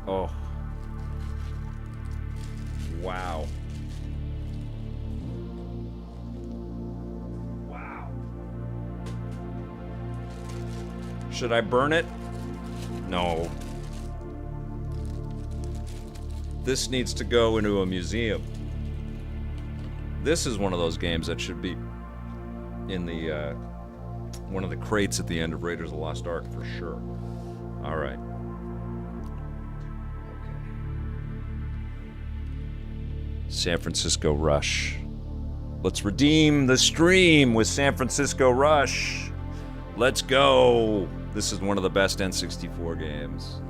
Oh. Wow. Wow. Should I burn it? No. This needs to go into a museum. This is one of those games that should be in the one of the crates at the end of Raiders of the Lost Ark for sure. All right. Okay. San Francisco Rush. Let's redeem the stream with San Francisco Rush. Let's go. This is one of the best N64 games.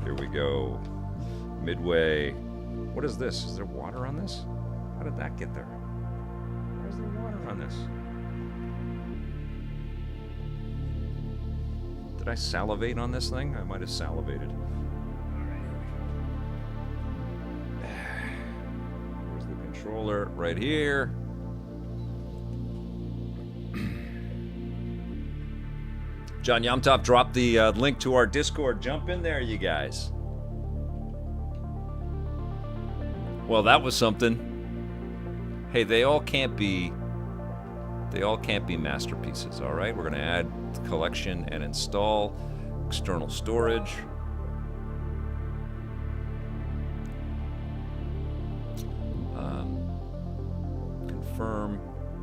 Here we go. Midway. What is this? Is there water on this? How did that get there? Why is there water on this? Did I salivate on this thing? I might have salivated. Where's the controller? Right here. John Yamtop dropped the link to our Discord. Jump in there, you guys. Well, that was something. Hey, they all can't be masterpieces, all right? We're going to add collection and install external storage. Confirm.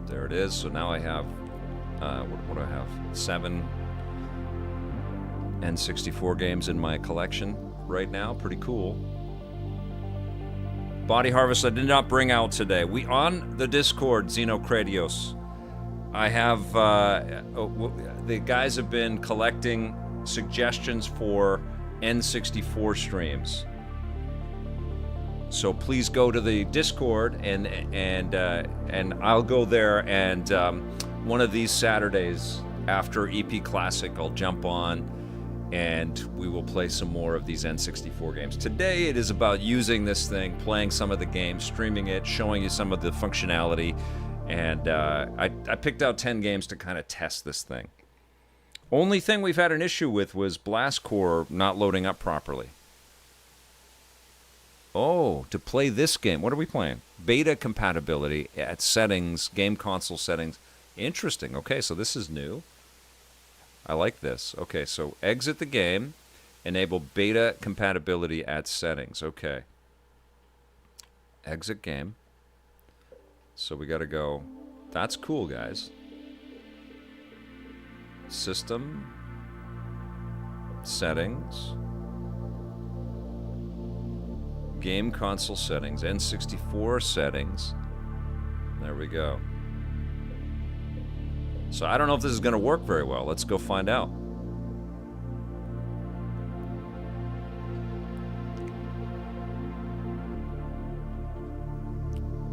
There it is. So now I have, what do I have? 7 N64 games in my collection right now. Pretty cool. Body Harvest I did not bring out today. We on the Discord, Xenocratios. I have the guys have been collecting suggestions for N64 streams. So please go to the Discord and I'll go there, and one of these Saturdays after EP Classic I'll jump on and we will play some more of these N64 games. Today it is about using this thing, playing some of the games, streaming it, showing you some of the functionality, and I picked out 10 games to kind of test this thing. Only thing we've had an issue with was Blast Core not loading up properly. Oh, to play this game. What are we playing? Beta compatibility at settings, game console settings. Interesting. Okay, so this is new. I like this. Okay, so exit the game. Enable beta compatibility at settings. Okay. Exit game. So we got to go. That's cool, guys. System. Settings. Game console settings. N64 settings. There we go. So I don't know if this is going to work very well. Let's go find out.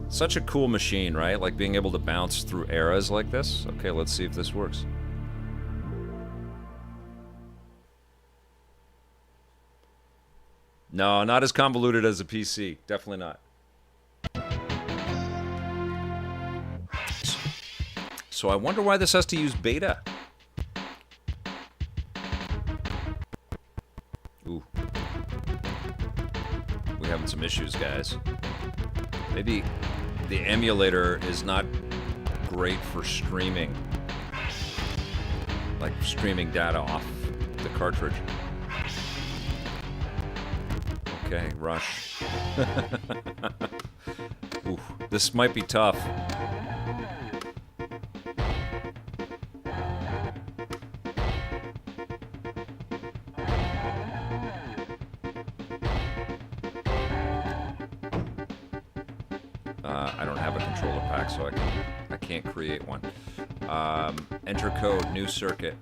Such a cool machine, right? Like being able to bounce through eras like this. Okay, let's see if this works. No, not as convoluted as a PC. Definitely not. So I wonder why this has to use beta. Ooh. We're having some issues, guys. Maybe the emulator is not great for streaming. Like streaming data off the cartridge. Okay, rush. Ooh, this might be tough. I don't have a controller pack, so I can't create one. Enter code, new circuit.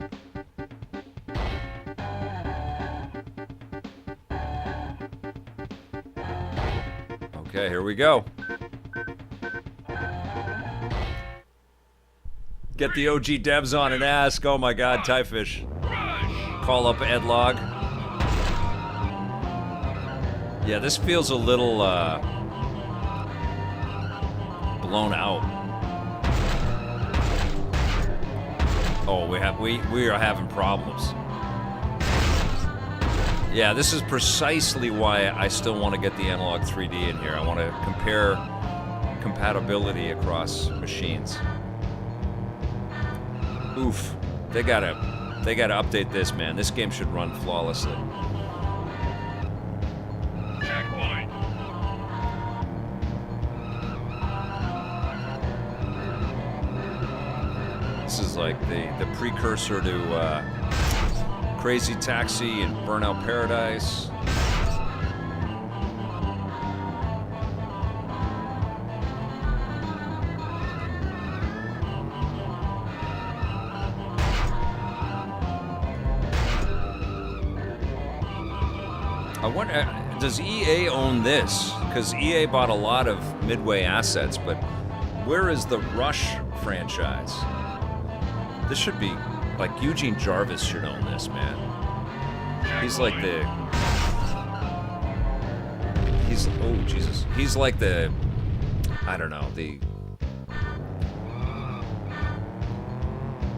Okay, here we go. Get the OG devs on and ask. Oh my god, Tyfish. Call up Edlog. Yeah, this feels a little blown out. Oh, we are having problems. Yeah, this is precisely why I still want to get the Analog 3D in here. I want to compare compatibility across machines. Oof. They gotta update this, man. This game should run flawlessly. This is like the precursor to Crazy Taxi and Burnout Paradise. I wonder, does EA own this? Because EA bought a lot of Midway assets, but where is the Rush franchise? This should be, like, Eugene Jarvis should own this, man. He's like oh, Jesus. He's like the, I don't know,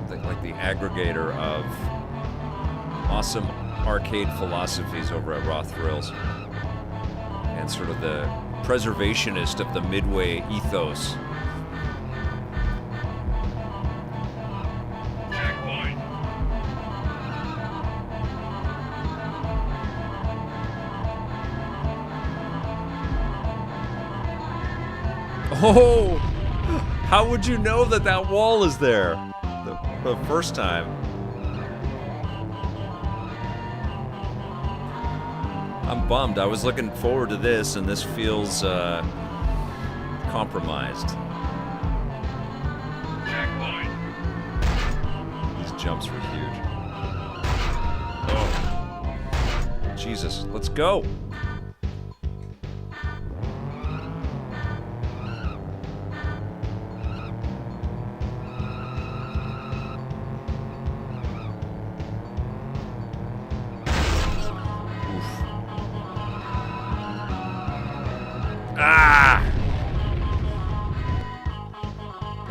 like the aggregator of awesome arcade philosophies over at Raw Thrills. And sort of the preservationist of the Midway ethos. Oh, how would you know that that wall is there the first time? I'm bummed. I was looking forward to this, and this feels compromised. These jumps were huge. Oh, Jesus, let's go.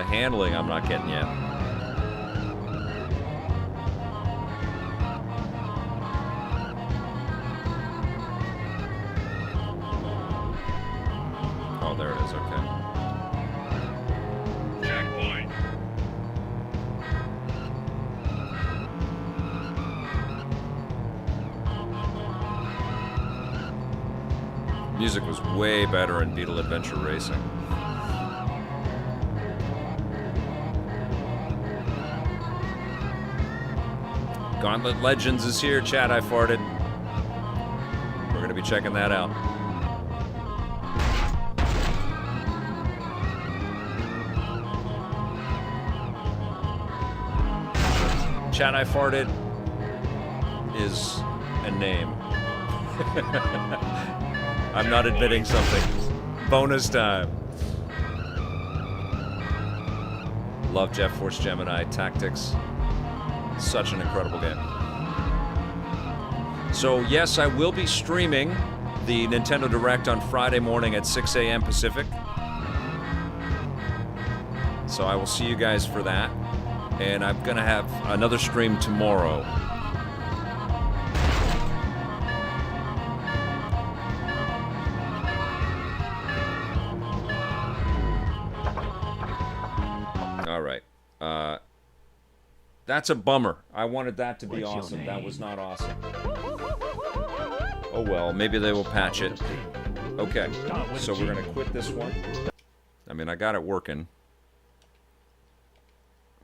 Handling I'm not getting yet. music was way better in Beetle Adventure Racing. Gauntlet Legends is here, chat. I farted. We're going to be checking that out. Chat, I farted is a name. I'm not admitting something. Bonus time. Love Jet Force Gemini Tactics. Such an incredible game. So yes, I will be streaming the Nintendo Direct on Friday morning at 6 a.m. Pacific. So I will see you guys for that. And I'm going to have another stream tomorrow. All right. That's a bummer. I wanted that to be awesome. That was not awesome. Oh well, maybe they will patch it. Okay, so we're going to quit this one. I mean, I got it working.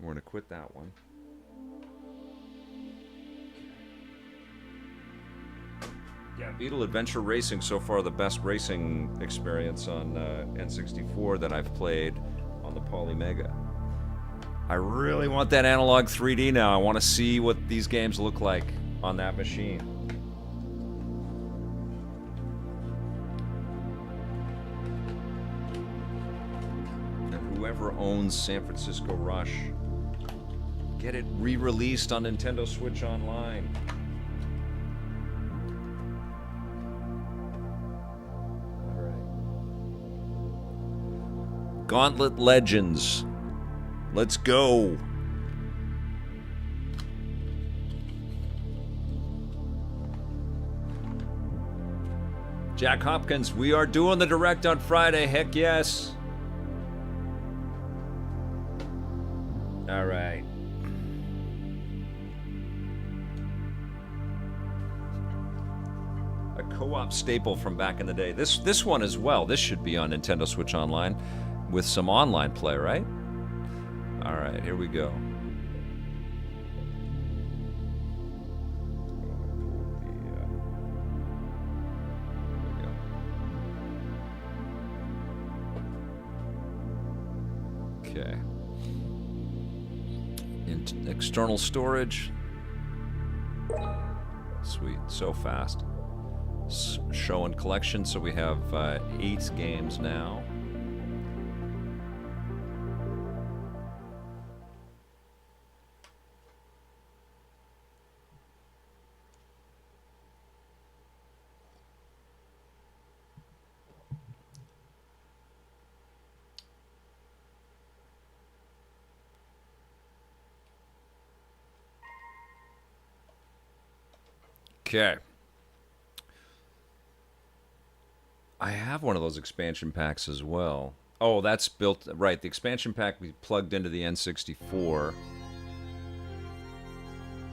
We're going to quit that one. Yeah, Beetle Adventure Racing, so far the best racing experience on N64 that I've played on the Polymega. I really want that analog 3D now. I want to see what these games look like on that machine. And whoever owns San Francisco Rush, get it re-released on Nintendo Switch Online. All right. Gauntlet Legends. Let's go. Jack Hopkins, we are doing the Direct on Friday. Heck yes. All right. A co-op staple from back in the day. This one as well. This should be on Nintendo Switch Online with some online play, right? All right, here we go. Okay. External storage. Sweet, so fast. Show and collection, so we have 8 games now. Okay. I have one of those expansion packs as well. Oh, that's built... Right, the expansion pack we plugged into the N64.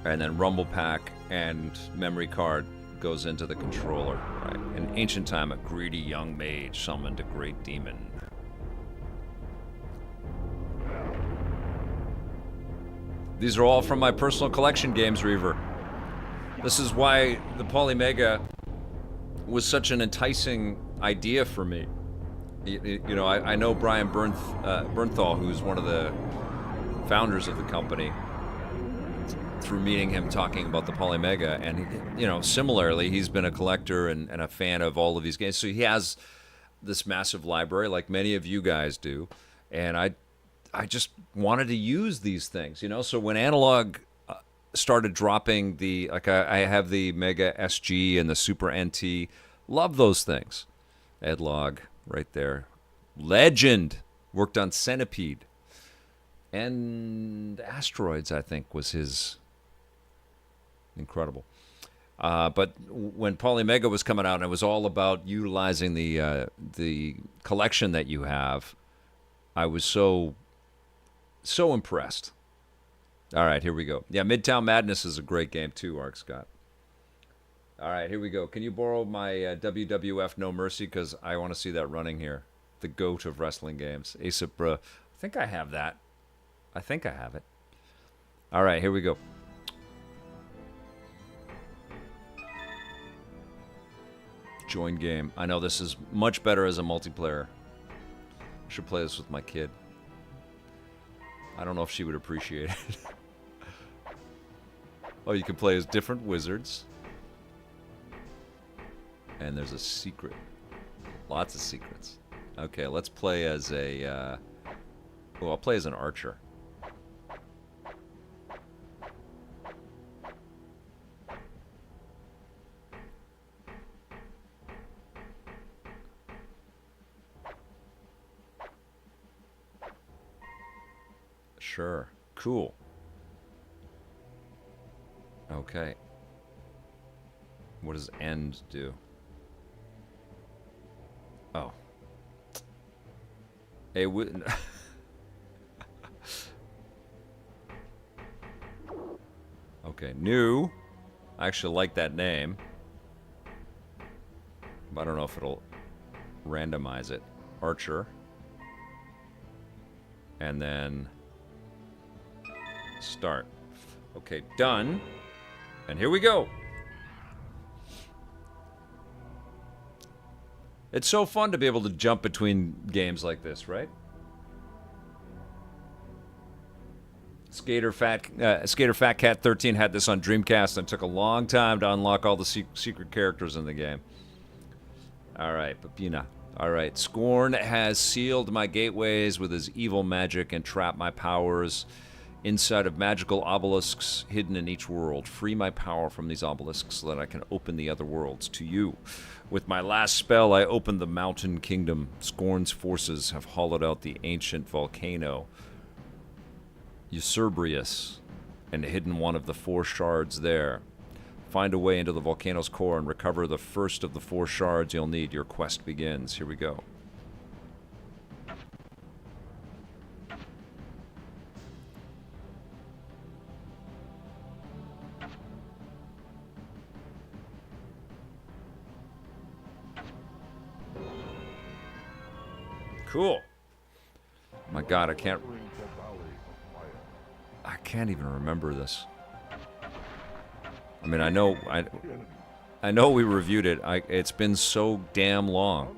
And then Rumble Pack and memory card goes into the controller. Right. In ancient time, a greedy young mage summoned a great demon. These are all from my personal collection games, Reaver. This is why the Polymega was such an enticing idea for me. You know, I know Brian Bernthal, who's one of the founders of the company, through meeting him talking about the Polymega, and you know, similarly, he's been a collector and a fan of all of these games. So he has this massive library, like many of you guys do, and I just wanted to use these things, you know. So when analog started dropping the, like I have the Mega SG and the Super NT, love those things. Edlog right there. Legend, worked on Centipede. And Asteroids, I think, was his. Incredible. But when Polymega was coming out, and it was all about utilizing the collection that you have, I was so impressed. All right, here we go. Yeah, Midtown Madness is a great game too, Arc Scott. All right, here we go. Can you borrow my WWF No Mercy? Because I want to see that running here. The GOAT of wrestling games. ASAP, bruh. I think I have that. I think I have it. All right, here we go. Join game. I know this is much better as a multiplayer. I should play this with my kid. I don't know if she would appreciate it. Oh, you can play as different wizards. And there's a secret. Lots of secrets. Okay, let's play as a... I'll play as an archer. Sure. Cool. Okay. What does end do? Oh. Hey, okay, new. I actually like that name. But I don't know if it'll randomize it. Archer. And then start. Okay, done. And here we go. It's so fun to be able to jump between games like this, right? Skater Fat Cat 13 had this on Dreamcast and it took a long time to unlock all the secret characters in the game. All right, Papina. All right, Scorn has sealed my gateways with his evil magic and trapped my powers inside of magical obelisks hidden in each world. Free my power from these obelisks so that I can open the other worlds to you. With my last spell, I opened the mountain kingdom. Scorn's forces have hollowed out the ancient volcano Eucerberus and hidden one of the 4 shards there. Find a way into the volcano's core and recover the first of the 4 shards you'll need. Your quest begins. Here we go. Cool. My God, I can't even remember this. I mean, I know we reviewed it. It's been so damn long.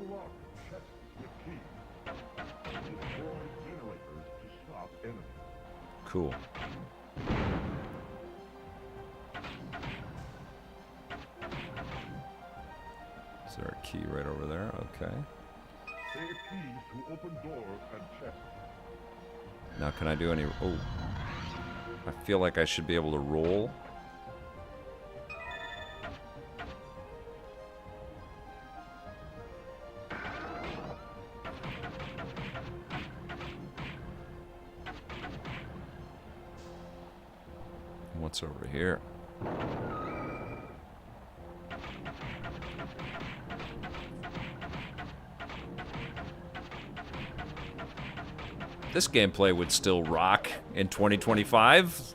Cool. Is there a key right over there? Okay. Now, can I do any... Oh. I feel like I should be able to roll. What's over here? This gameplay would still rock in 2025.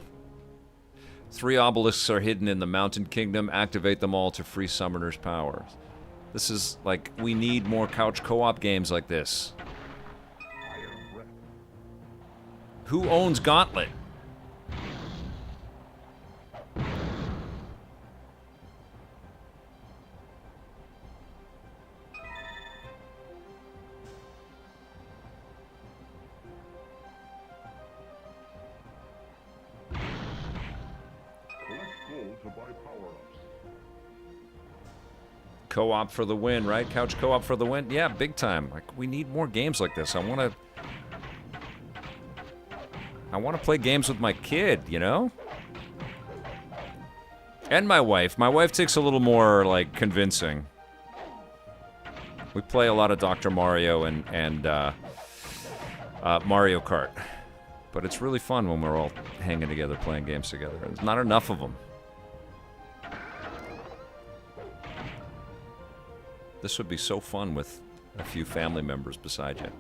3 obelisks are hidden in the Mountain Kingdom. Activate them all to free Summoner's powers. This is like, we need more couch co-op games like this. Who owns Gauntlet? Co-op for the win, right? Couch co-op for the win? Yeah, big time. Like, we need more games like this. I want to play games with my kid, you know? And my wife. My wife takes a little more, like, convincing. We play a lot of Dr. Mario and Mario Kart. But it's really fun when we're all hanging together playing games together. There's not enough of them. This would be so fun with a few family members beside you.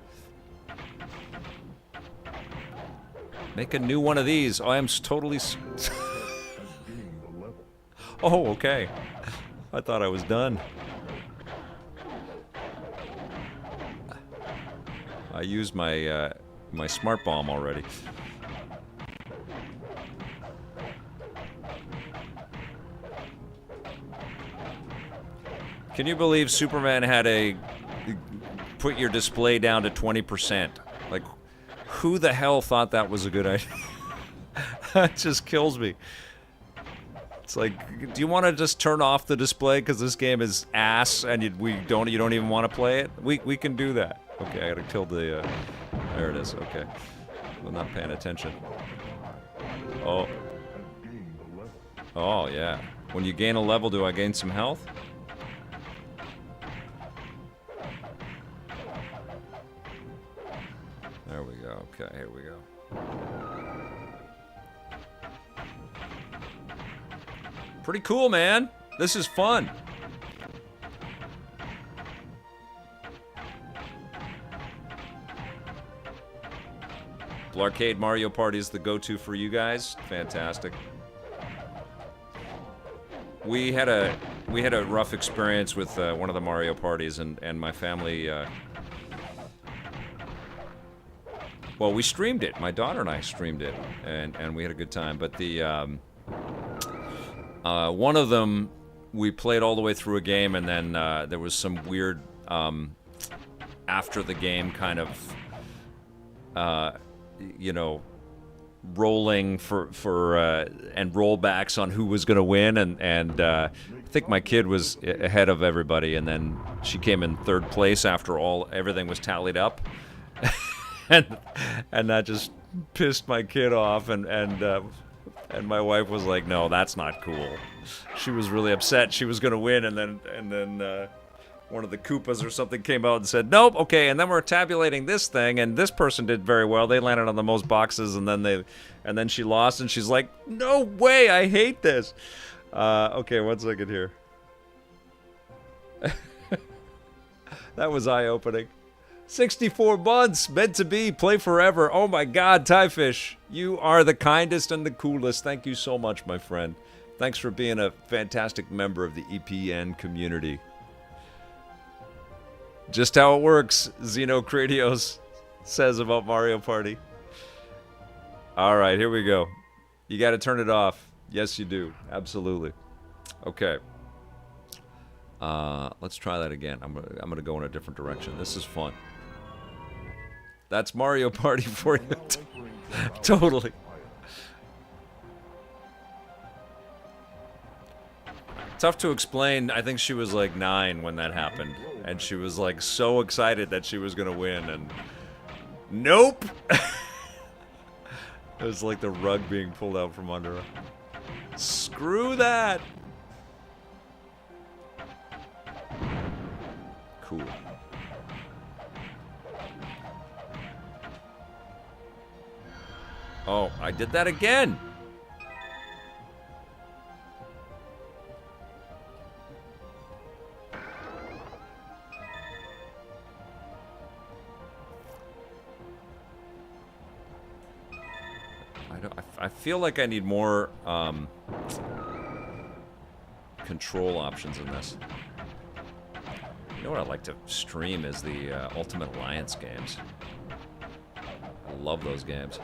Make a new one of these. Oh, I am totally... Oh, okay. I thought I was done. I used my my smart bomb already. Can you believe Superman had a put your display down to 20%? Like, who the hell thought that was a good idea? That just kills me. It's like, do you want to just turn off the display because this game is ass and you don't even want to play it? We can do that. Okay, I gotta kill the. There it is. Okay, I'm not paying attention. Oh. Oh yeah. When you gain a level, do I gain some health? There we go. Okay, here we go. Pretty cool, man. This is fun. Arcade Mario Party is the go-to for you guys. Fantastic. We had a rough experience with one of the Mario parties, and my family. Well, we streamed it. My daughter and I streamed it, and we had a good time. But the one of them, we played all the way through a game, and then there was some weird after the game kind of. You know, rolling for and rollbacks on who was going to win, and I think my kid was ahead of everybody, and then she came in third place after everything was tallied up, and that just pissed my kid off, and my wife was like, no, that's not cool. She was really upset. She was going to win, and then one of the Koopas or something came out and said, nope, okay, and then we're tabulating this thing, and this person did very well. They landed on the most boxes, and then she lost, and she's like, no way, I hate this. Okay, 1 second here. That was eye-opening. 64 months, meant to be, play forever. Oh my God, Tyfish, you are the kindest and the coolest. Thank you so much, my friend. Thanks for being a fantastic member of the EPN community. Just how it works, Xenocratios says about Mario Party. All right, here we go. You got to turn it off. Yes, you do. Absolutely. Okay. Let's try that again. I'm gonna go in a different direction. This is fun. That's Mario Party for you. Totally. Tough to explain. I think she was like 9 when that happened, and she was like so excited that she was gonna win, and nope. It was like the rug being pulled out from under her. Screw that. Cool. Oh, I did that again. I feel like I need more control options in this. You know what I'd like to stream is the Ultimate Alliance games. I love those games.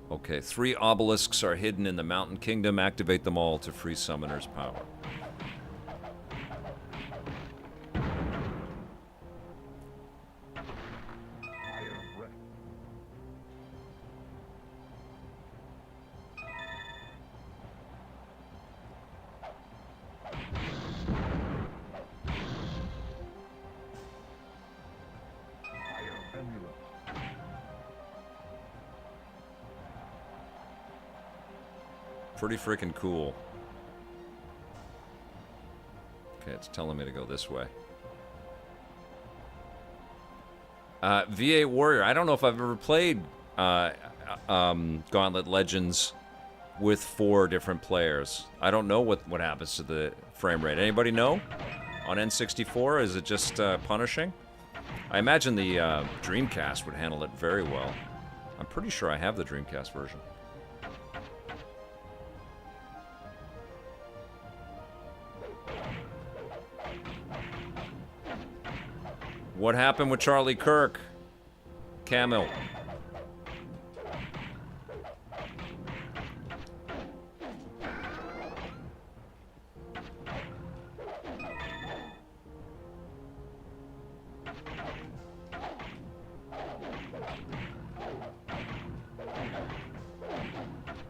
Okay, 3 obelisks are hidden in the Mountain Kingdom. Activate them all to free Summoner's power. Pretty freaking cool. Okay, it's telling me to go this way. VA Warrior. I don't know if I've ever played Gauntlet Legends with 4 different players. I don't know what happens to the frame rate. Anybody know? On N64, is it just punishing? I imagine the Dreamcast would handle it very well. I'm pretty sure I have the Dreamcast version. What happened with Charlie Kirk? Camel.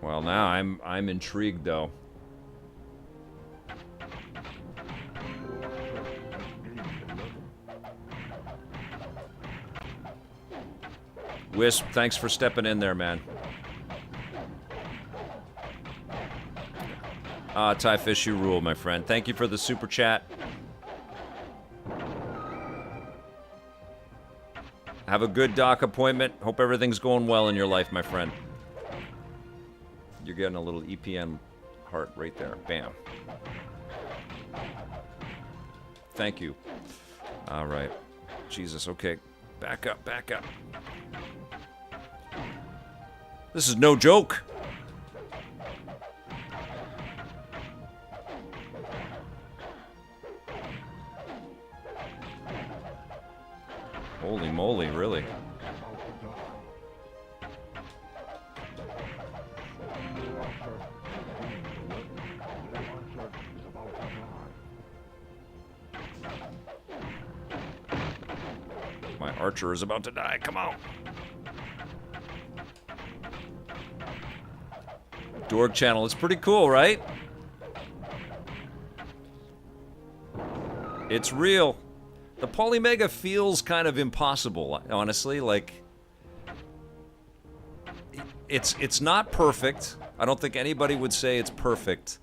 Well, now I'm intrigued though. Wisp, thanks for stepping in there, man. Ty Fish, you rule, my friend. Thank you for the super chat. Have a good doc appointment. Hope everything's going well in your life, my friend. You're getting a little EPN heart right there. Bam. Thank you. All right. Jesus, okay. Back up, back up. This is no joke. Holy moly, really? My archer is about to die. Come on. Dorg channel. It's pretty cool, right? It's real. The Polymega feels kind of impossible, honestly. Like, it's not perfect. I don't think anybody would say it's perfect,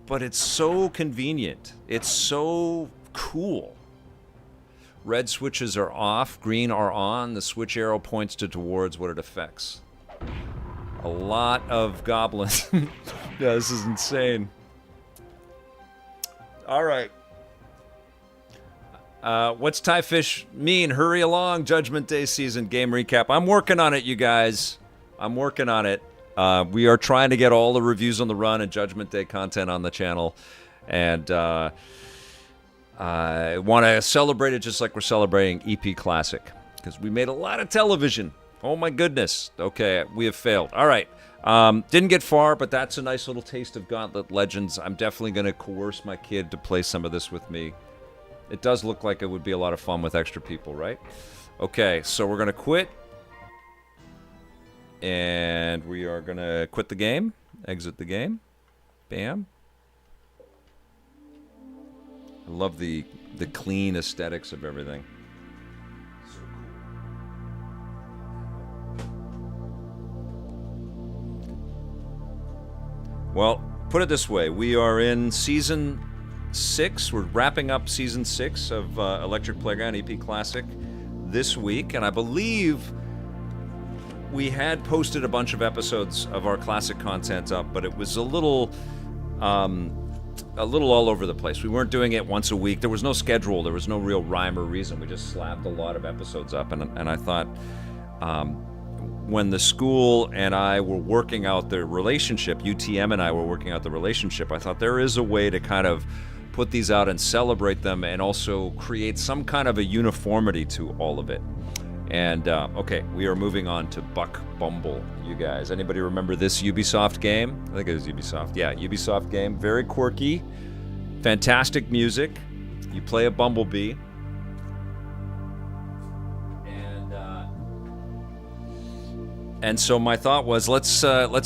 but it's so convenient. It's so cool. Red switches are off, green are on. The switch arrow points towards what it affects. A lot of goblins. Yeah, this is insane. All right. What's Ty Fish mean? Hurry along, Judgment Day season game recap. I'm working on it, you guys. I'm working on it. We are trying to get all the reviews on the run and Judgment Day content on the channel. And I want to celebrate it just like we're celebrating EP Classic. Because we made a lot of television. Oh my goodness. Okay, we have failed. All right. Didn't get far, but that's a nice little taste of Gauntlet Legends. I'm definitely going to coerce my kid to play some of this with me. It does look like it would be a lot of fun with extra people, right? Okay, so we're going to quit. And we are going to quit the game. Exit the game. Bam. I love the clean aesthetics of everything. Well, put it this way. We are in Season 6. We're wrapping up Season 6 of Electric Playground EP Classic this week. And I believe we had posted a bunch of episodes of our classic content up, but it was a little all over the place. We weren't doing it once a week. There was no schedule. There was no real rhyme or reason. We just slapped a lot of episodes up. And I thought... when the school and I were working out the relationship, UTM and I were working out the relationship, I thought there is a way to kind of put these out and celebrate them and also create some kind of a uniformity to all of it. And, okay, we are moving on to Buck Bumble, you guys. Anybody remember this Ubisoft game? I think it was Ubisoft. Yeah, Ubisoft game. Very quirky. Fantastic music. You play a bumblebee. And so my thought was, let's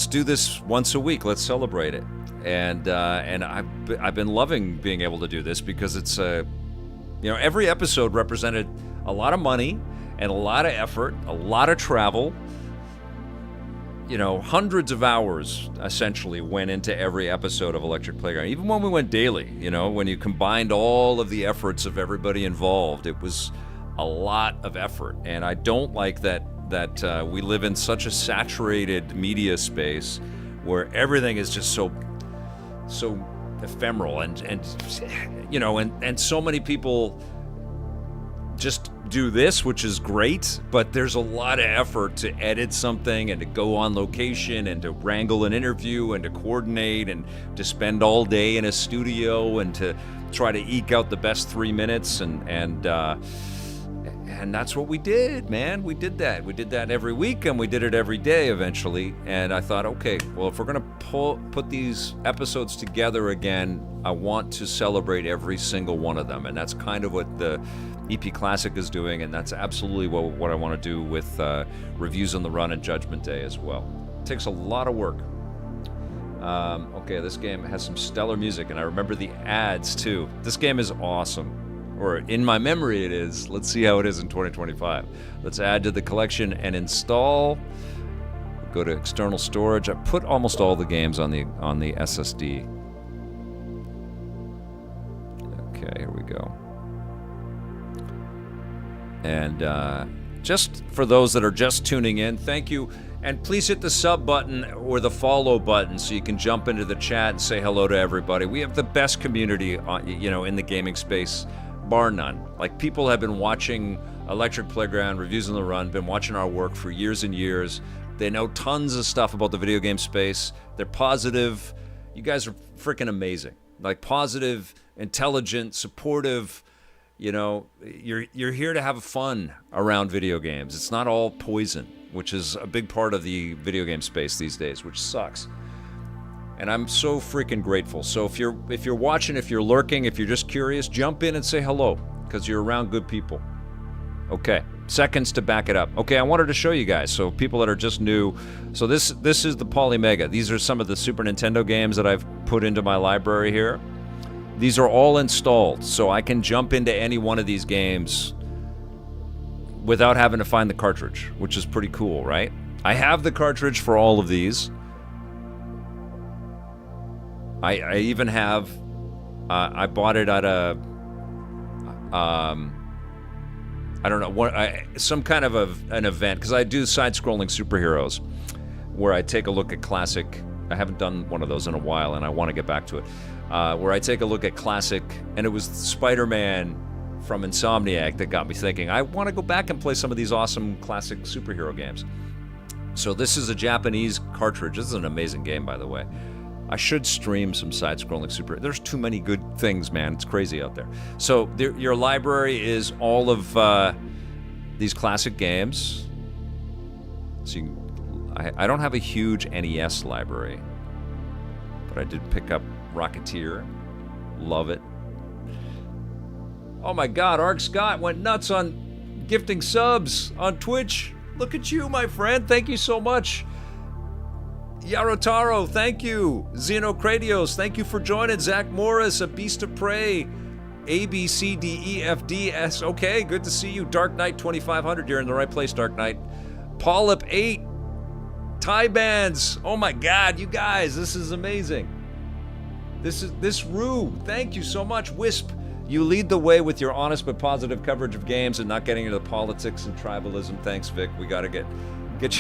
do this once a week. Let's celebrate it. And I've been loving being able to do this because it's every episode represented a lot of money and a lot of effort, a lot of travel. Hundreds of hours essentially went into every episode of Electric Playground. Even when we went daily, when you combined all of the efforts of everybody involved, it was a lot of effort. And I don't like that we live in such a saturated media space where everything is just so ephemeral and so many people just do this, which is great, but there's a lot of effort to edit something and to go on location and to wrangle an interview and to coordinate and to spend all day in a studio and to try to eke out the best 3 minutes and And that's what we did, man. We did that. We did that every week, and we did it every day eventually. And I thought, okay, well, if we're going to put these episodes together again, I want to celebrate every single one of them. And that's kind of what the EP Classic is doing, and that's absolutely what I want to do with Reviews on the Run and Judgment Day as well. It takes a lot of work. Okay, this game has some stellar music, and I remember the ads, too. This game is awesome. Or in my memory it is. Let's see how it is in 2025. Let's add to the collection and install. Go to external storage. I put almost all the games on the SSD. Okay, here we go. And just for those that are just tuning in, thank you. And please hit the sub button or the follow button so you can jump into the chat and say hello to everybody. We have the best community, in the gaming space, bar none. Like, people have been watching Electric Playground, Reviews on the Run, been watching our work for years and years. They know tons of stuff about the video game space. They're positive. You guys are freaking amazing. Like, positive, intelligent, supportive. You're here to have fun around video games. It's not all poison, which is a big part of the video game space these days, which sucks. And I'm so freaking grateful. So if you're watching, if you're lurking, if you're just curious, jump in and say hello, because you're around good people. Okay, seconds to back it up. Okay, I wanted to show you guys, so people that are just new. So this is the Polymega. These are some of the Super Nintendo games that I've put into my library here. These are all installed, so I can jump into any one of these games without having to find the cartridge, which is pretty cool, right? I have the cartridge for all of these. I even have, I bought it at a, I don't know, some kind of an event, because I do side-scrolling superheroes, where I take a look at classic. I haven't done one of those in a while, and I want to get back to it. Where I take a look at classic, and it was Spider-Man from Insomniac that got me thinking, I want to go back and play some of these awesome classic superhero games. So this is a Japanese cartridge. This is an amazing game, by the way. I should stream some side-scrolling super. There's too many good things, man. It's crazy out there. So your library is all of these classic games. So I don't have a huge NES library, but I did pick up Rocketeer. Love it. Oh my God, Ark Scott went nuts on gifting subs on Twitch. Look at you, my friend. Thank you so much. Yarotaro, thank you. Xenocratios, thank you for joining. Zach Morris, A Beast of Prey. ABCDEFDS. Okay, good to see you. Dark Knight 2500. You're in the right place, Dark Knight. Polyp 8. Tie bands. Oh my God, you guys, this is amazing. This Rue, thank you so much. Wisp, you lead the way with your honest but positive coverage of games and not getting into the politics and tribalism. Thanks, Vic. We got to get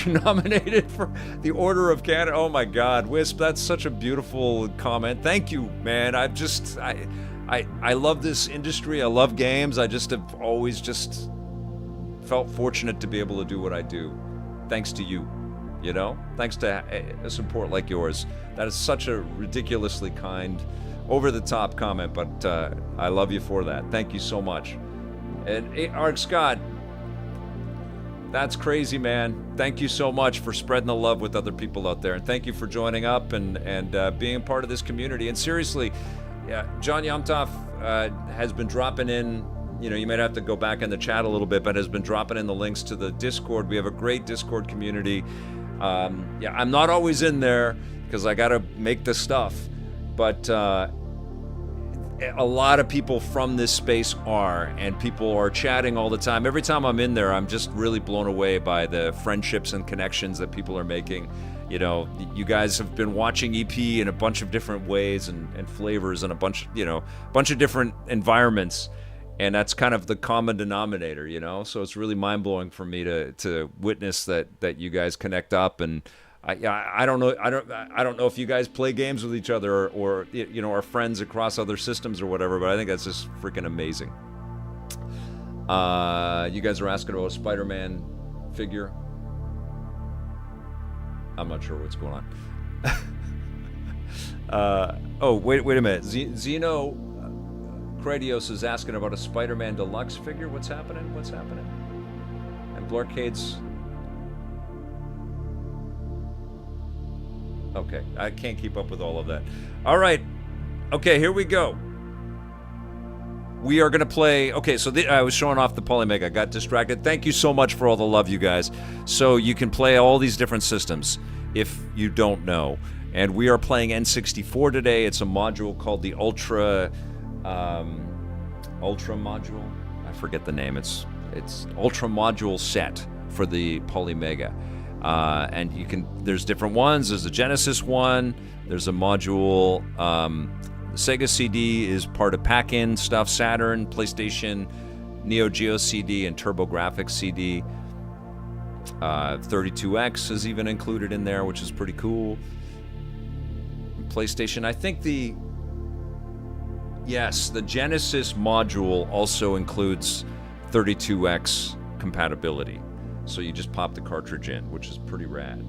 you nominated for the Order of Canada. Oh my God, Wisp, that's such a beautiful comment. Thank you, man. I love this industry. I love games. I just have always just felt fortunate to be able to do what I do. Thanks to you. Thanks to a support like yours. That is such a ridiculously kind, over-the-top comment, but I love you for that. Thank you so much. And Ark Scott, that's crazy, man. Thank you so much for spreading the love with other people out there, and thank you for joining up and being a part of this community. And seriously, John Yomtov has been dropping in. You might have to go back in the chat a little bit, but has been dropping in the links to the Discord. We have a great Discord community. I'm not always in there because I got to make the stuff, but a lot of people from this space are, and people are chatting all the time. Every time I'm in there, I'm just really blown away by the friendships and connections that people are making. You guys have been watching EP in a bunch of different ways and flavors and a bunch of different environments. And that's kind of the common denominator, So it's really mind-blowing for me to witness that you guys connect up. And I don't know if you guys play games with each other or are friends across other systems or whatever. But I think that's just freaking amazing. You guys are asking about a Spider-Man figure. I'm not sure what's going on. Wait a minute. Zeno Cradios is asking about a Spider-Man Deluxe figure. What's happening? Bumble Arcade's... Okay, I can't keep up with all of that. All right. Okay, here we go. We are going to play... Okay, so I was showing off the Polymega. I got distracted. Thank you so much for all the love, you guys. So you can play all these different systems if you don't know. And we are playing N64 today. It's a module called the Ultra module. I forget the name. It's Ultra module set for the Polymega. And you can... There's different ones. There's a Genesis one. There's a module... Sega CD is part of pack-in stuff, Saturn, PlayStation, Neo Geo CD, and TurboGrafx CD. 32X is even included in there, which is pretty cool. PlayStation, I think the Genesis module also includes 32X compatibility. So you just pop the cartridge in, which is pretty rad.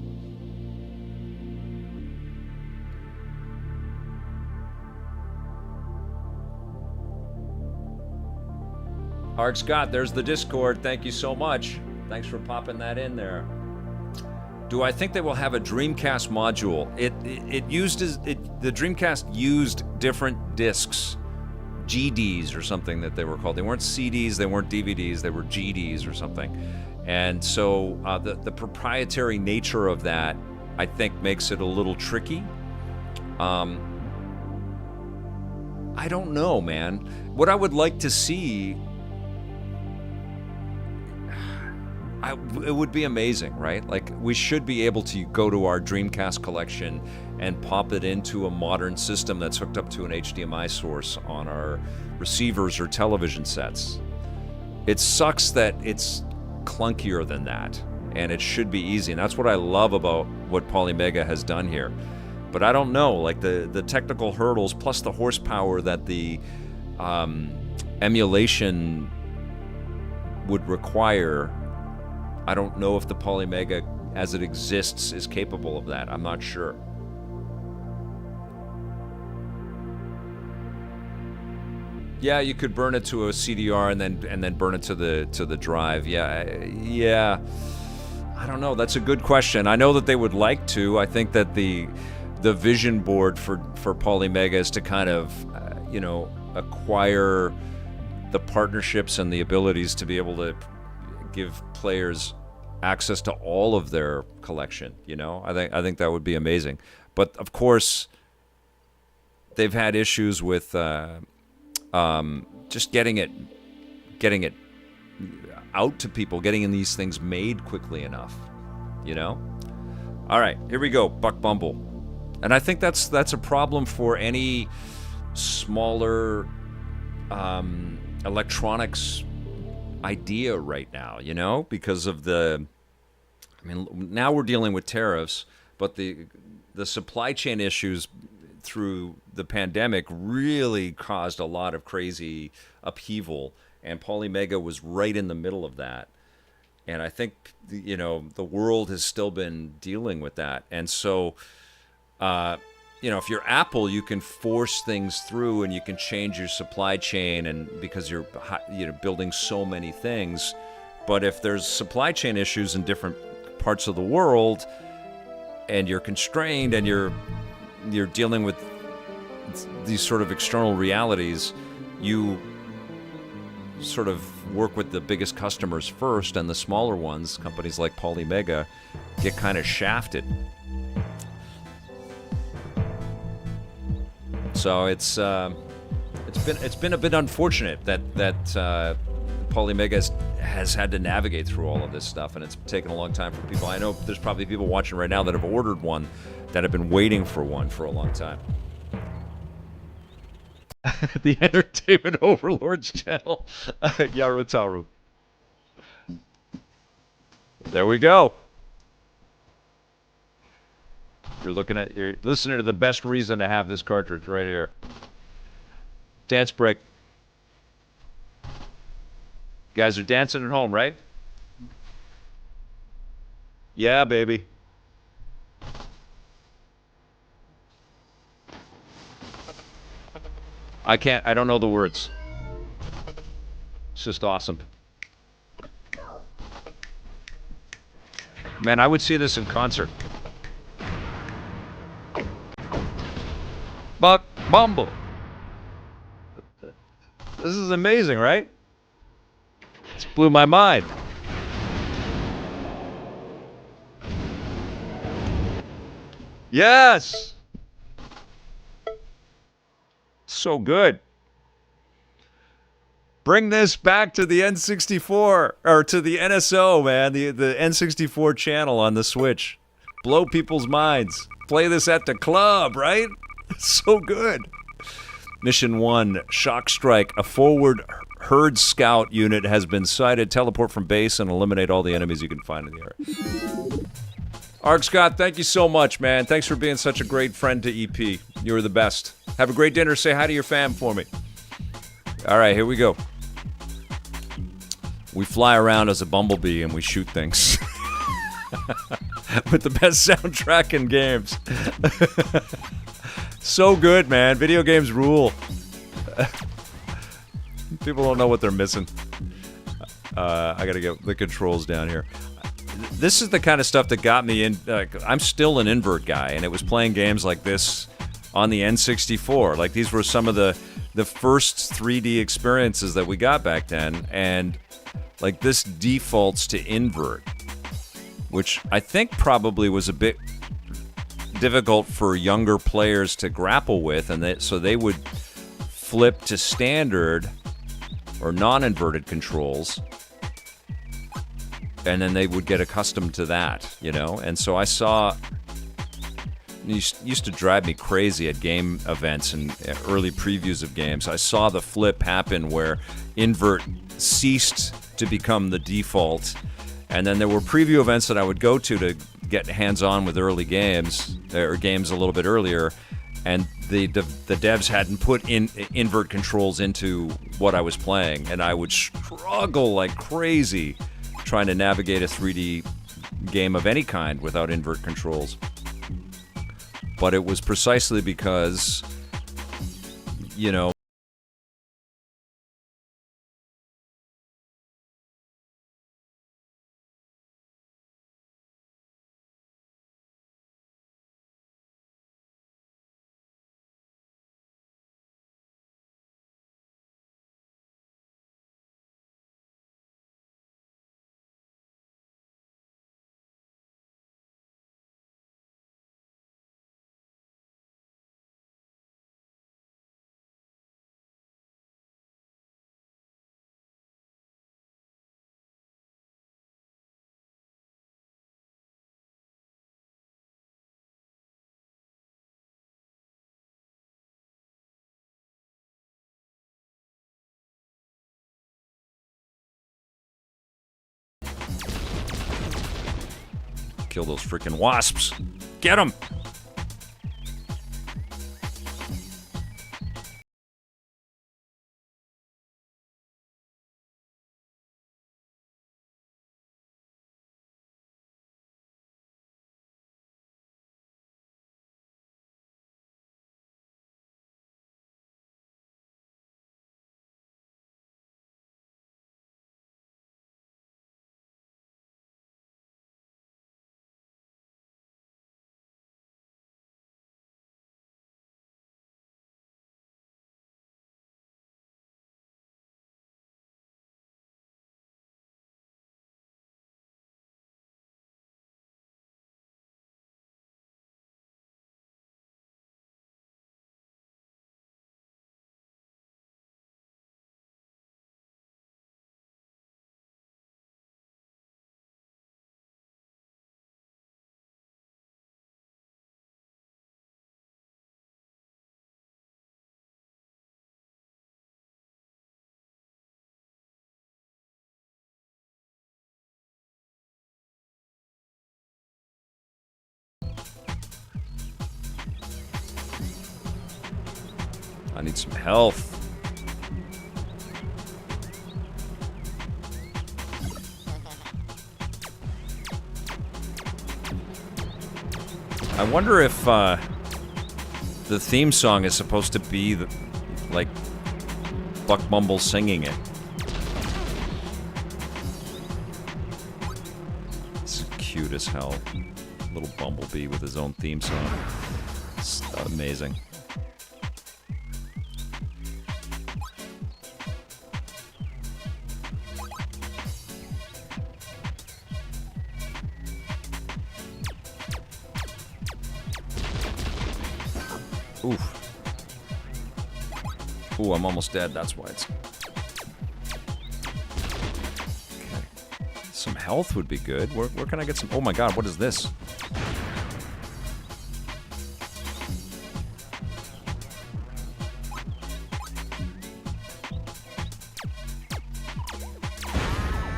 Ark Scott, there's the Discord. Thank you so much. Thanks for popping that in there. Do I think they will have a Dreamcast module? The Dreamcast used different discs, GDs or something that they were called. They weren't CDs, they weren't DVDs, they were GDs or something. And so the proprietary nature of that, I think, makes it a little tricky. I don't know, man. What I would like to see... it would be amazing, right? Like, we should be able to go to our Dreamcast collection and pop it into a modern system that's hooked up to an HDMI source on our receivers or television sets. It sucks that it's clunkier than that, and it should be easy, and that's what I love about what Polymega has done here. But I don't know, like the technical hurdles plus the horsepower that the emulation would require. I don't know if the Polymega, as it exists, is capable of that. I'm not sure. Yeah, you could burn it to a CDR and then burn it to the drive. Yeah. I don't know. That's a good question. I know that they would like to. I think that the vision board for Polymega is to kind of acquire the partnerships and the abilities to be able to give players access to all of their collection. I think that would be amazing. But of course, they've had issues with just getting it out to people, getting these things made quickly enough. All right, here we go. Buck Bumble, and I think that's a problem for any smaller electronics idea right now, because of now we're dealing with tariffs, but the supply chain issues through the pandemic really caused a lot of crazy upheaval, and Polymega was right in the middle of that. And I think, the world has still been dealing with that. And so, if you're Apple, you can force things through and you can change your supply chain, and because you're building so many things. But if there's supply chain issues in different parts of the world and you're constrained and you're dealing with these sort of external realities, you sort of work with the biggest customers first, and the smaller ones, companies like Polymega, get kind of shafted. So it's been a bit unfortunate that Polymega has had to navigate through all of this stuff, and it's taken a long time for people. I know there's probably people watching right now that have ordered one, that have been waiting for one for a long time. The Entertainment Overlords channel. Yarutaru. There we go. You're listening to the best reason to have this cartridge right here. Dance break. You guys are dancing at home, right? Yeah, baby. I don't know the words. It's just awesome. Man, I would see this in concert. Bumble. This is amazing, right? This blew my mind. Yes! So good. Bring this back to the N64, or to the NSO, man, the N64 channel on the Switch. Blow people's minds. Play this at the club, right? So good. Mission 1, Shock Strike. A forward herd scout unit has been sighted. Teleport from base and eliminate all the enemies you can find in the area. Ark Scott, thank you so much, man. Thanks for being such a great friend to EP. You're the best. Have a great dinner. Say hi to your fam for me. All right, here we go. We fly around as a bumblebee and we shoot things. With the best soundtrack in games. So good, man. Video games rule. People don't know what they're missing. I gotta get the controls down here. This is the kind of stuff that got me in. I'm still an invert guy, and it was playing games like this on the N64. Like, these were some of the first 3D experiences that we got back then, and like this defaults to invert, which I think probably was a bit difficult for younger players to grapple with, and so they would flip to standard or non-inverted controls, and then they would get accustomed to that, you know? And so I saw, it used to drive me crazy at game events and early previews of games. I saw the flip happen where invert ceased to become the default, and then there were preview events that I would go to get hands-on with early games, or games a little bit earlier, and the devs hadn't put in invert controls into what I was playing, and I would struggle like crazy trying to navigate a 3D game of any kind without invert controls. But it was precisely because, you know, kill those freaking wasps. Get them! I need some health. I wonder if the theme song is supposed to be like Buck Bumble singing it. This is cute as hell. Little bumblebee with his own theme song. It's amazing. Oof. Ooh, I'm almost dead. That's why it's... Okay. Some health would be good. Where can I get some... Oh my god, what is this?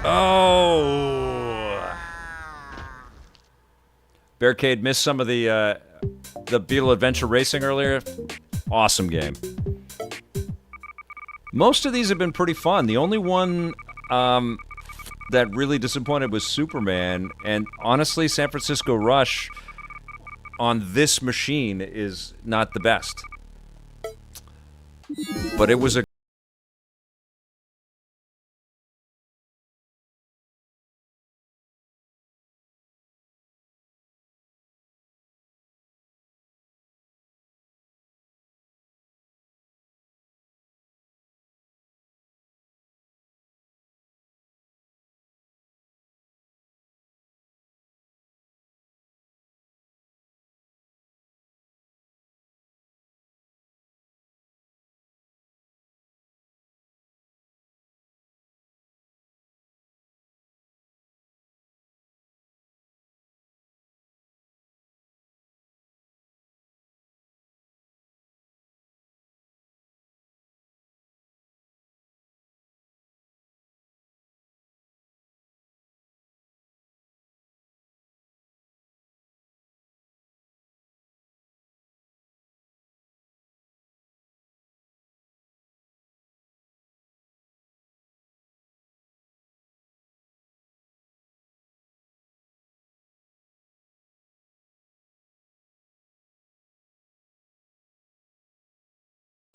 Oh! Barricade missed some of the Beetle Adventure Racing earlier. Awesome game. Most of these have been pretty fun. The only one that really disappointed was Superman, and honestly, San Francisco Rush on this machine is not the best. But it was a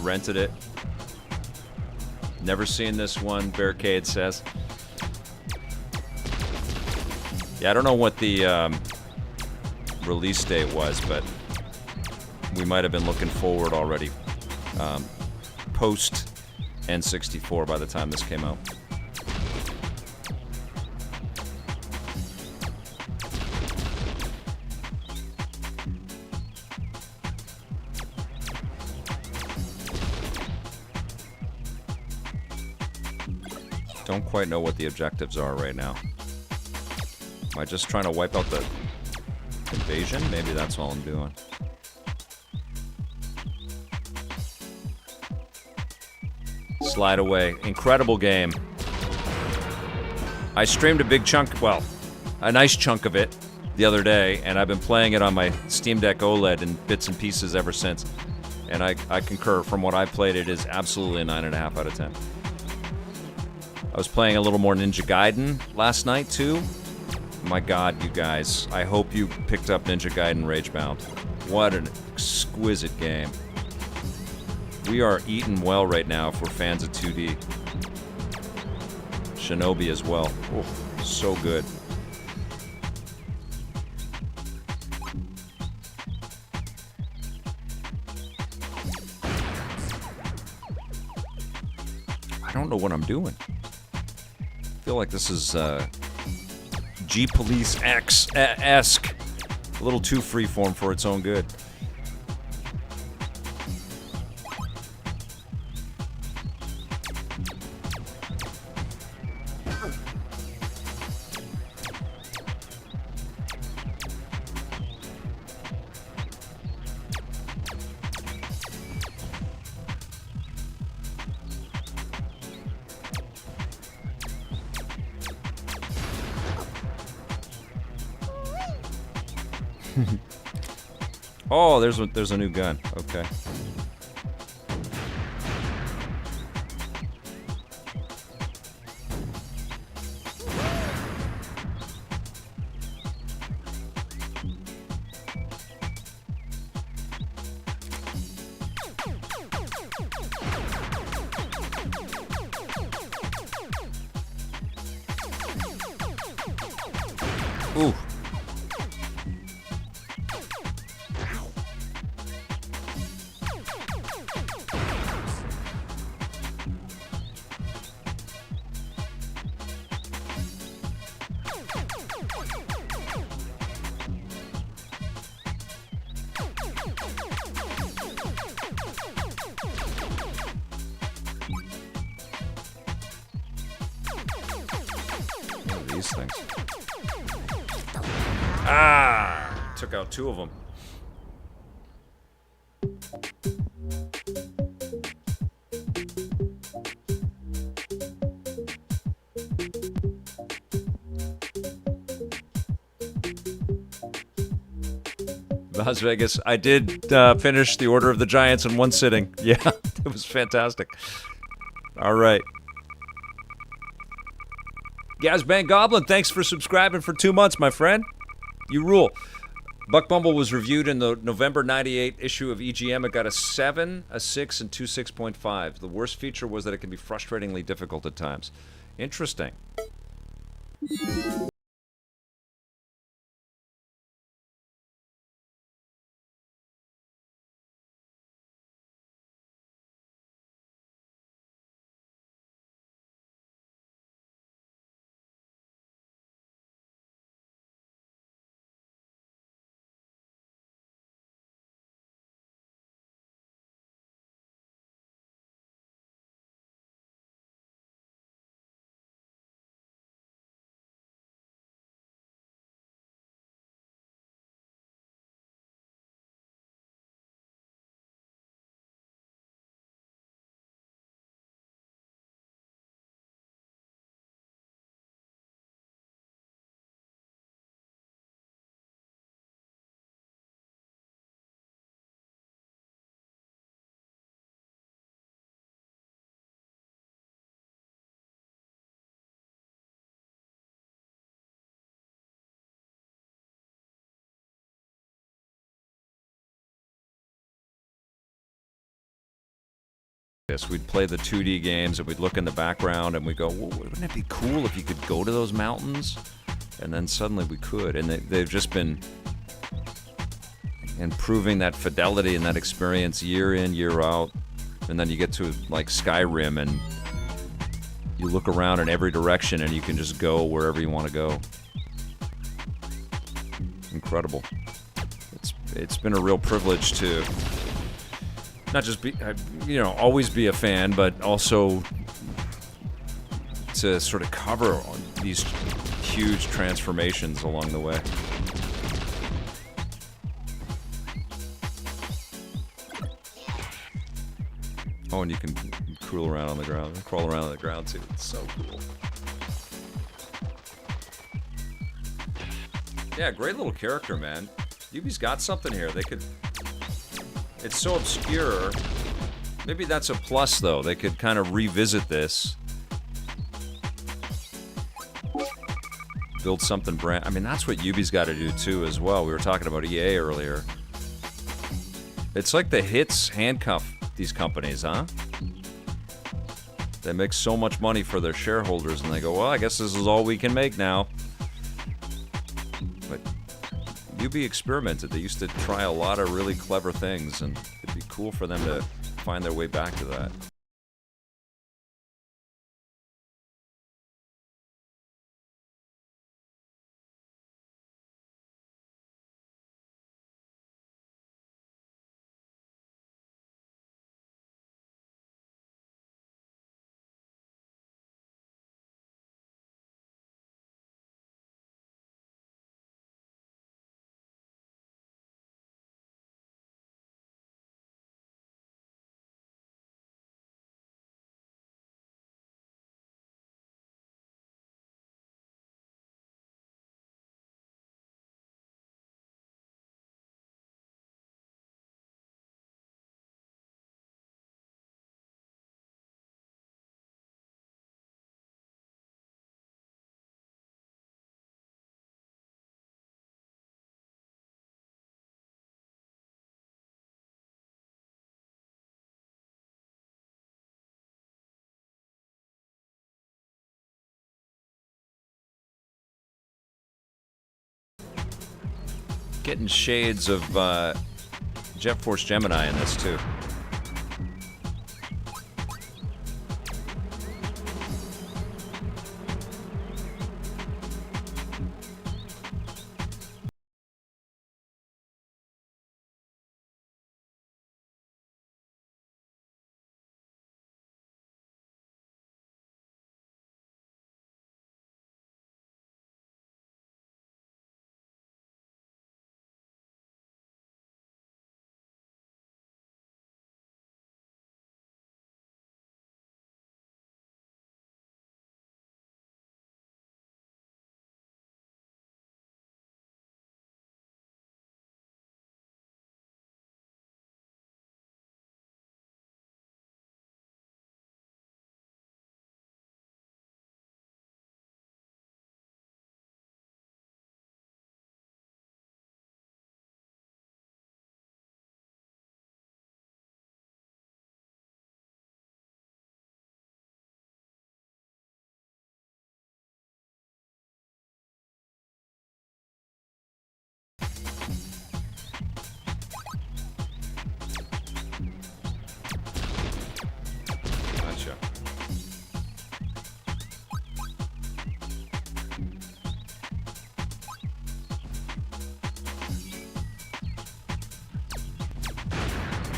rented it. Never seen this one, Barricade says. Yeah, I don't know what the release date was, but we might have been looking forward already. Post N64 by the time this came out. Don't quite know what the objectives are right now. Am I just trying to wipe out the invasion? Maybe that's all I'm doing. Slide away. Incredible game. I streamed a big chunk, well, a nice chunk of it the other day, and I've been playing it on my Steam Deck OLED in bits and pieces ever since. And I concur. From what I've played, it is absolutely a 9.5 out of 10. I was playing a little more Ninja Gaiden last night, too. My god, you guys. I hope you picked up Ninja Gaiden Ragebound. What an exquisite game. We are eating well right now if we're fans of 2D. Shinobi as well. Oh, so good. I don't know what I'm doing. I feel like this is G-Police X-esque. A little too freeform for its own good. Oh, there's a new gun. Okay. Ooh. these things. Ah! Took out 2 of them. Las Vegas. I did finish the Order of the Giants in one sitting. Yeah, it was fantastic. All right. Gazbang Goblin, thanks for subscribing for 2 months, my friend. You rule. Buck Bumble was reviewed in the November 98 issue of EGM. It got a 7, a 6, and 2 6.5. The worst feature was that it can be frustratingly difficult at times. Interesting. We'd play the 2D games and we'd look in the background and we'd go, well, wouldn't it be cool if you could go to those mountains? And then suddenly we could. And they've just been improving that fidelity and that experience year in, year out. And then you get to like Skyrim and you look around in every direction and you can just go wherever you want to go. Incredible. It's been a real privilege to not just be, always be a fan, but also to sort of cover these huge transformations along the way. Oh, and you can crawl around on the ground too. It's so cool. Yeah, great little character, man. Yubi's got something here. They could. It's so obscure. Maybe that's a plus, though. They could kind of revisit this. Build something brand... I mean, that's what Yubi's got to do, too, as well. We were talking about EA earlier. It's like the hits handcuff these companies, huh? They make so much money for their shareholders, and they go, well, I guess this is all we can make now. But Yubi experimented. They used to try a lot of really clever things, and it'd be cool for them to find their way back to that. Getting shades of Jet Force Gemini in this, too.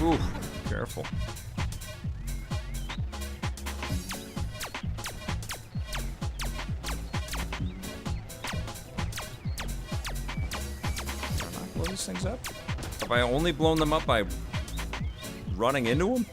Ooh, careful. Did I not blow these things up? Have I only blown them up by running into them?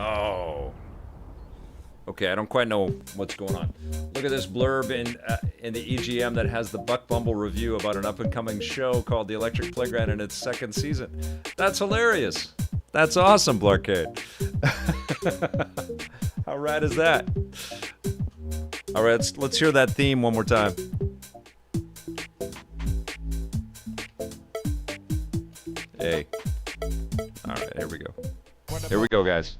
Oh. Okay, I don't quite know what's going on. Look at this blurb in the EGM that has the Buck Bumble review about an up-and-coming show called The Electric Playground in its second season. That's hilarious. That's awesome, Blarcade. How rad is that? All right, let's hear that theme one more time. Hey. All right, here we go. Here we go, guys.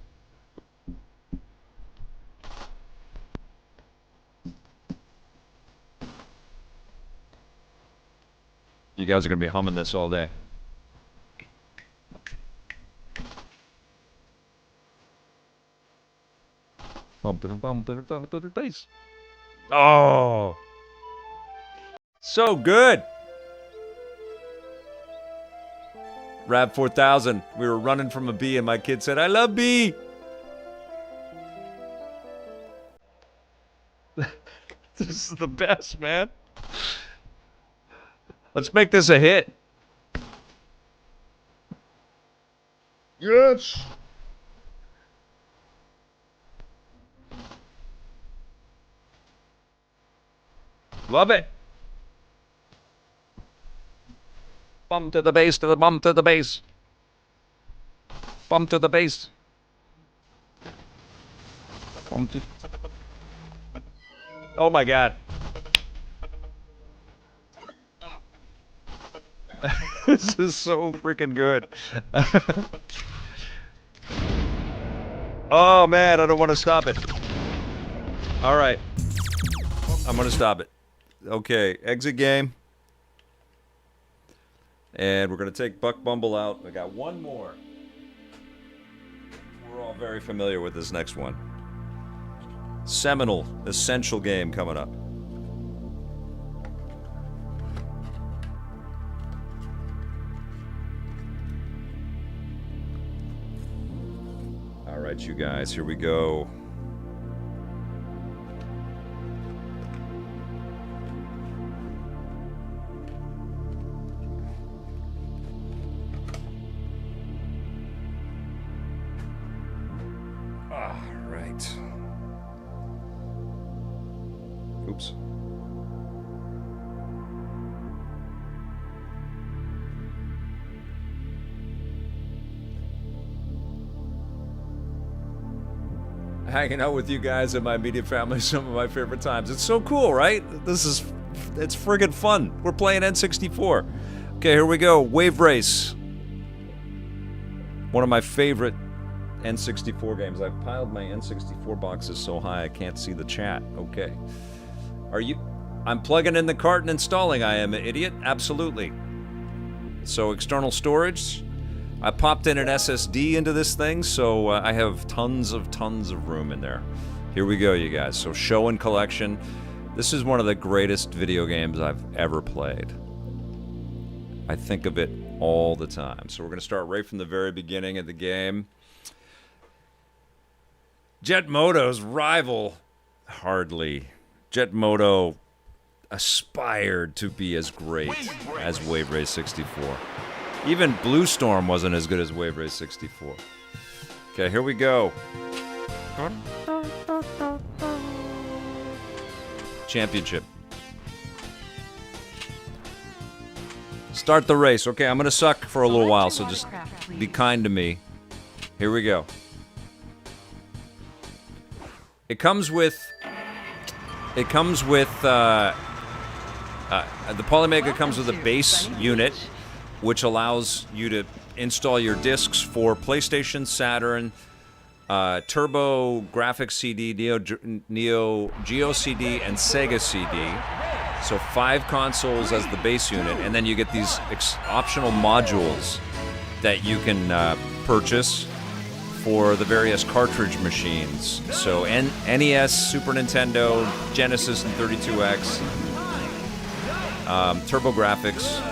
You guys are going to be humming this all day. Oh! So good! Rab 4000, we were running from a bee and my kid said, "I love bee!" This is the best, man. Let's make this a hit. Yes. Love it. Bump to the base, to the bump to the base. Bump to the base. Bump to... Oh my God. This is so freaking good. Oh man, I don't want to stop it. All right. I'm going to stop it. Okay, exit game. And we're going to take Buck Bumble out. I got one more. We're all very familiar with this next one. Seminal, essential game coming up. All right, you guys, here we go. Oops. Hanging out with you guys and my immediate family, some of my favorite times. It's so cool, right? It's friggin' fun. We're playing N64. Okay, here we go. Wave Race. One of my favorite N64 games. I've piled my N64 boxes so high I can't see the chat. Okay. I'm plugging in the cart and installing, I am an idiot. Absolutely. So external storage. I popped in an SSD into this thing, so I have tons of room in there. Here we go, you guys. So show and collection. This is one of the greatest video games I've ever played. I think of it all the time. So we're going to start right from the very beginning of the game. Jet Moto's rival, hardly. Jet Moto aspired to be as great as Wave Race 64. Even Blue Storm wasn't as good as Wave Race 64. Okay, here we go. Championship. Start the race. Okay, I'm gonna suck for a little while, so just be kind to me. Here we go. It comes with the Polymega comes with a base unit, which allows you to install your discs for PlayStation, Saturn, Turbo Graphics CD, Neo Geo CD, and Sega CD. So 5 consoles as the base unit, and then you get these optional modules that you can purchase for the various cartridge machines. So NES, Super Nintendo, Genesis, and 32X, Turbo Graphics.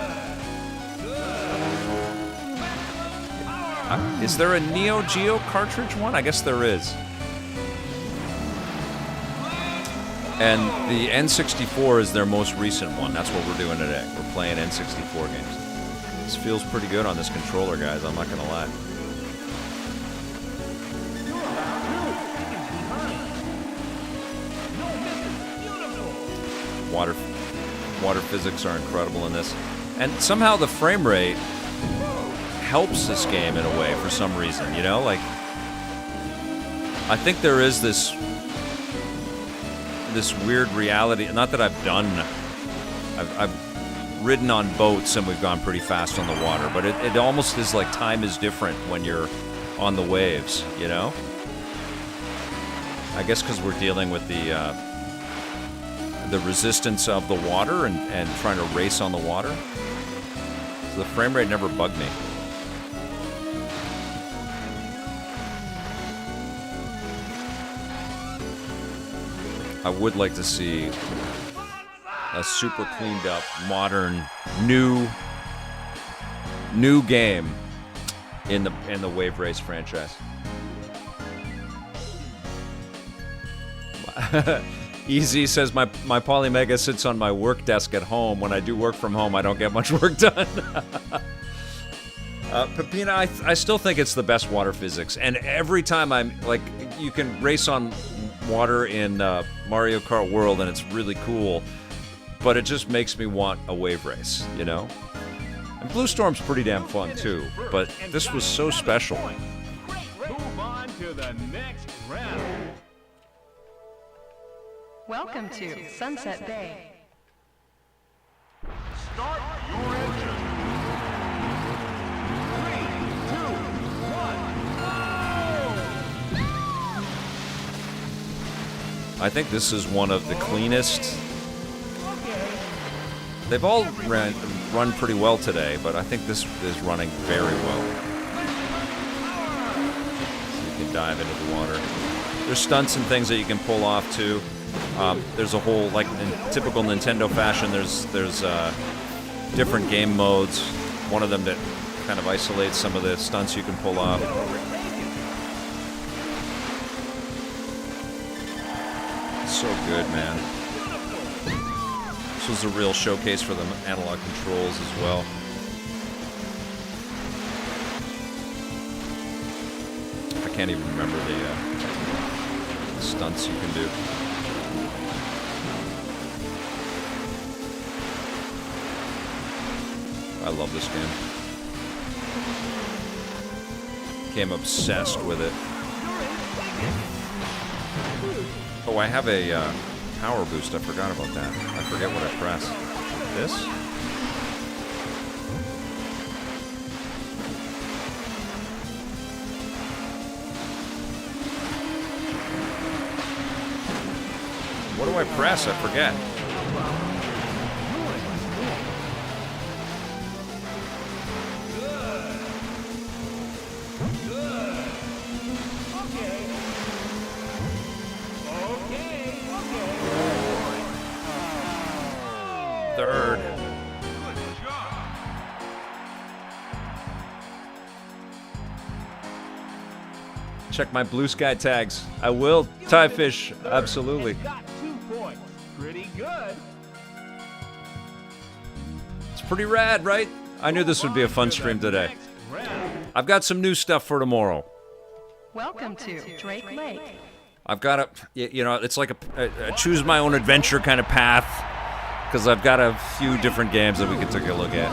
Is there a Neo Geo cartridge one? I guess there is. And the N64 is their most recent one. That's what we're doing today. We're playing N64 games. This feels pretty good on this controller, guys. I'm not gonna lie. Water physics are incredible in this. And somehow the frame rate helps this game in a way for some reason, you know? Like, I think there is this weird reality. Not that I've ridden on boats and we've gone pretty fast on the water, but it almost is like time is different when you're on the waves, you know? I guess because we're dealing with the resistance of the water and trying to race on the water. So the frame rate never bugged me. I would like to see a super cleaned up, modern, new game in the Wave Race franchise. Easy says my Polymega sits on my work desk at home. When I do work from home, I don't get much work done. Pepina, I still think it's the best water physics. And every time I'm like, you can race on water in Mario Kart World, and it's really cool. But it just makes me want a wave race, you know? And Blue Storm's pretty damn fun too. But this was so special. Move on to the next round. Welcome to Sunset Bay. Start your engine. 3, 2, 1, go! I think this is one of the cleanest. They've all run pretty well today, but I think this is running very well. So you can dive into the water. There's stunts and things that you can pull off too. There's a whole, like in typical Nintendo fashion, there's different game modes. One of them that kind of isolates some of the stunts you can pull off. So good, man. This was a real showcase for the analog controls as well. I can't even remember the stunts you can do. I love this game. Became obsessed with it. Oh, I have a power boost. I forgot about that. I forget what I pressed. This? What do I press? I forget. Third. Check my blue sky tags. I will. Tie fish. Absolutely. Got 2 points. Pretty good. It's pretty rad, right? I knew this would be a fun stream today. I've got some new stuff for tomorrow. Welcome to Drake Lake. I've got a, you know, it's like a choose my own adventure kind of path, because I've got a few different games that we could take a look at.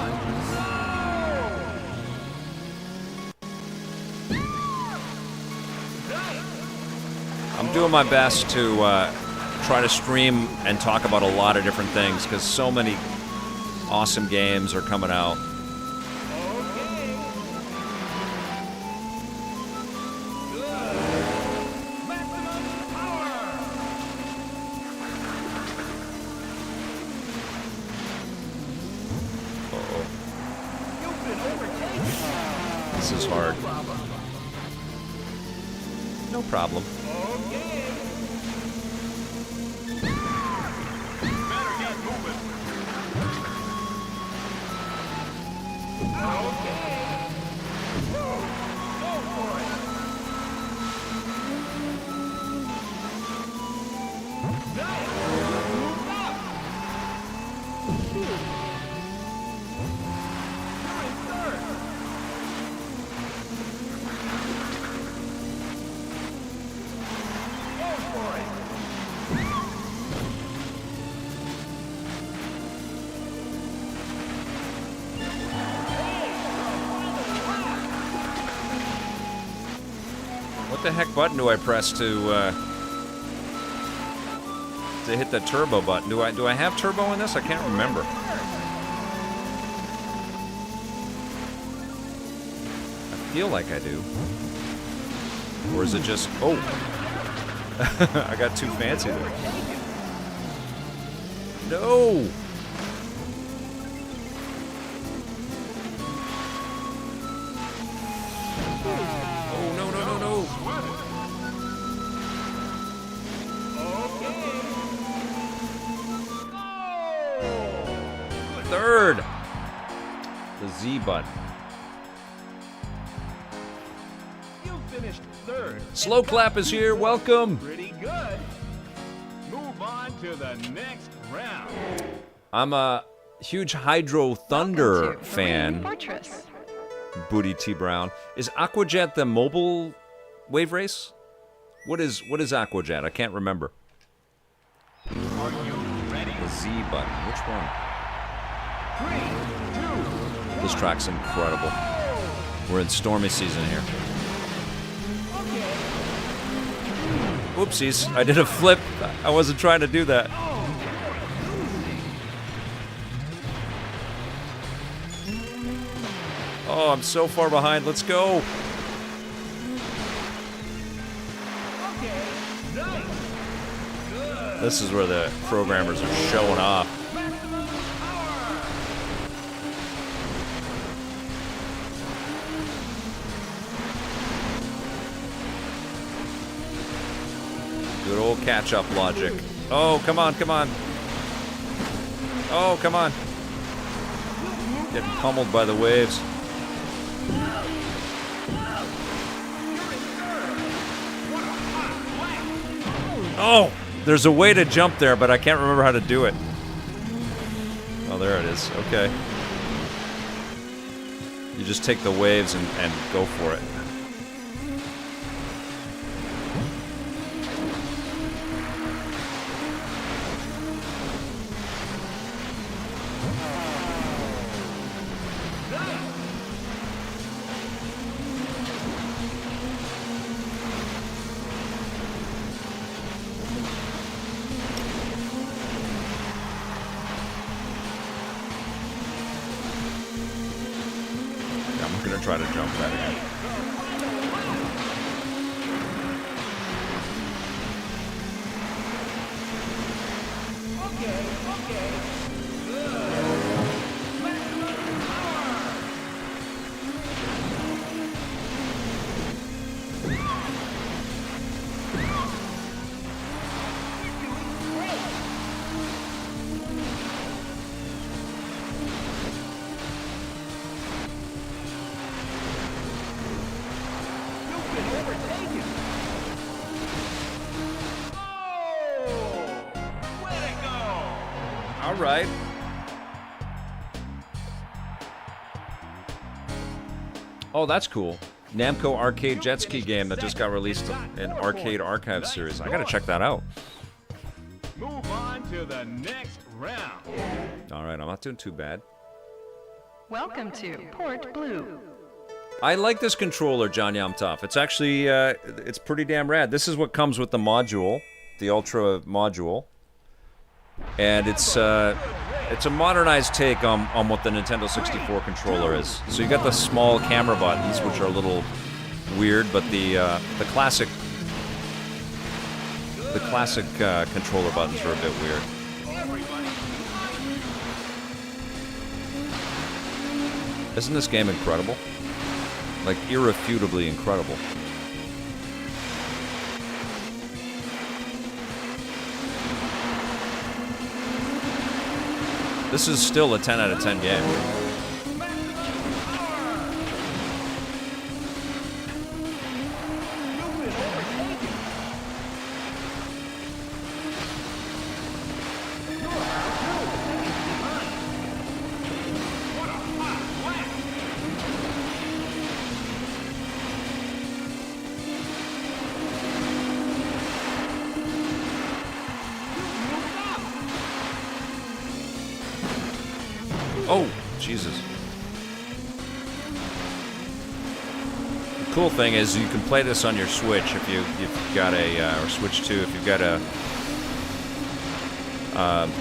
I'm doing my best to try to stream and talk about a lot of different things, because so many awesome games are coming out. This is hard. No problem. What the heck button do I press to hit the turbo button? Do I have turbo in this? I can't remember. I feel like I do. Or is it just... Oh! I got too fancy there. No! Oh, no, no, no, no! Third! The Z button. You finished third. Slow Clap is here. Welcome. Pretty good. Move on to the next round. I'm a huge Hydro Thunder Welcome to fan. Fortress. Booty T Brown. Is Aquajet the mobile wave race? What is Aquajet? I can't remember. Are you ready? The Z button. Which one? 3, 2, This track's incredible. We're in stormy season here. Oopsies, I did a flip. I wasn't trying to do that. Oh, I'm so far behind. Let's go. This is where the programmers are showing off. Good old catch-up logic. Oh, come on, come on. Oh, come on. Getting pummeled by the waves. Oh, there's a way to jump there, but I can't remember how to do it. Oh, there it is. Okay. You just take the waves and go for it. Try to jump that again. All right. Oh, that's cool. Namco arcade jet ski game that just got released in Arcade Archive series. I gotta check that out. Move on to the next round. All right, I'm not doing too bad. Welcome to Port Blue. I like this controller, John Yamtoff. It's actually, it's pretty damn rad. This is what comes with the module, the Ultra module. And it's a modernized take on what the Nintendo 64 controller is. So you got the small camera buttons, which are a little weird, but the classic controller buttons are a bit weird. Isn't this game incredible? Like, irrefutably incredible. This is still a 10 out of 10 game. Oh, Jesus. The cool thing is you can play this on your Switch if you've got a, or Switch 2 if you've got a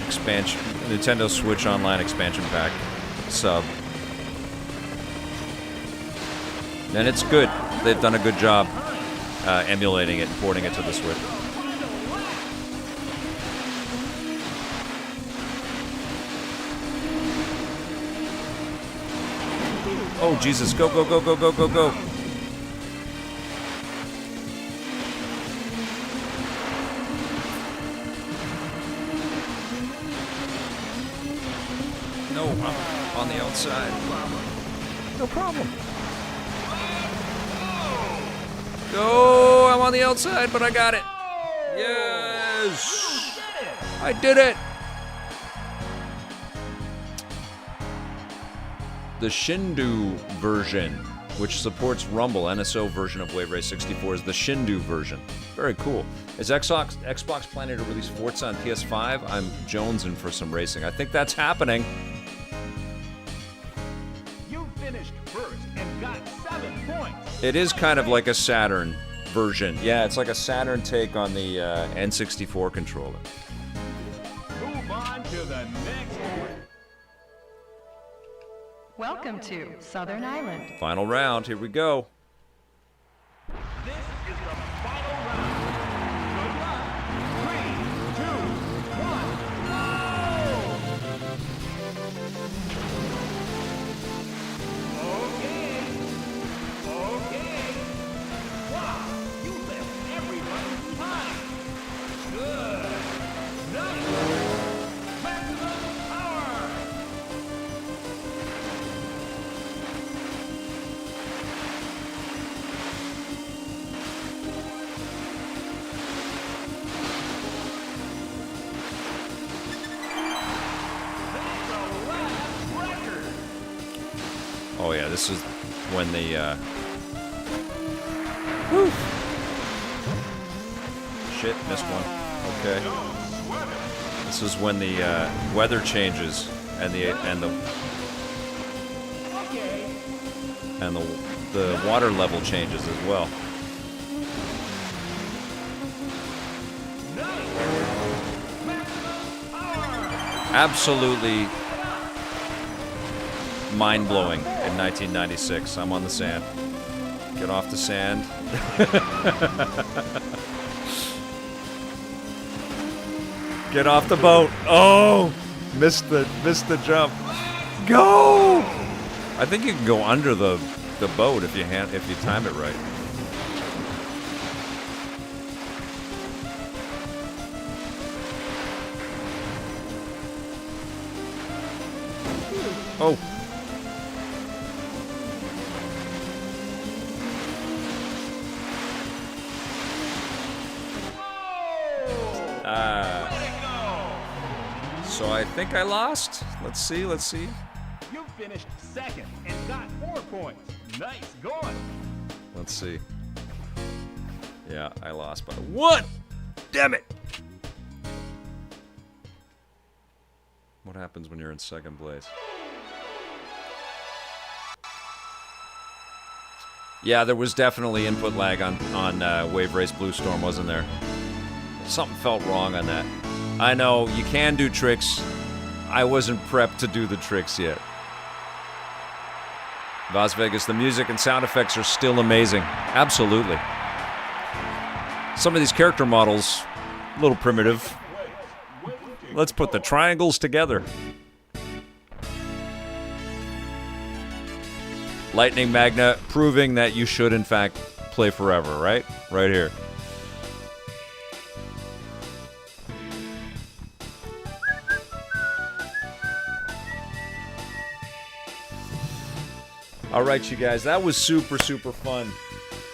expansion, Nintendo Switch Online expansion pack sub. And it's good. They've done a good job emulating it and porting it to the Switch. Oh, Jesus. Go, go, go, go, go, go, go. No, I'm on the outside. No problem. Go, I'm on the outside, but I got it. Yes. I did it. The Shindu version, which supports Rumble, NSO version of Wave Race 64, is the Shindu version. Very cool. Is Xbox planning to release Forza on PS5? I'm jonesing for some racing. I think that's happening. You finished first and got 7 points. It is kind of like a Saturn version. Yeah, it's like a Saturn take on the N64 controller. Move on to the next round. Welcome to Southern Island. Final round. Here we go. This is the final round. Good luck. 3, 2, 1, go! Okay. Wow, you left everybody behind. Good. Nice. Maximum power. Oh yeah, this is when the whew. Shit, missed one. Okay. This is when the weather changes and the water level changes as well. Absolutely mind-blowing in 1996. I'm on the sand. Get off the sand. Get off the boat. Oh! Missed the jump. Go! I think you can go under the boat if you time it right. Oh. So I think I lost. Let's see. You finished second and got 4 points. Nice going. Let's see. Yeah, I lost by 1. Damn it! What happens when you're in second place? Yeah, there was definitely input lag on Wave Race Blue Storm, wasn't there? Something felt wrong on that. I know, you can do tricks. I wasn't prepped to do the tricks yet. Las Vegas, the music and sound effects are still amazing. Absolutely. Some of these character models, a little primitive. Let's put the triangles together. Lightning Magna proving that you should, in fact, play forever, right? Right here. All right, you guys, that was super, super fun.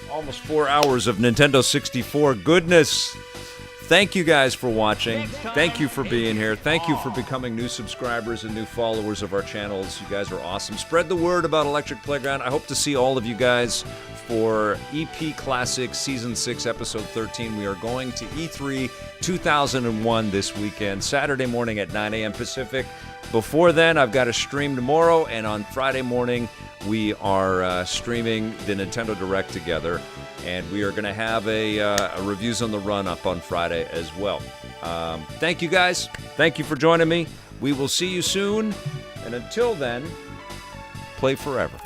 Almost 4 hours of Nintendo 64 goodness. Thank you guys for watching. Thank you for being here. Thank you for becoming new subscribers and new followers of our channels. You guys are awesome. Spread the word about Electric Playground. I hope to see all of you guys for EP Classic Season 6, Episode 13. We are going to E3 2001 this weekend, Saturday morning at 9 a.m. Pacific. Before then, I've got a stream tomorrow, and on Friday morning, we are streaming the Nintendo Direct together, and we are going to have a reviews on the run up on Friday as well. Thank you guys. Thank you for joining me. We will see you soon, and until then, play forever.